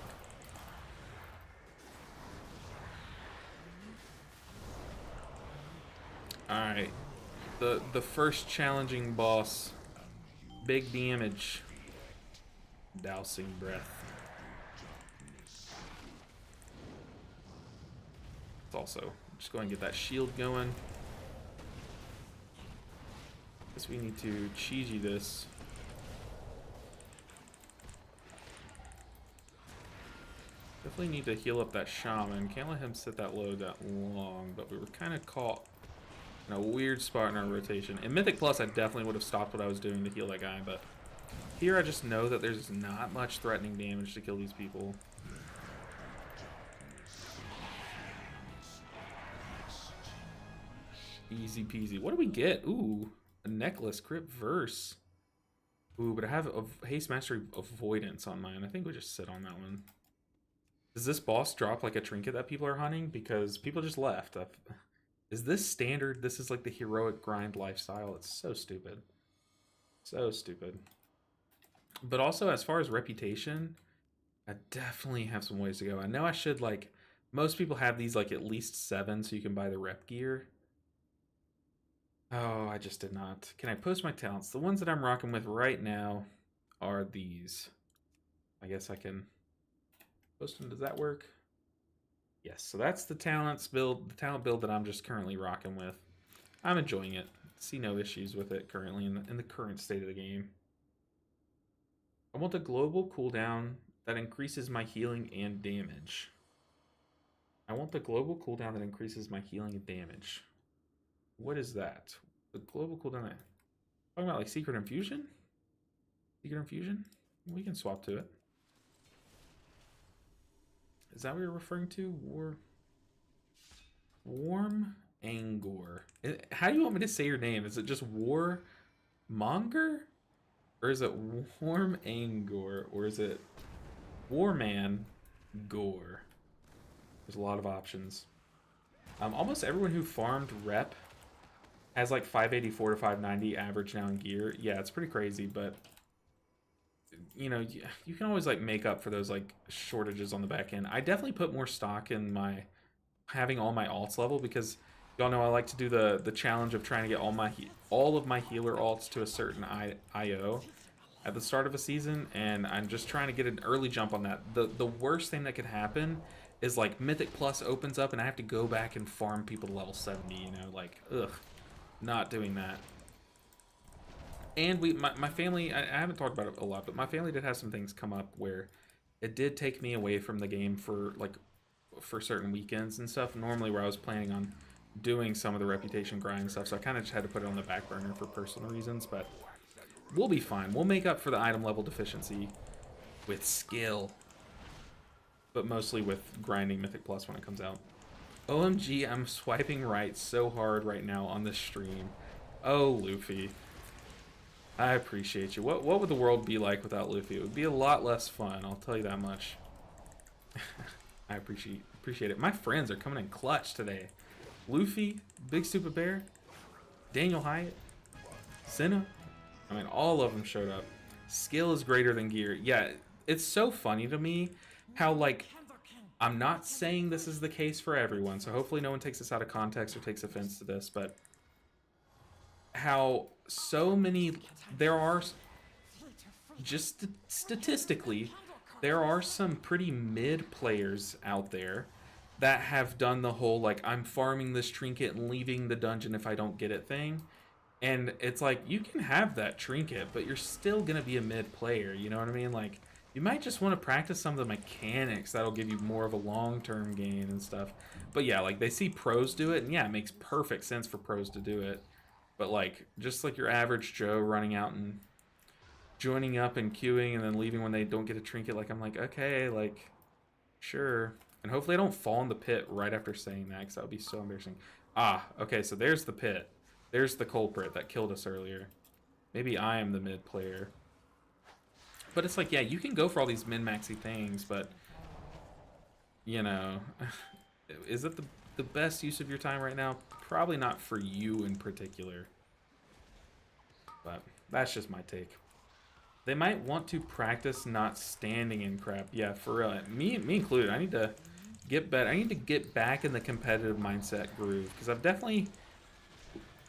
Alright. The first challenging boss. Big damage. Dousing breath. Let's also just go ahead and get that shield going. Guess we need to Chiji this. Definitely need to heal up that shaman. Can't let him sit that low that long, but we were kind of caught in a weird spot in our rotation. In Mythic Plus, I definitely would have stopped what I was doing to heal that guy, but here I just know that there's not much threatening damage to kill these people. Easy peasy. What do we get? Ooh, a necklace, crypt verse. Ooh, but I have a haste mastery avoidance on mine. I think we just sit on that one. Does this boss drop like a trinket that people are hunting? Because people just left. Is this standard? This is like the heroic grind lifestyle. It's so stupid. So stupid. But also, as far as reputation, I definitely have some ways to go. I know I should, like, most people have these like at least 7 so you can buy the rep gear. Oh, I just did not. Can I post my talents? The ones that I'm rocking with right now are these. I guess I can post them. Does that work? Yes, so that's the talents build, the talent build that I'm just currently rocking with. I'm enjoying it. See no issues with it currently in the current state of the game. I want the global cooldown that increases my healing and damage. I want the global cooldown that increases my healing and damage. What is that? The global cooldown. Talking about like Secret Infusion? Secret Infusion? We can swap to it. Is that what you're referring to? Warm Angor. How do you want me to say your name? Is it just War Monger? Or is it Warm Angor? Or is it Warman Gore? There's a lot of options. Almost everyone who farmed rep has like 584 to 590 average now in gear. Yeah, it's pretty crazy, but you know, you can always like make up for those like shortages on the back end. I definitely put more stock in my having all my alts level because y'all know I like to do the challenge of trying to get all of my healer alts to a certain IO at the start of a season, and I'm just trying to get an early jump on that. The worst thing that could happen is like Mythic Plus opens up and I have to go back and farm people to level 70, you know, like ugh, not doing that. And my family, I haven't talked about it a lot, but my family did have some things come up where it did take me away from the game for certain weekends and stuff. Normally where I was planning on doing some of the reputation grind stuff, so I kind of just had to put it on the back burner for personal reasons, but we'll be fine. We'll make up for the item level deficiency with skill, but mostly with grinding Mythic Plus when it comes out. OMG, I'm swiping right so hard right now on this stream. Oh, Luffy. I appreciate you. What would the world be like without Luffy? It would be a lot less fun, I'll tell you that much. I appreciate it. My friends are coming in clutch today. Luffy, Big Stupid Bear, Daniel Hyatt, Senna. I mean, all of them showed up. Skill is greater than gear. Yeah, it's so funny to me how, like, I'm not saying this is the case for everyone, so hopefully no one takes this out of context or takes offense to this, but how so many, there are, just statistically, there are some pretty mid players out there that have done the whole, like, I'm farming this trinket and leaving the dungeon if I don't get it thing. And it's like, you can have that trinket, but you're still going to be a mid player, you know what I mean? Like, you might just want to practice some of the mechanics that'll give you more of a long-term gain and stuff. But yeah, like, they see pros do it, and yeah, it makes perfect sense for pros to do it. But like, just like your average Joe running out and joining up and queuing and then leaving when they don't get a trinket, like, I'm like, okay, like, sure. And hopefully I don't fall in the pit right after saying that, because that would be so embarrassing. Ah, okay, so there's the pit. There's the culprit that killed us earlier. Maybe I am the mid player. But it's like, yeah, you can go for all these min-maxy things, but, you know, is it the best use of your time right now? Probably not for you in particular. But that's just my take. They might want to practice not standing in crap. Yeah, for real. Me included. I need to get better. I need to get back in the competitive mindset groove, because I've definitely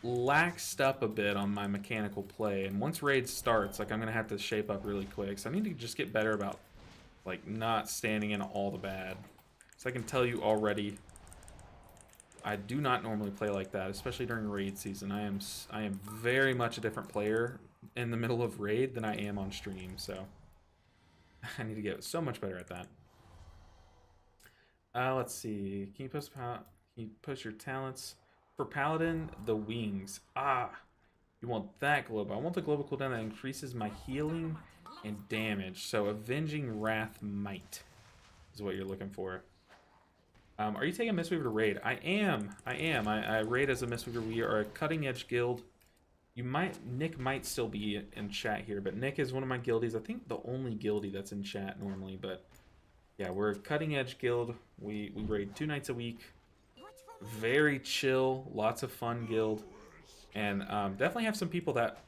laxed up a bit on my mechanical play, and once raid starts, like, I'm gonna have to shape up really quick. So I need to just get better about, like, not standing in all the bad. So I can tell you already, I do not normally play like that, especially during raid season. I am very much a different player in the middle of raid than I am on stream, so I need to get so much better at that. Let's see. Can you push your talents? For Paladin, the wings. Ah, you want that global. I want the global cooldown that increases my healing and damage. So Avenging Wrath Might is what you're looking for. Are you taking Mistweaver to raid? I am. I raid as a Mistweaver. We are a cutting edge guild. Nick might still be in chat here, but Nick is one of my guildies. I think the only guildie that's in chat normally, but yeah, we're a cutting edge guild. We raid 2 nights a week. Very chill, lots of fun guild, and definitely have some people that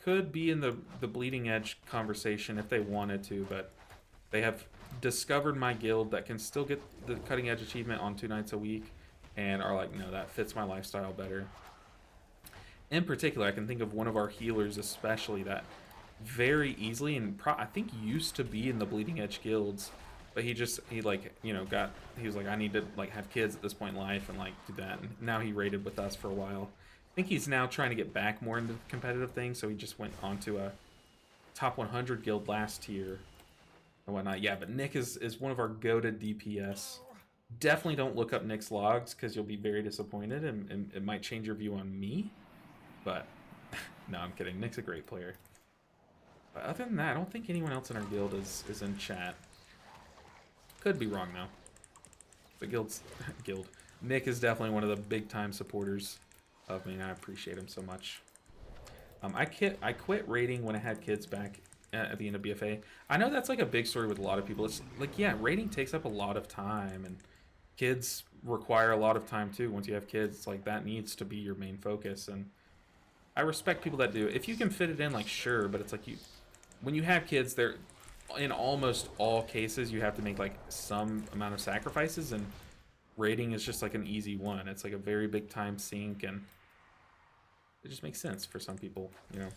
could be in the bleeding edge conversation if they wanted to, but they have discovered my guild that can still get the cutting edge achievement on 2 nights a week and are like, no, that fits my lifestyle better. In particular, I can think of one of our healers especially that very easily, and I think used to be in the bleeding edge guilds, but he like, you know, he was like, I need to like have kids at this point in life and like do that, and now he raided with us for a while. I think he's now trying to get back more into competitive things, so he just went on to a top 100 guild last year, and whatnot. Yeah, but Nick is one of our go-to DPS. Definitely don't look up Nick's logs because you'll be very disappointed, and it might change your view on me. But no, I'm kidding. Nick's a great player. But other than that, I don't think anyone else in our guild is in chat. Could be wrong though. But guild. Nick is definitely one of the big time supporters of me, and I appreciate him so much. I quit raiding when I had kids back at the end of BFA. I know that's like a big story with a lot of people. It's like, yeah, raiding takes up a lot of time, and kids require a lot of time too. Once you have kids, it's like that needs to be your main focus, and I respect people that do. If you can fit it in, like, sure, but it's like when you have kids, they're in almost all cases you have to make like some amount of sacrifices, and raiding is just like an easy one. It's like a very big time sink, and it just makes sense for some people, you know.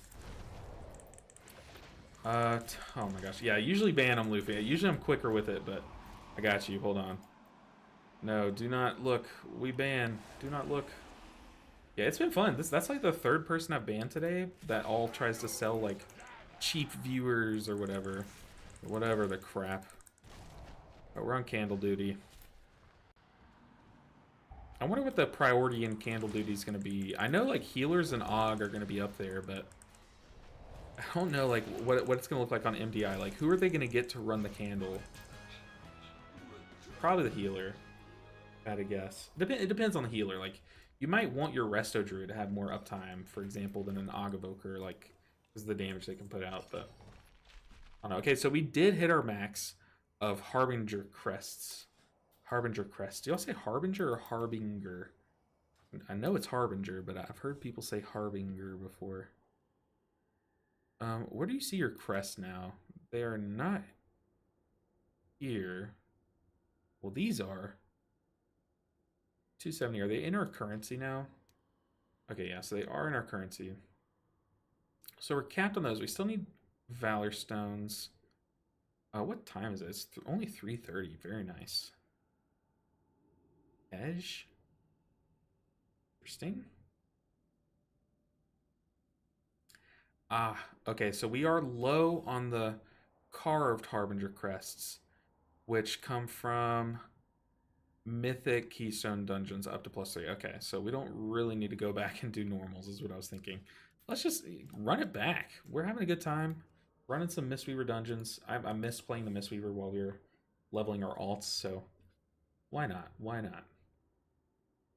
Oh my gosh, yeah, I usually ban them, Luffy. Usually I'm quicker with it, but I got you. Hold on. No, do not look. We ban. Do not look. Yeah, it's been fun. That's like the third person I've banned today that all tries to sell like cheap viewers or whatever. Whatever the crap. But we're on candle duty. I wonder what the priority in candle duty is going to be. I know like healers and AUG are going to be up there, but I don't know like what it's going to look like on MDI. Like who are they going to get to run the candle? Probably the healer. I'd guess. It depends on the healer. Like you might want your Resto Druid to have more uptime, for example, than an AUG Evoker, like because of the damage they can put out. But I don't know. Okay, so we did hit our max of Harbinger crests. Harbinger crest. Do y'all say Harbinger or Harbinger? I know it's Harbinger, but I've heard people say Harbinger before. Where do you see your crest now? They are not here. Well, these are. 270. Are they in our currency now? Okay, yeah, so they are in our currency. So we're capped on those. We still need Valor Stones. What time is it? It's only 3:30. Very nice. Edge. Interesting. Okay, so we are low on the carved Harbinger crests, which come from Mythic Keystone Dungeons up to +3. Okay, so we don't really need to go back and do normals, is what I was thinking. Let's just run it back. We're having a good time running some Mistweaver dungeons. I miss playing the Mistweaver while we were leveling our alts, so why not? Why not?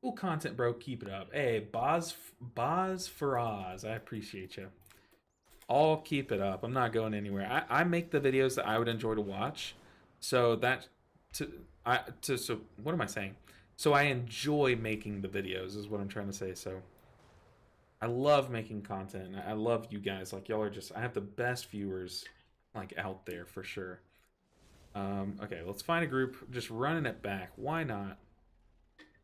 Cool content, bro. Keep it up. Hey, Boz Faraz, I appreciate you. I'll keep it up. I'm not going anywhere. I make the videos that I would enjoy to watch. So so what am I saying? So I enjoy making the videos is what I'm trying to say. So I love making content. I love you guys. Like y'all are just, I have the best viewers like out there for sure. Okay, let's find a group. Just running it back. Why not?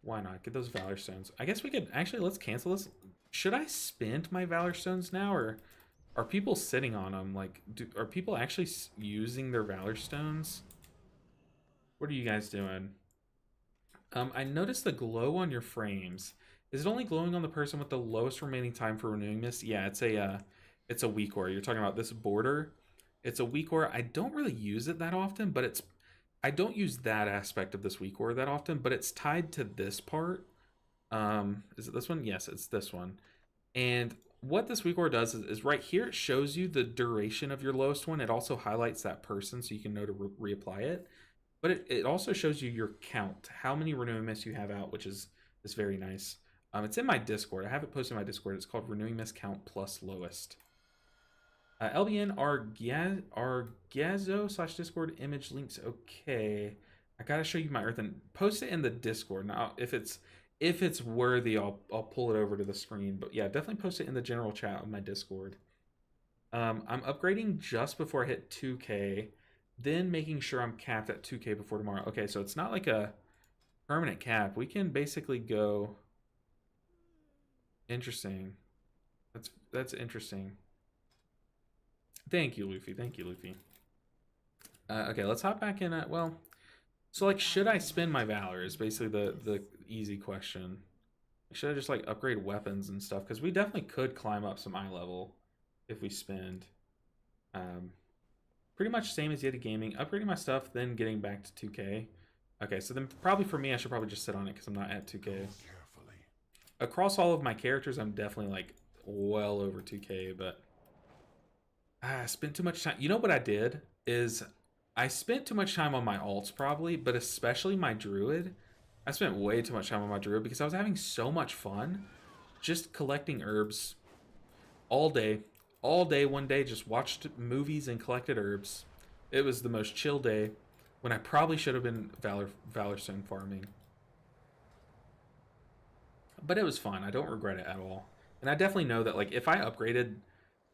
Why not? Get those Valor Stones. I guess we could actually, let's cancel this. Should I spend my Valor Stones now, or are people sitting on them? Like, are people actually using their Valor Stones? What are you guys doing? I noticed the glow on your frames. Is it only glowing on the person with the lowest remaining time for renewing mist? Yeah, it's a weak aura. You're talking about this border. It's a weak aura. I don't really use it that often, but I don't use that aspect of this weak aura that often, but it's tied to this part. Is it this one? Yes, it's this one. And what this weak aura does is right here, it shows you the duration of your lowest one. It also highlights that person so you can know to reapply it. But it also shows you your count, how many renewing mist you have out, which is very nice. It's in my Discord. I have it posted in my Discord. It's called Renewing Mist Count plus Lowest. LBN Argazo/Discord image links. Okay, I gotta show you my earth and post it in the Discord. Now, if it's worthy, I'll pull it over to the screen. But yeah, definitely post it in the general chat of my Discord. I'm upgrading just before I hit 2K, then making sure I'm capped at 2K before tomorrow. Okay, so it's not like a permanent cap. We can basically go. Interesting. That's interesting. Thank you, Luffy. Thank you, Luffy. Okay, let's hop back in at, well, so like, should I spend my Valor is basically the easy question. Should I just like upgrade weapons and stuff? Because we definitely could climb up some eye level if we spend. pretty much same as Yeti Gaming, upgrading my stuff, then getting back to 2K. Okay, so then probably for me, I should probably just sit on it because I'm not at 2K. Carefully. Across all of my characters, I'm definitely like well over 2K, but I spent too much time. You know what I did is I spent too much time on my alts probably, but especially my druid. I spent way too much time on my druid because I was having so much fun just collecting herbs all day. All day, one day, just watched movies and collected herbs. It was the most chill day when I probably should have been Valorstone farming. But it was fun. I don't regret it at all. And I definitely know that like if I upgraded,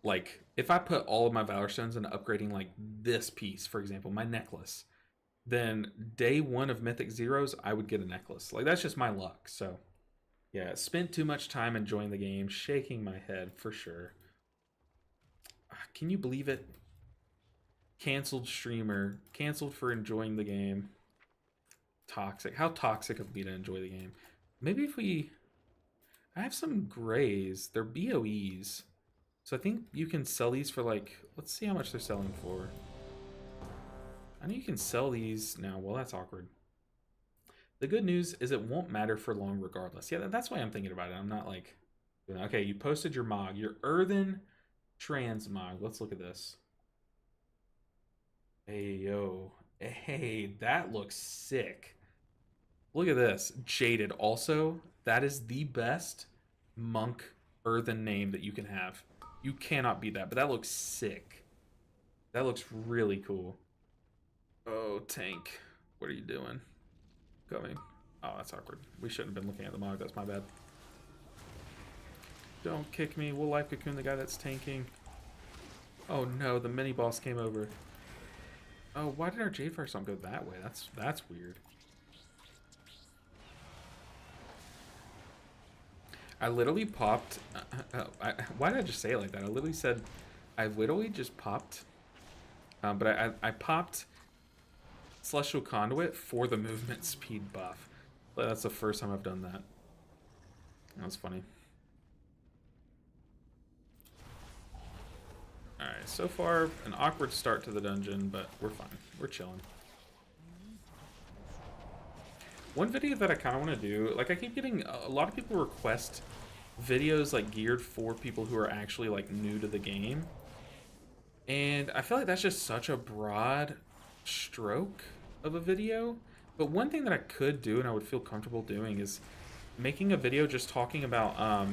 like if I put all of my Valor Stones into upgrading like this piece, for example, my necklace, then day one of Mythic Zeros, I would get a necklace. Like that's just my luck. So yeah, spent too much time enjoying the game, shaking my head for sure. Can you believe it? Canceled streamer, canceled for enjoying the game. Toxic. How toxic of me to enjoy the game. Maybe if we... I have some grays. They're BOEs. So I think you can sell these for like... Let's see how much they're selling for. I know you can sell these now. Well, that's awkward. The good news is it won't matter for long regardless. Yeah, that's why I'm thinking about it. I'm not like... Okay, you posted your MOG. Your Earthen Transmog. Let's look at this. Hey, yo. Hey, that looks sick. Look at this. Jaded. Also, that is the best monk earthen name that you can have. You cannot beat that, but that looks sick. That looks really cool. Oh, tank. What are you doing? Coming. Oh, that's awkward. We shouldn't have been looking at the MOG. That's my bad. Don't kick me. We'll life cocoon the guy that's tanking. Oh no, the mini boss came over. Oh, why did our Jade Fire song go that way? That's weird. I literally popped. Why did I just say it like that? I literally said, I literally just popped. But I popped Celestial Conduit for the movement speed buff. But that's the first time I've done that. That was funny. Alright, so far, an awkward start to the dungeon, but we're fine. We're chilling. One video that I kind of want to do, like I keep getting, a lot of people request videos like geared for people who are actually like new to the game. And I feel like that's just such a broad stroke of a video. But one thing that I could do and I would feel comfortable doing is making a video just talking about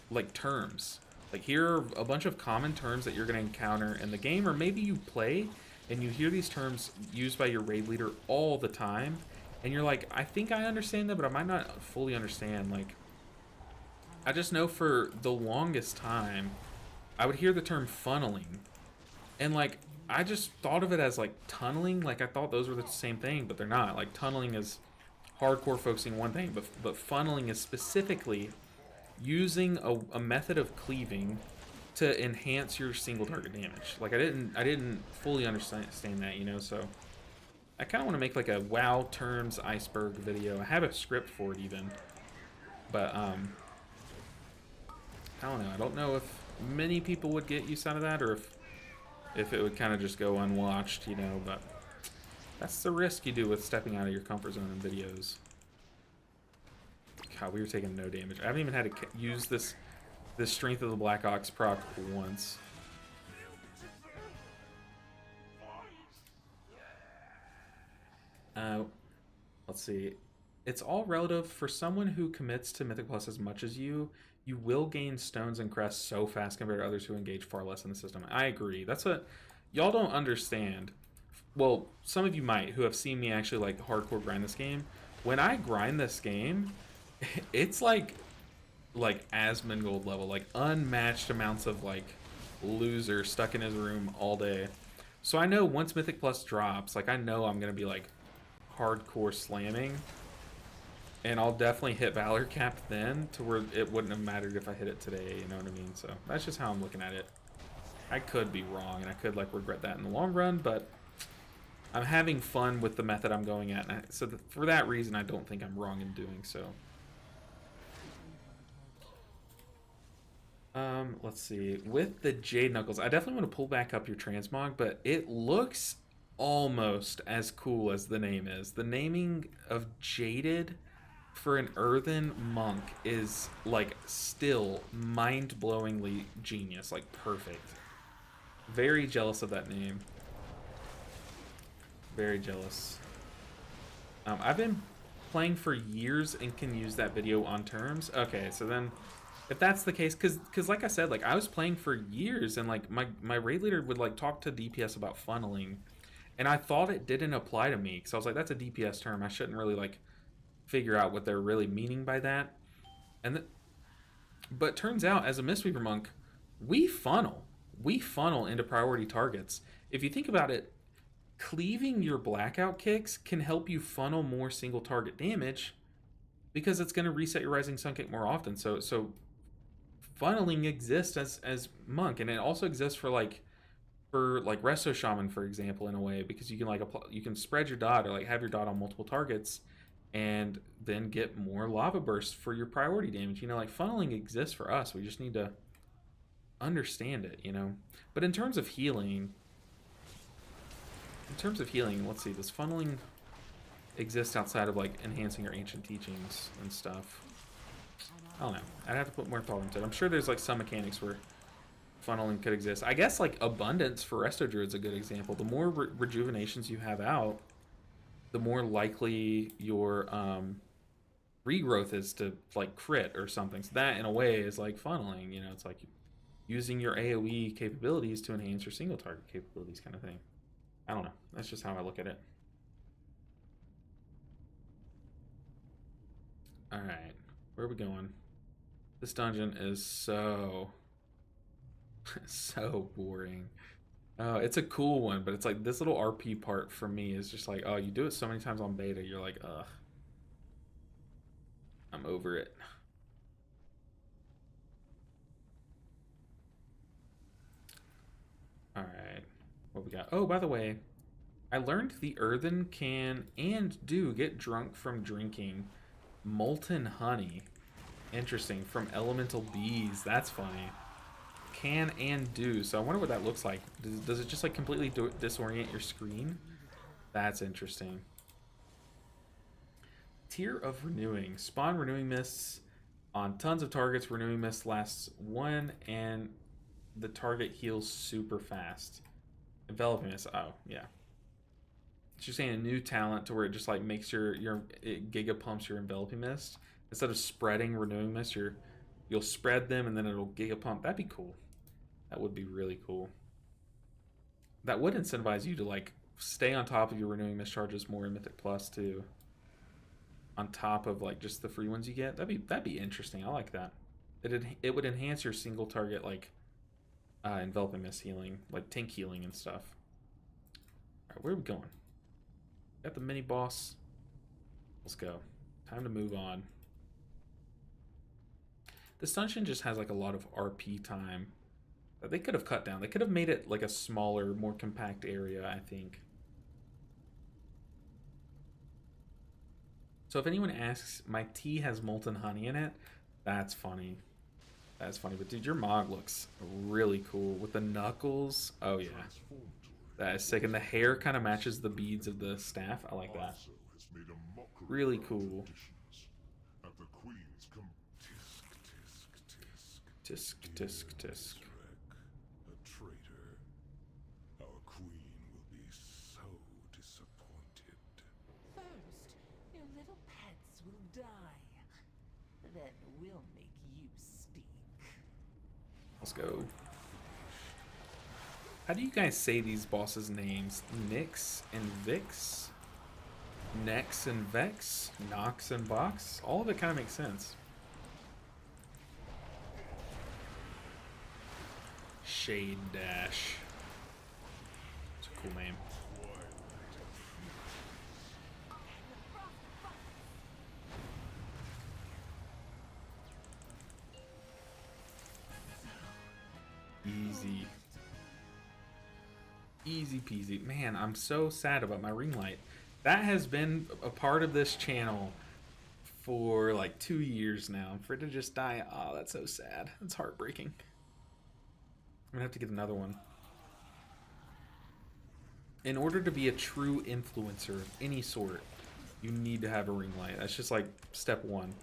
like terms. Like here are a bunch of common terms that you're going to encounter in the game, or maybe you play and you hear these terms used by your raid leader all the time, and you're like, I think I understand that, but I might not fully understand. Like, I just know for the longest time, I would hear the term funneling, and like, I just thought of it as like tunneling. Like I thought those were the same thing, but they're not. Like tunneling is hardcore focusing one thing, but funneling is specifically using a method of cleaving to enhance your single target damage. Like I didn't fully understand that, you know, so I kind of want to make like a WoW terms iceberg video. I have a script for it even, but I don't know. I don't know if many people would get use out of that, or if it would kind of just go unwatched, you know, but that's the risk you do with stepping out of your comfort zone in videos. God, we were taking no damage. I haven't even had to use this Strength of the Black Ox proc once. Let's see. It's all relative. For someone who commits to Mythic Plus as much as you will gain stones and crests so fast compared to others who engage far less in the system. I agree. That's what y'all don't understand. Well, some of you might, who have seen me actually like hardcore grind this game. When I grind this game, it's like Asmongold level, like unmatched amounts of like loser stuck in his room all day. So I know once Mythic Plus drops, like I know I'm gonna be like hardcore slamming, and I'll definitely hit Valor Cap then to where it wouldn't have mattered if I hit it today, you know what I mean? So that's just how I'm looking at it. I could be wrong and I could like regret that in the long run, but I'm having fun with the method I'm going at, and so for that reason I don't think I'm wrong in doing so. Let's see. With the Jade Knuckles, I definitely want to pull back up your transmog, but it looks almost as cool as the name is. The naming of Jaded for an earthen monk is like still mind-blowingly genius, like perfect. Very jealous of that name. Very jealous. I've been playing for years and can use that video on terms. Okay, so then if that's the case, because like I said, like I was playing for years and like my raid leader would like talk to DPS about funneling, and I thought it didn't apply to me because I was like, that's a DPS term. I shouldn't really like figure out what they're really meaning by that. But turns out as a Mistweaver monk, we funnel. We funnel into priority targets. If you think about it, cleaving your blackout kicks can help you funnel more single target damage because it's going to reset your rising sun kick more often. So funneling exists as monk, and it also exists for like resto shaman, for example, in a way, because you can like apply, you can spread your dot or like have your dot on multiple targets and then get more lava bursts for your priority damage. You know, like funneling exists for us. We just need to understand it, you know. But in terms of healing, let's see, does funneling exist outside of like enhancing your ancient teachings and stuff? I don't know. I'd have to put more thought into it. I'm sure there's like some mechanics where funneling could exist. I guess like abundance for resto druid's a good example. The more rejuvenations you have out, the more likely your regrowth is to like crit or something. So that in a way is like funneling, you know. It's like using your AoE capabilities to enhance your single target capabilities kind of thing. I don't know. That's just how I look at it. Alright. Where are we going? This dungeon is so so boring. Oh, it's a cool one, but it's like this little RP part for me is just like, oh, you do it so many times on beta, you're like, ugh. I'm over it. Alright. What we got? Oh, by the way, I learned the earthen can and do get drunk from drinking molten honey. Interesting. From elemental bees. That's funny. Can and do. So I wonder what that looks like. Does it just like completely disorient your screen? That's interesting. Tier of renewing. Spawn renewing mists on tons of targets. Renewing mist lasts 1 and the target heals super fast. Enveloping mist. Oh, yeah. She's saying a new talent to where it just like makes it giga pumps your enveloping mist. Instead of spreading renewing mist, you'll spread them and then it'll giga pump. That'd be cool. That would be really cool. That would incentivize you to like stay on top of your renewing mist charges more in Mythic Plus too. On top of like just the free ones you get. That'd be interesting. I like that. It would enhance your single target like enveloping mist healing, like tank healing and stuff. Alright, where are we going? Got the mini boss. Let's go. Time to move on. This dungeon just has like a lot of RP time that they could have cut down. They could have made it like a smaller, more compact area, I think. So if anyone asks, my tea has molten honey in it, that's funny. That's funny. But dude, your mog looks really cool with the knuckles. Oh yeah. That is sick. And the hair kind of matches the beads of the staff. I like that. Really cool. Tisk, tisk, tisk. A traitor. Our queen will be so disappointed. First, your little pets will die. Then we'll make you speak. Let's go. How do you guys say these bosses' names? Nyx and Vix? Nex and Vex? Nox and Vox? All of it kind of makes sense. Shade Dash. It's a cool name. Easy. Easy peasy. Man, I'm so sad about my ring light. That has been a part of this channel for like 2 years now. For it to just die, oh, that's so sad. That's heartbreaking. I'm gonna have to get another one. In order to be a true influencer of any sort, you need to have a ring light. That's just like step one.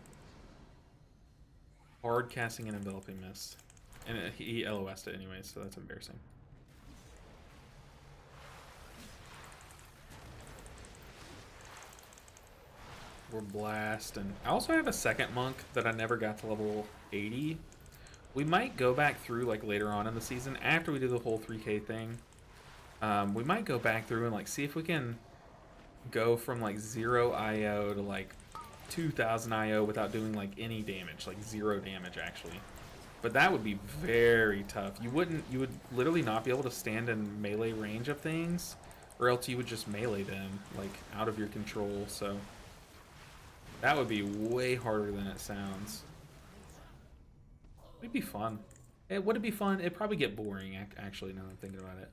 Hard casting and enveloping mist. And he LOS'd it anyway, so that's embarrassing. We're blasting. I also have a second monk that I never got to level 80. We might go back through like later on in the season after we do the whole 3K thing. We might go back through and like see if we can go from like 0 IO to like 2000 IO without doing like any damage, like 0 damage actually. But that would be very tough. You would literally not be able to stand in melee range of things, or else you would just melee them like out of your control. So that would be way harder than it sounds. It'd be fun. Would it be fun? It'd probably get boring actually now that I'm thinking about it.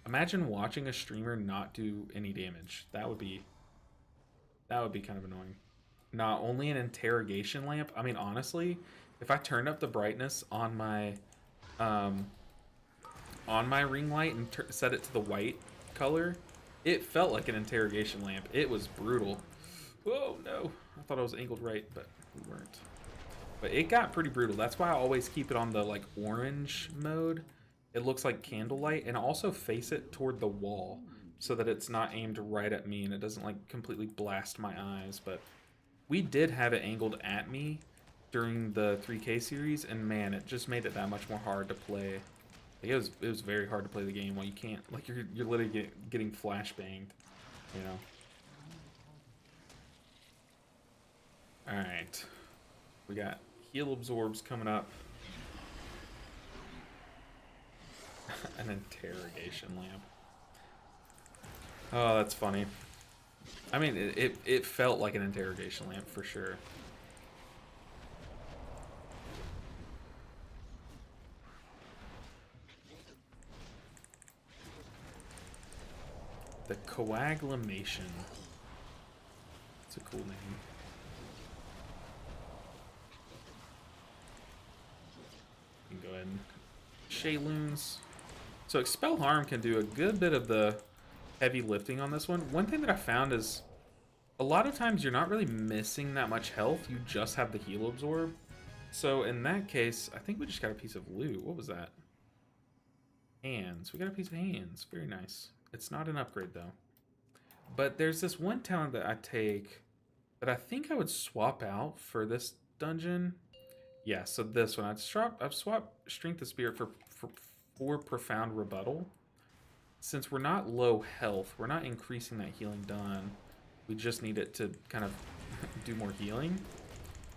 Imagine watching a streamer not do any damage. That would be kind of annoying. Not only an interrogation lamp. I mean, honestly, if I turned up the brightness on my ring light and set it to the white color, it felt like an interrogation lamp. It was brutal. Oh no! I thought I was angled right, but we weren't. But it got pretty brutal. That's why I always keep it on the like orange mode. It looks like candlelight, and also face it toward the wall so that it's not aimed right at me and it doesn't like completely blast my eyes. But we did have it angled at me during the 3K series, and man, it just made it that much more hard to play. Like, it was very hard to play the game while you can't, like, you're literally getting flash banged, you know. All right, we got heal absorbs coming up. An interrogation lamp. Oh, that's funny. I mean, it felt like an interrogation lamp for sure. The coagulation. It's a cool name. You can go ahead and Shayloons. So Expel Harm can do a good bit of the heavy lifting on this one. One thing that I found is a lot of times you're not really missing that much health. You just have the heal absorb. So in that case, I think we just got a piece of loot. What was that? Hands. We got a piece of hands. Very nice. It's not an upgrade though. But there's this one talent that I take that I think I would swap out for this dungeon. Yeah, so this one I've swapped Strength of Spirit for Profound Rebuttal. Since we're not low health, we're not increasing that healing done. We just need it to kind of do more healing.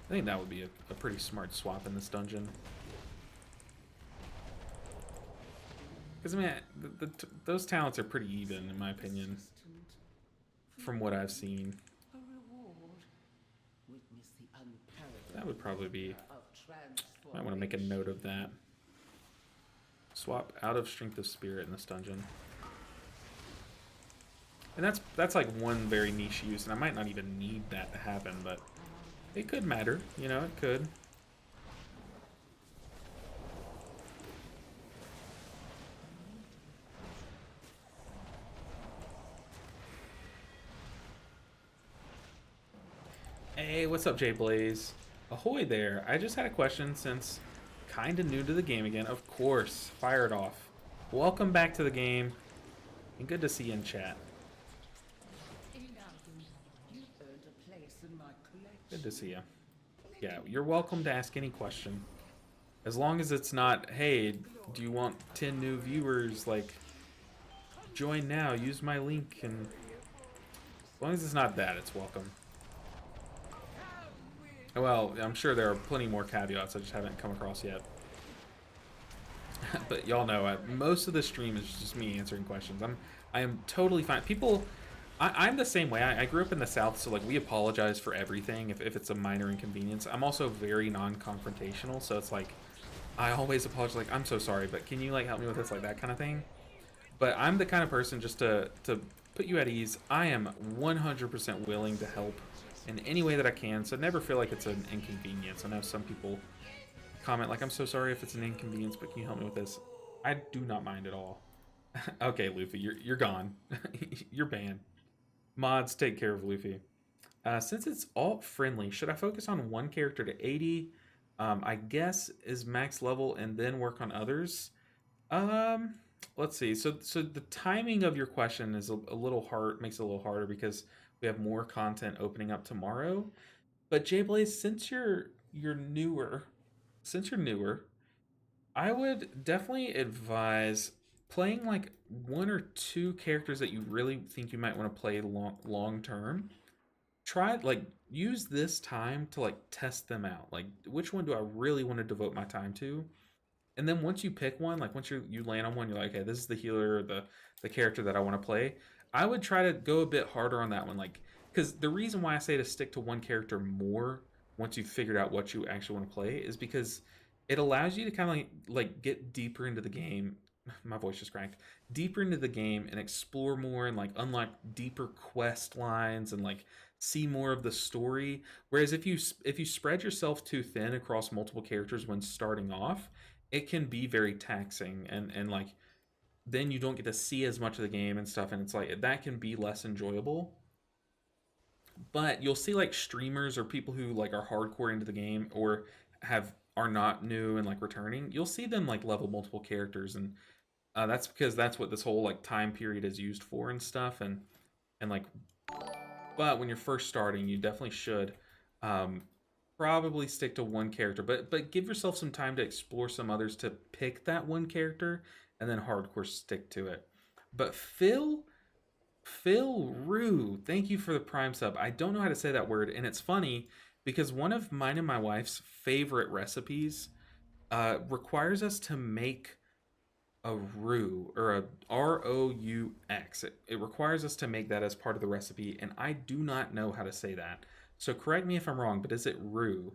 I think that would be a pretty smart swap in this dungeon. Because I mean, those talents are pretty even in my opinion, from what I've seen. That would probably be. Might want to make a note of that. Swap out of Strength of Spirit in this dungeon. And that's like one very niche use, and I might not even need that to happen, but it could matter, you know, it could. Hey, what's up, Jay Blaze? Ahoy there. I just had a question since kind of new to the game again. Of course, fire it off. Welcome back to the game, and good to see you in chat. Good to see you. Yeah, you're welcome to ask any question. As long as it's not, hey, do you want 10 new viewers? Like, join now, use my link, and as long as it's not that, it's welcome. Well, I'm sure there are plenty more caveats I just haven't come across yet. But y'all know, most of the stream is just me answering questions. I am totally fine. People, I'm the same way. I grew up in the South, so like we apologize for everything if it's a minor inconvenience. I'm also very non-confrontational, so it's like I always apologize. Like, I'm so sorry, but can you like help me with this, like that kind of thing. But I'm the kind of person just to put you at ease. I am 100% willing to help in any way that I can, so never feel like it's an inconvenience. I know some people comment like, I'm so sorry if it's an inconvenience, but can you help me with this? I do not mind at all. Okay, Luffy, you're gone. You're banned. Mods, take care of Luffy. Since it's alt friendly, should I focus on one character to 80? I guess is max level and then work on others. Let's see. So the timing of your question is a little hard, makes it a little harder because we have more content opening up tomorrow. But Jblaze, since you're newer, I would definitely advise playing like one or two characters that you really think you might want to play long term. Try like use this time to like test them out. Like which one do I really want to devote my time to? And then once you pick one, like once you land on one, you're like, okay, this is the healer or the character that I want to play. I would try to go a bit harder on that one, like because the reason why I say to stick to one character more once you've figured out what you actually want to play is because it allows you to kind of like get deeper into the game. My voice just cracked. Deeper into the game and explore more and like unlock deeper quest lines and like see more of the story. Whereas if you spread yourself too thin across multiple characters when starting off, it can be very taxing and like then you don't get to see as much of the game and stuff, and it's like that can be less enjoyable. But you'll see like streamers or people who like are hardcore into the game or are not new and like returning, you'll see them like level multiple characters, and that's because that's what this whole like time period is used for and stuff, and like but when you're first starting you definitely should probably stick to one character, but give yourself some time to explore some others to pick that one character and then hardcore stick to it. But Phil Rue, thank you for the Prime sub. I don't know how to say that word, and it's funny because one of mine and my wife's favorite recipes requires us to make a roux or a ROUX. It requires us to make that as part of the recipe, and I do not know how to say that. So correct me if I'm wrong, but is it roux?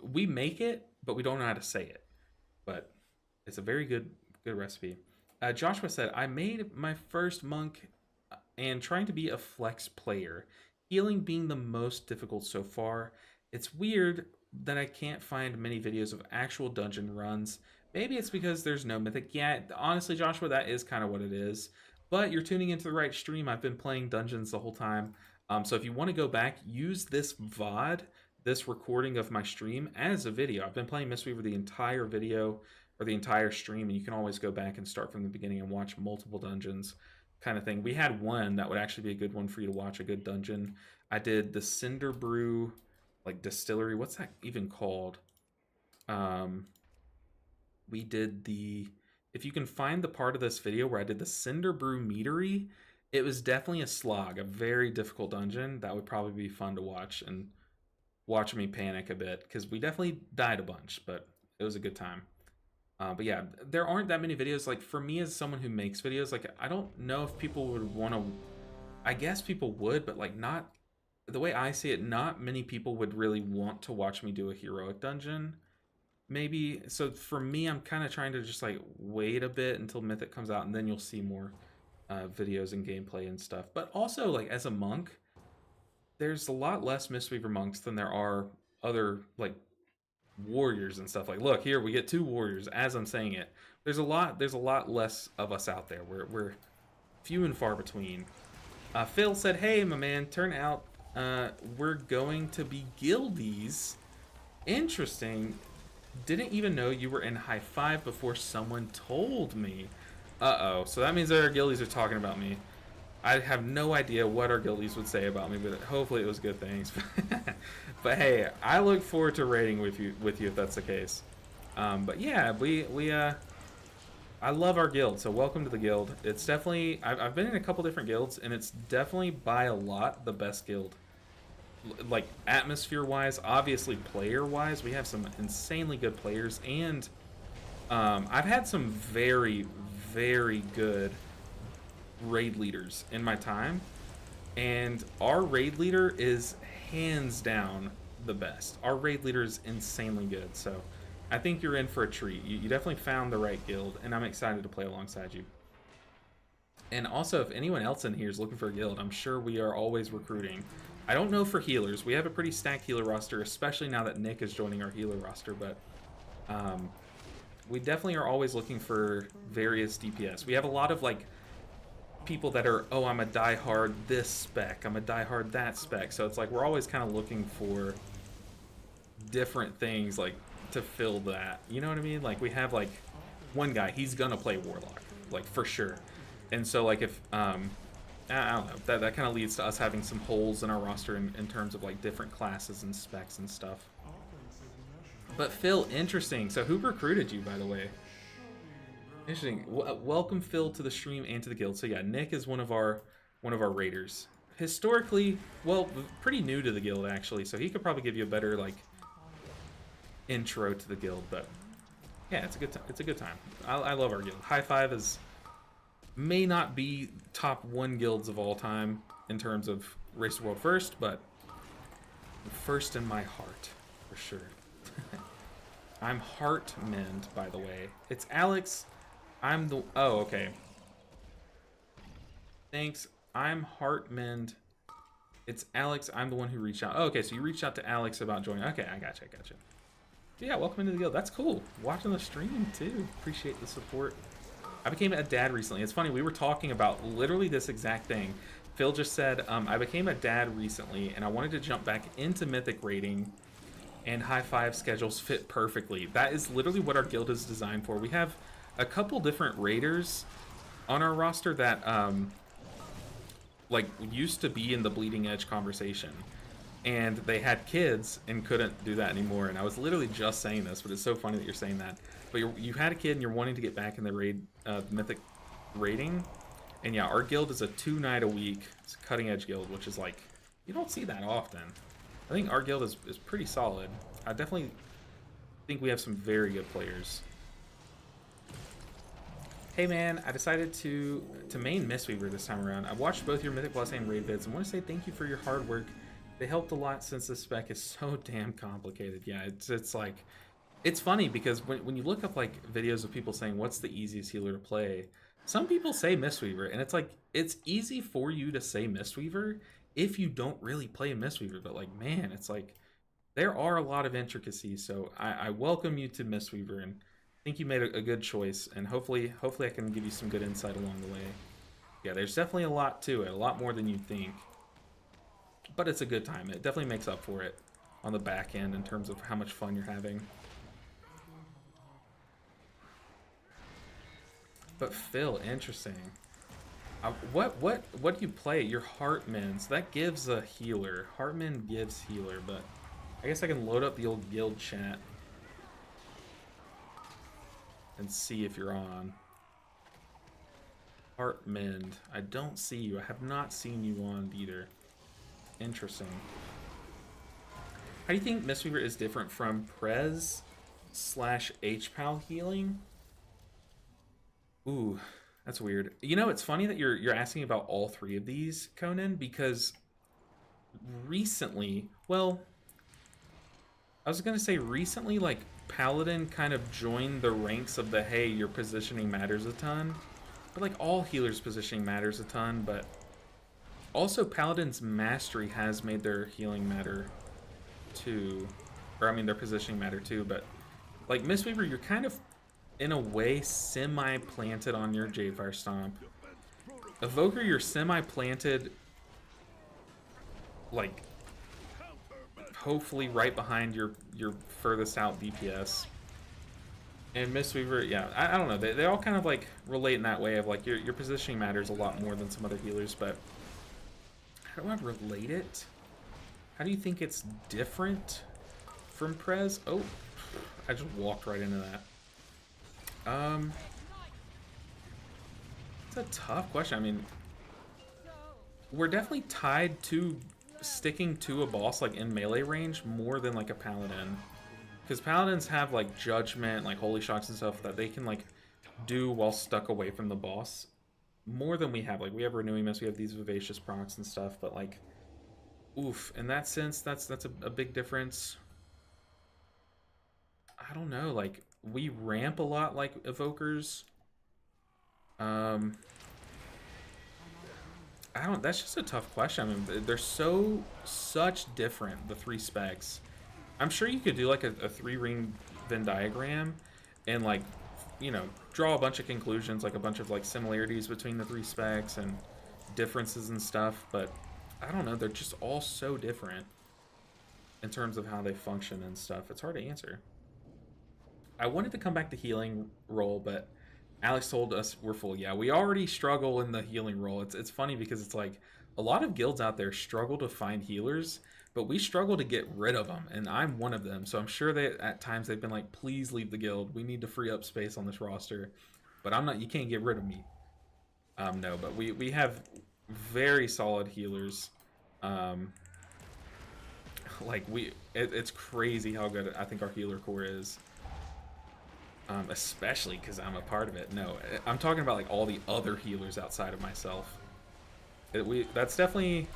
We make it, but we don't know how to say it. But it's a very good recipe. Joshua said, I made my first monk and trying to be a flex player. Healing being the most difficult so far. It's weird that I can't find many videos of actual dungeon runs. Maybe it's because there's no mythic. Yeah, honestly, Joshua, that is kind of what it is. But you're tuning into the right stream. I've been playing dungeons the whole time. So if you want to go back, use this VOD, this recording of my stream as a video. I've been playing Mistweaver the entire video or the entire stream, and you can always go back and start from the beginning and watch multiple dungeons kind of thing. We had one that would actually be a good one for you to watch, a good dungeon. I did the Cinder Brew, like distillery. What's that even called? We did if you can find the part of this video where I did the Cinder Brew Meadery, it was definitely a slog, a very difficult dungeon. That would probably be fun to watch and watch me panic a bit because we definitely died a bunch, but it was a good time. But yeah, there aren't that many videos. Like for me as someone who makes videos, like I don't know if people would want to, I guess people would, but like not, the way I see it, not many people would really want to watch me do a heroic dungeon. Maybe, so for me, I'm kind of trying to just like wait a bit until Mythic comes out and then you'll see more videos and gameplay and stuff. But also like as a monk, there's a lot less Mistweaver monks than there are other like warriors and stuff. Like look here, we get 2 warriors as I'm saying it. There's a lot less of us out there. We're few and far between. Phil said, hey my man, turn out we're going to be guildies. Interesting. Didn't even know you were in high 5 before someone told me. Uh-oh, so that means that our guildies are talking about me. I have no idea what our guildies would say about me, but hopefully it was good things. But hey, I look forward to raiding with you if that's the case. But yeah, I love our guild, so welcome to the guild. It's definitely, I've been in a couple different guilds, and it's definitely by a lot the best guild. Like atmosphere wise, obviously player wise, we have some insanely good players, and I've had some very good raid leaders in my time, and our raid leader is hands down the best. Our raid leader is insanely good, so I think you're in for a treat. You definitely found the right guild, and I'm excited to play alongside you. And also, if anyone else in here is looking for a guild, I'm sure we are always recruiting. I don't know for healers. We have a pretty stacked healer roster, especially now that Nick is joining our healer roster, but we definitely are always looking for various DPS. We have a lot of like people that are, oh, I'm a diehard this spec, I'm a diehard that spec. So it's like we're always kind of looking for different things like to fill that. You know what I mean? Like we have like one guy, he's gonna play Warlock, like for sure. And so like if I don't know, that kind of leads to us having some holes in our roster in terms of like different classes and specs and stuff. But Phil, interesting. So who recruited you, by the way? Interesting. Welcome, Phil, to the stream and to the guild. So yeah, Nick is one of our raiders. Historically, well, pretty new to the guild actually. So he could probably give you a better like intro to the guild. But yeah, it's a good time. It's a good time. I love our guild. High Five may not be top 1 guilds of all time in terms of Race the World First, but first in my heart for sure. I'm Heartmend, by the way. It's Alex. I'm the... Oh, okay. Thanks. I'm Heartmend. It's Alex. I'm the one who reached out. Oh, okay, so you reached out to Alex about joining. Okay, I gotcha. Yeah, welcome into the guild. That's cool. Watching the stream, too. Appreciate the support. I became a dad recently. It's funny, we were talking about literally this exact thing. Phil just said, I became a dad recently, and I wanted to jump back into Mythic raiding, and High Five schedules fit perfectly. That is literally what our guild is designed for. We have a couple different raiders on our roster that like used to be in the Bleeding Edge conversation, and they had kids and couldn't do that anymore. And I was literally just saying this, but it's so funny that you're saying that. But you had a kid and you're wanting to get back in the Mythic raiding, and yeah, our guild is a 2-night-a-week cutting edge guild, which is like, you don't see that often. I think our guild is pretty solid. I definitely think we have some very good players. Hey man, I decided to main Mistweaver this time around. I watched both your Mythic Plus and raid vids and want to say thank you for your hard work. They helped a lot since this spec is so damn complicated. Yeah, it's like, it's funny because when you look up like videos of people saying what's the easiest healer to play, some people say Mistweaver, and it's like, it's easy for you to say Mistweaver if you don't really play Mistweaver, but like, man, it's like, there are a lot of intricacies, so I welcome you to Mistweaver, and I think you made a good choice, and hopefully I can give you some good insight along the way. Yeah, there's definitely a lot to it, a lot more than you'd think, but it's a good time. It definitely makes up for it on the back end in terms of how much fun you're having. But Phil, interesting. What do you play? Your Heartmends. That gives a healer. Heartmend gives healer, but I guess I can load up the old guild chat and see if you're on. Heartmend. I don't see you. I have not seen you on either. Interesting. How do you think Mistweaver is different from Prez / HPAL healing? Ooh, that's weird. You know, it's funny that you're asking about all 3 of these, Conan, because recently, well, I was gonna say recently, like, Paladin kind of joined the ranks of the, hey, your positioning matters a ton. But like, all healers' positioning matters a ton, but also Paladin's Mastery has made their healing matter too. Or, I mean, their positioning matter too, but like, Mistweaver, you're kind of, in a way, semi-planted on your Jadefire Stomp. Evoker, you're semi-planted, like, hopefully right behind your furthest out DPS. And Mistweaver, yeah, I don't know, they all kind of like relate in that way of like your positioning matters a lot more than some other healers, but how do I relate it? How do you think it's different from Prez? Oh, I just walked right into that. It's a tough question. I mean, we're definitely tied to sticking to a boss like in melee range more than like a Paladin, because Paladins have like judgment, like holy shocks and stuff that they can like do while stuck away from the boss more than we have. Like, we have Renewing Mist, we have these Vivacious procs and stuff, but like, oof, in that sense, that's a big difference. I don't know, like, we ramp a lot like Evokers. I don't. That's just a tough question. I mean, they're such different, the three specs. I'm sure you could do like a three-ring Venn diagram, and like, you know, draw a bunch of conclusions, like a bunch of like similarities between the three specs and differences and stuff. But I don't know. They're just all so different in terms of how they function and stuff. It's hard to answer. I wanted to come back to healing role, but Alex told us we're full. Yeah, we already struggle in the healing role. It's funny because it's like a lot of guilds out there struggle to find healers, but we struggle to get rid of them, and I'm one of them. So I'm sure that at times they've been like, "Please leave the guild. We need to free up space on this roster." But I'm not. You can't get rid of me. No, but we have very solid healers. Um, like it's crazy how good I think our healer core is. Especially because I'm a part of it. No, I'm talking about like all the other healers outside of myself. That's definitely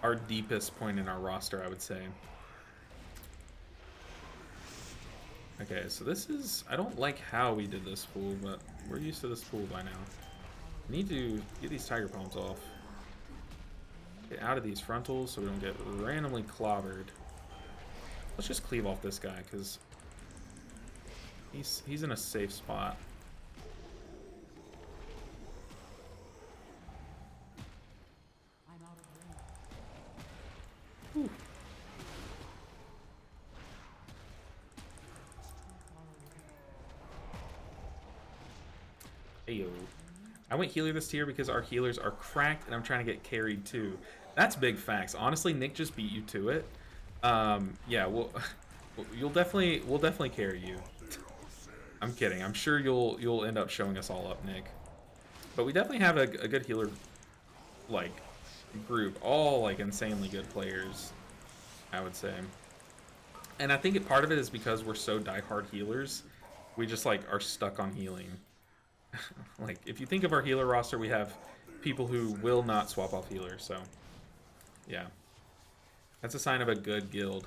our deepest point in our roster, I would say. Okay, so this is... I don't like how we did this pool, but we're used to this pool by now. We need to get these tiger palms off. Get out of these frontals so we don't get randomly clobbered. Let's just cleave off this guy, because he's in a safe spot. Whew. Heyo. I went healer this tier because our healers are cracked and I'm trying to get carried too. That's big facts. Honestly, Nick just beat you to it. Yeah, we'll definitely carry you. I'm kidding. I'm sure you'll end up showing us all up, Nick. But we definitely have a good healer like group, all like insanely good players, I would say. And I think part of it is because we're so diehard healers, we just like are stuck on healing. Like if you think of our healer roster, we have people who will not swap off healers, so yeah. That's a sign of a good guild.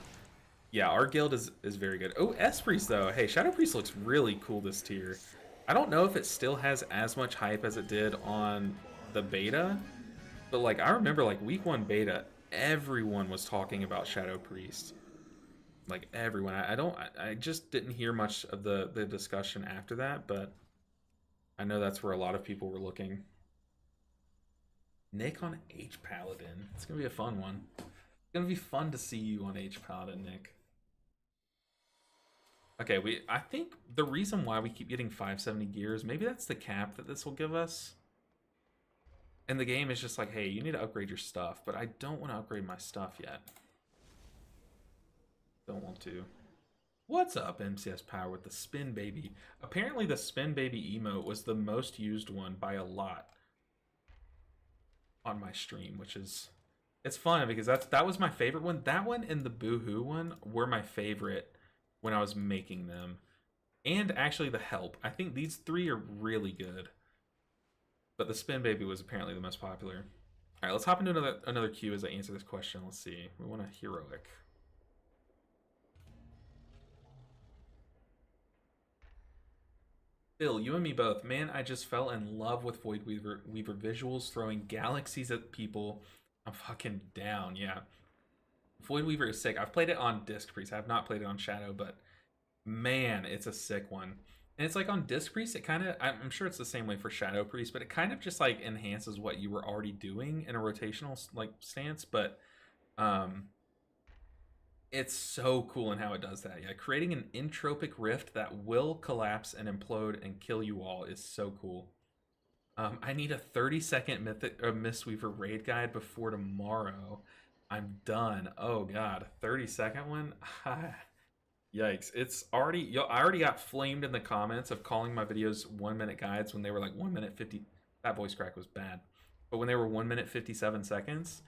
Yeah, our guild is very good. Oh, S-Priest though. Hey, Shadow Priest looks really cool this tier. I don't know if it still has as much hype as it did on the beta, but like I remember like week 1 beta, everyone was talking about Shadow Priest. Like everyone. I just didn't hear much of the discussion after that, but I know that's where a lot of people were looking. Nick on H Paladin. It's gonna be a fun one. It's gonna be fun to see you on H Paladin, Nick. Okay, I think the reason why we keep getting 570 gears, maybe that's the cap that this will give us. And the game is just like, hey, you need to upgrade your stuff, but I don't want to upgrade my stuff yet. Don't want to. What's up, MCS Power with the Spin Baby? Apparently the Spin Baby emote was the most used one by a lot on my stream, which is... It's fun because that was my favorite one. That one and the Boo-hoo one were my favorite when I was making them. And actually the Help. I think these three are really good. But the Spin Baby was apparently the most popular. Alright, let's hop into another queue as I answer this question. Let's see. We want a heroic. Phil, you and me both. Man, I just fell in love with Weaver visuals, throwing galaxies at people. I'm fucking down, yeah. Weaver is sick. I've played it on Disc Priest. I have not played it on Shadow, but man, it's a sick one. And it's like on Disc Priest, it kind of, I'm sure it's the same way for Shadow Priest, but it kind of just like enhances what you were already doing in a rotational like stance, but it's so cool in how it does that. Yeah, creating an entropic rift that will collapse and implode and kill you all is so cool. I need a 30-second Mistweaver raid guide before tomorrow. I'm done. Oh god, 30-second one? Yikes. It's already... I already got flamed in the comments of calling my videos 1-minute guides when they were like 1 minute 50... That voice crack was bad. But when they were 1 minute 57 seconds,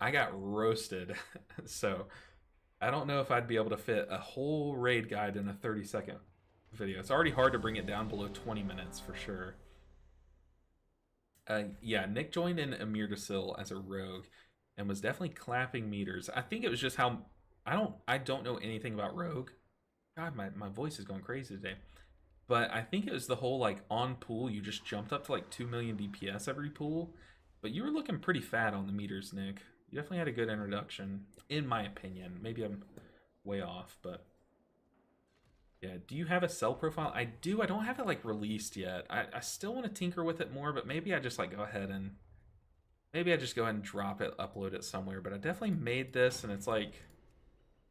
I got roasted. So... I don't know if I'd be able to fit a whole raid guide in a 30-second video. It's already hard to bring it down below 20 minutes for sure. Yeah, Nick joined in Amir Dasil as a rogue and was definitely clapping meters. I think it was just how... I don't know anything about rogue. God, my voice is going crazy today. But I think it was the whole, like, on pool, you just jumped up to, like, 2 million DPS every pool. But you were looking pretty fat on the meters, Nick. You definitely had a good introduction, in my opinion. Maybe I'm way off, but yeah. Do you have a cell profile? I do. I don't have it like released yet. I still want to tinker with it more, but maybe I just like go ahead and drop it, upload it somewhere. But I definitely made this, and it's like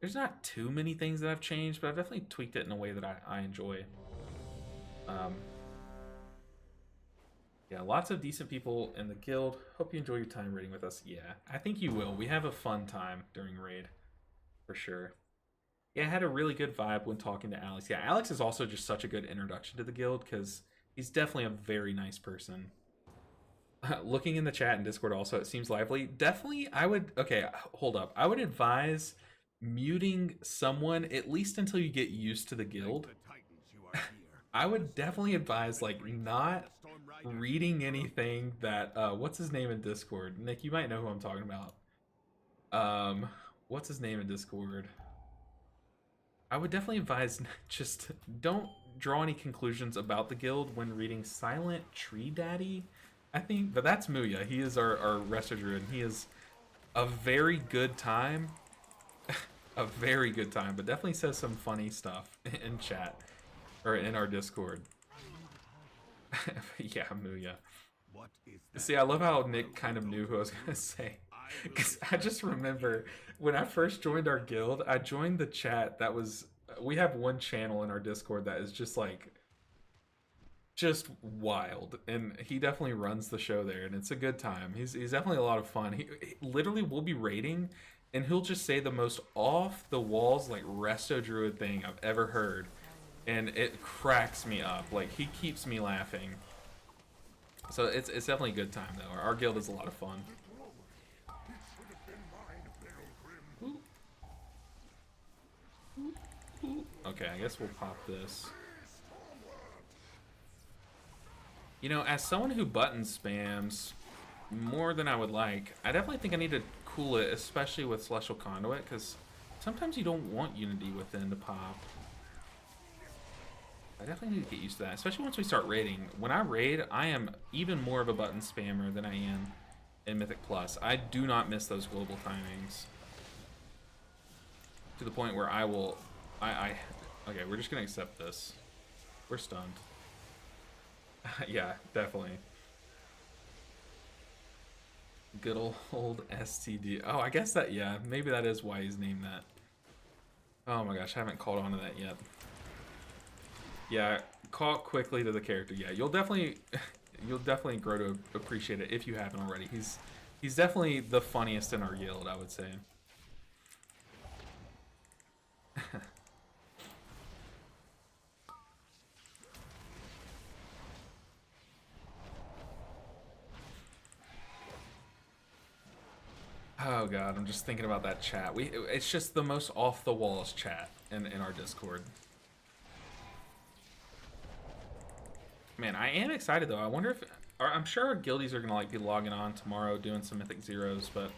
there's not too many things that I've changed, but I've definitely tweaked it in a way that I enjoy. Yeah, lots of decent people in the guild. Hope you enjoy your time raiding with us. Yeah, I think you will. We have a fun time during raid, for sure. Yeah, I had a really good vibe when talking to Alex. Yeah, Alex is also just such a good introduction to the guild because he's definitely a very nice person. Looking in the chat and Discord also, it seems lively. Definitely, I would... Okay, hold up. I would advise muting someone at least until you get used to the guild. I would definitely advise, like, not reading anything that... what's his name in Discord? Nick, you might know who I'm talking about. What's his name in Discord? I would definitely advise just don't draw any conclusions about the guild when reading Silent Tree Daddy, I think. But that's Muya. He is our Resto Druid. He is a very good time. A very good time, but definitely says some funny stuff in chat. Or in our Discord. Yeah, Muya. See, I love how Nick kind of knew who I was going to say. Because I just remember when I first joined our guild, I joined the chat that was... We have one channel in our Discord that is just like... just wild. And he definitely runs the show there, and it's a good time. He's definitely a lot of fun. He literally will be raiding, and he'll just say the most off-the-walls, like, Resto Druid thing I've ever heard. And it cracks me up. Like, he keeps me laughing. So it's definitely a good time, though. Our guild is a lot of fun. Okay, I guess we'll pop this. You know, as someone who button spams more than I would like, I definitely think I need to cool it, especially with Celestial Conduit, because sometimes you don't want Unity Within to pop. I definitely need to get used to that, especially once we start raiding. When I raid, I am even more of a button spammer than I am in Mythic Plus. I do not miss those global timings. To the point where I will... Okay, we're just going to accept this. We're stunned. Yeah, definitely. Good old STD. Oh, I guess that... Yeah, maybe that is why he's named that. Oh my gosh, I haven't caught on to that yet. Yeah, caught quickly to the character. Yeah, you'll definitely grow to appreciate it if you haven't already. He's definitely the funniest in our guild, I would say. Oh god, I'm just thinking about that chat. It's just the most off the walls chat in our Discord. Man, I am excited though. I wonder if... I'm sure our guildies are gonna like be logging on tomorrow doing some Mythic Zeros, but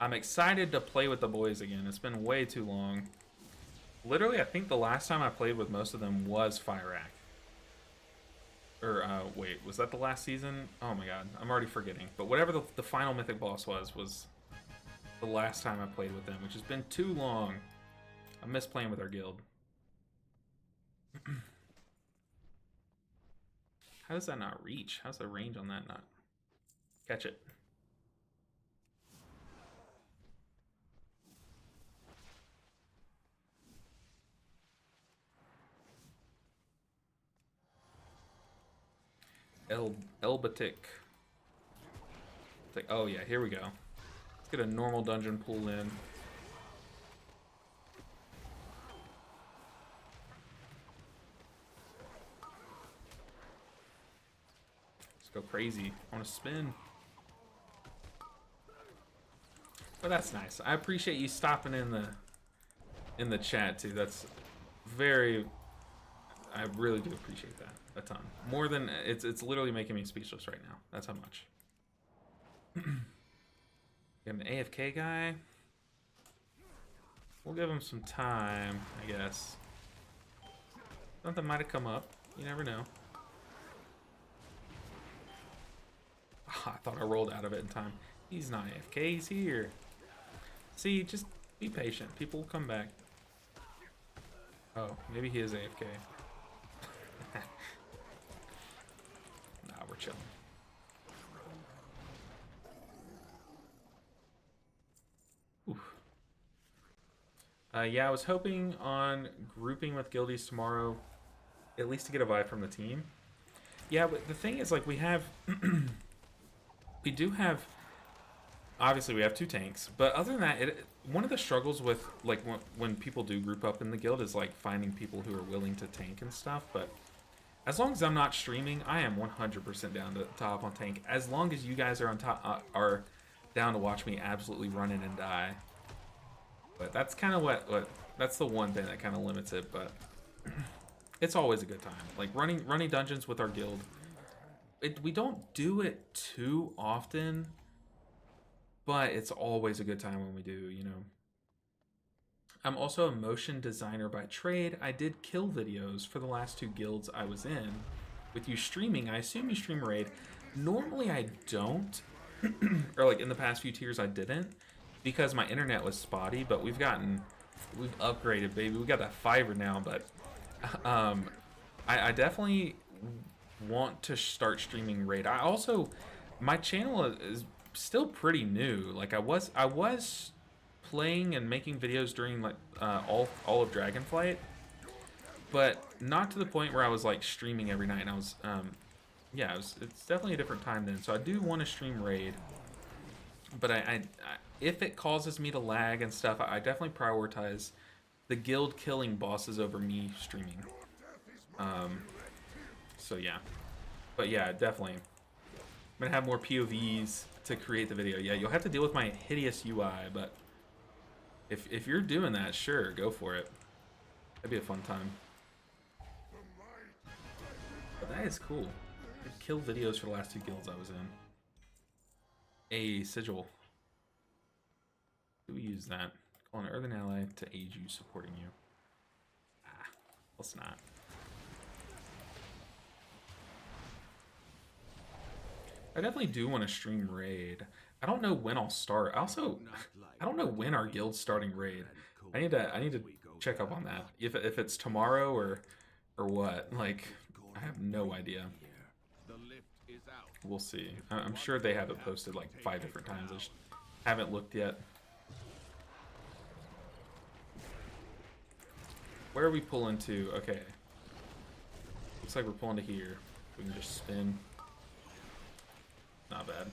I'm excited to play with the boys again. It's been way too long. Literally, I think the last time I played with most of them was Firac. Or, wait, was that the last season? Oh my god, I'm already forgetting. But whatever the final Mythic boss was the last time I played with them, which has been too long. I miss playing with our guild. How does that not reach? How's the range on that not? Catch it. Elbatic. It's like, oh yeah, here we go. Let's get a normal dungeon pull in. Go crazy. I want to spin. But that's nice. I appreciate you stopping in the chat too. That's very... I really do appreciate that a ton. More than... It's literally making me speechless right now. That's how much. Got an AFK guy. We'll give him some time, I guess. Something might have come up. You never know. I thought I rolled out of it in time. He's not AFK, he's here. See, just be patient. People will come back. Oh, maybe he is AFK. Nah, we're chilling. Yeah, I was hoping on grouping with guildies tomorrow, at least to get a vibe from the team. Yeah, but the thing is, like, we have... we do have... Obviously, we have 2 tanks, but other than that, one of the struggles with, like, when people do group up in the guild is, like, finding people who are willing to tank and stuff, but as long as I'm not streaming, I am 100% down to top on tank. As long as you guys are on top, are down to watch me absolutely run in and die. But that's kind of what that's the one thing that kind of limits it, but it's always a good time. Like running dungeons with our guild. We don't do it too often, but it's always a good time when we do, you know. I'm also a motion designer by trade. I did kill videos for the last 2 guilds I was in. With you streaming, I assume you stream raid. Normally I don't, or like in the past few tiers I didn't, because my internet was spotty, but we've upgraded, baby. We got that fiber now, but I definitely want to start streaming raid. I also, my channel is still pretty new. Like I was playing and making videos during like all of Dragonflight, but not to the point where I was like streaming every night. And I was yeah, it's definitely a different time then. So I do want to stream raid, but I if it causes me to lag and stuff, I definitely prioritize the guild killing bosses over me streaming. So yeah, but yeah, definitely. I'm gonna have more POVs to create the video. Yeah, you'll have to deal with my hideous UI, but if you're doing that, sure, go for it. That'd be a fun time. But that is cool. I killed videos for the last 2 guilds I was in. A sigil. Do we use that? Call an earthen ally to aid you, supporting you. Ah, let's not. I definitely do want to stream raid. I don't know when I'll start. I don't know when our guild's starting raid. I need to check up on that. If it's tomorrow or what. Like, I have no idea. We'll see. I'm sure they have it posted like 5 different times. I just haven't looked yet. Where are we pulling to? Okay. Looks like we're pulling to here. We can just spin. Not bad.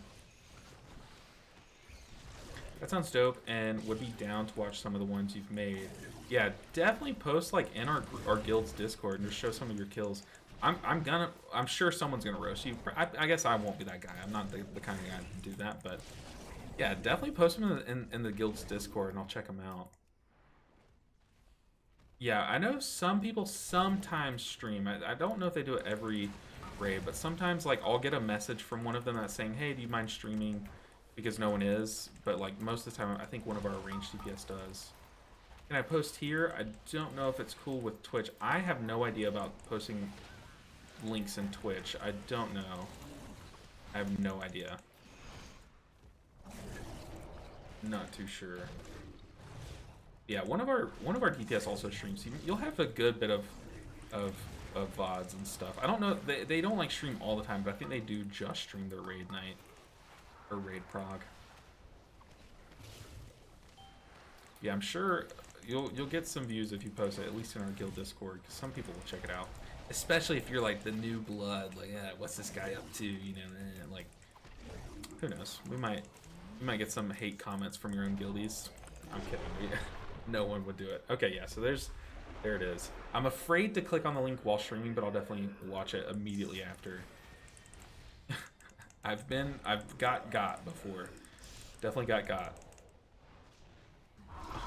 That sounds dope, and would be down to watch some of the ones you've made. Yeah, definitely post like in our guild's Discord and just show some of your kills. I'm sure someone's gonna roast you. I guess I won't be that guy. I'm not the kind of guy to do that, but yeah, definitely post them in the guild's Discord and I'll check them out. Yeah, I know some people sometimes stream. I don't know if they do it every raid, but sometimes like I'll get a message from one of them that's saying, hey, do you mind streaming? Because no one is, but like most of the time I think one of our ranged DPS does. Can I post here? I don't know if it's cool with Twitch. I have no idea about posting links in Twitch. I don't know. I have no idea. Not too sure. Yeah, one of our DPS also streams. You'll have a good bit of VODs and stuff. I don't know. They don't like stream all the time, but I think they do just stream their raid night or raid prog. Yeah, I'm sure you'll get some views if you post it, at least in our guild Discord, because some people will check it out. Especially if you're like the new blood, like, what's this guy up to? You know, like, who knows? We might get some hate comments from your own guildies. I'm kidding. No one would do it. Okay, yeah. So there it is. I'm afraid to click on the link while streaming, but I'll definitely watch it immediately after. I've got before. Definitely got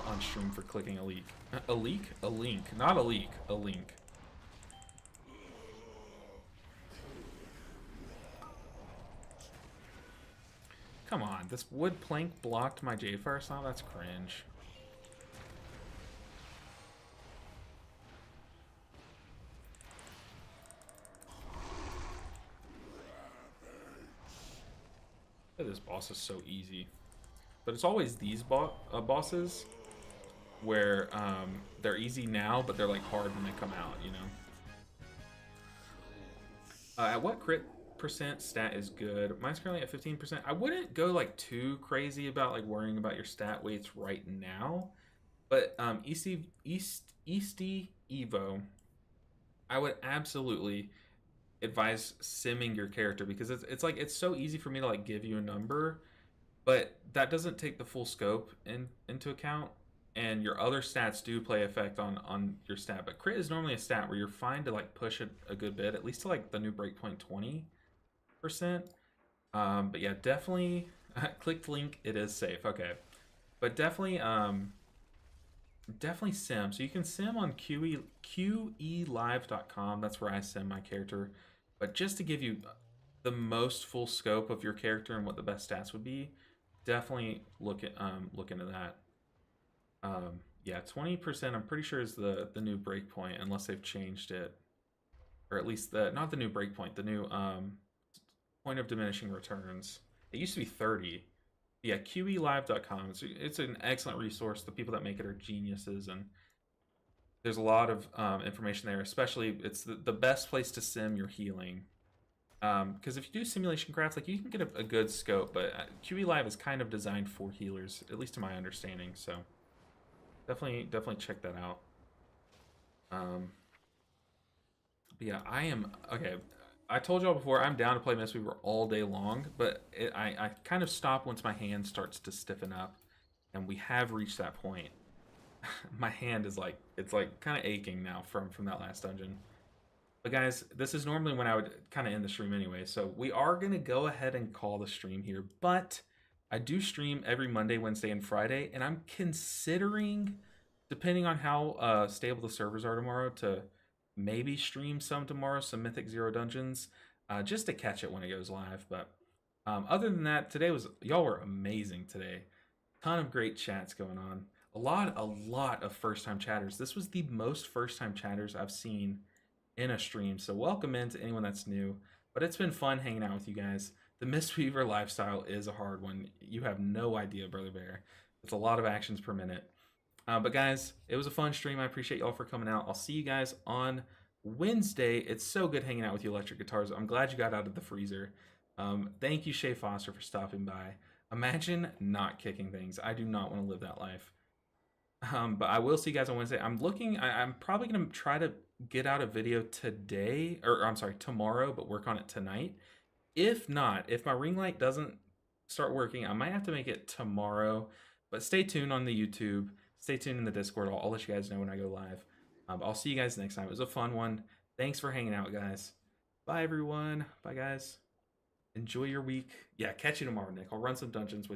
on stream for clicking a leak. A leak? A link. Not a leak. A link. Come on, this wood plank blocked my J-Fire saw? That's cringe. This boss is so easy. But it's always these bosses where they're easy now, but they're like hard when they come out, you know? At what crit percent stat is good? Mine's currently at 15%. I wouldn't go like too crazy about like worrying about your stat weights right now. But Easty Evo, I would absolutely advise simming your character because it's like it's so easy for me to like give you a number, but that doesn't take the full scope into account, and your other stats do play effect on your stat. But crit is normally a stat where you're fine to like push it a good bit, at least to like the new breakpoint 20%. But yeah, definitely clicked link. It is safe. Okay, but definitely definitely sim. So you can sim on QElive.com. That's where I sim my character. But just to give you the most full scope of your character and what the best stats would be, definitely look into that. Yeah, 20% I'm pretty sure is the new breakpoint, unless they've changed it. Or at least the not the new breakpoint, the new point of diminishing returns. It used to be 30. Yeah, QElive.com. It's an excellent resource. The people that make it are geniuses, and there's a lot of information there. Especially, it's the best place to sim your healing. Because if you do simulation craft, like you can get a good scope, but QE Live is kind of designed for healers, at least to my understanding. So definitely check that out. But yeah, I am okay. I told y'all before I'm down to play Mistweaver all day long, but I kind of stop once my hand starts to stiffen up, and we have reached that point. My hand is like it's like kind of aching now from that last dungeon. But guys, this is normally when I would kind of end the stream anyway, so we are gonna go ahead and call the stream here. But I do stream every Monday, Wednesday, and Friday, and I'm considering, depending on how stable the servers are tomorrow, to maybe stream some tomorrow, some Mythic Zero Dungeons, just to catch it when it goes live. But other than that, today was y'all were amazing today. Ton of great chats going on. A lot of first time chatters. This was the most first time chatters I've seen in a stream. So welcome in to anyone that's new. But it's been fun hanging out with you guys. The Mistweaver lifestyle is a hard one. You have no idea, Brother Bear. It's a lot of actions per minute. But guys, it was a fun stream. I appreciate y'all for coming out. I'll see you guys on Wednesday. It's so good hanging out with you electric guitars. I'm glad you got out of the freezer. Thank you, Shay Foster, for stopping by. Imagine not kicking things. I do not want to live that life. But I will see you guys on Wednesday. I'm probably going to try to get out a video today, or I'm sorry, tomorrow, but work on it tonight. If not, if my ring light doesn't start working, I might have to make it tomorrow. But stay tuned on the YouTube. Stay tuned in the Discord. I'll let you guys know when I go live. I'll see you guys next time. It was a fun one. Thanks for hanging out, guys. Bye, everyone. Bye, guys. Enjoy your week. Yeah, catch you tomorrow, Nick. I'll run some dungeons with you.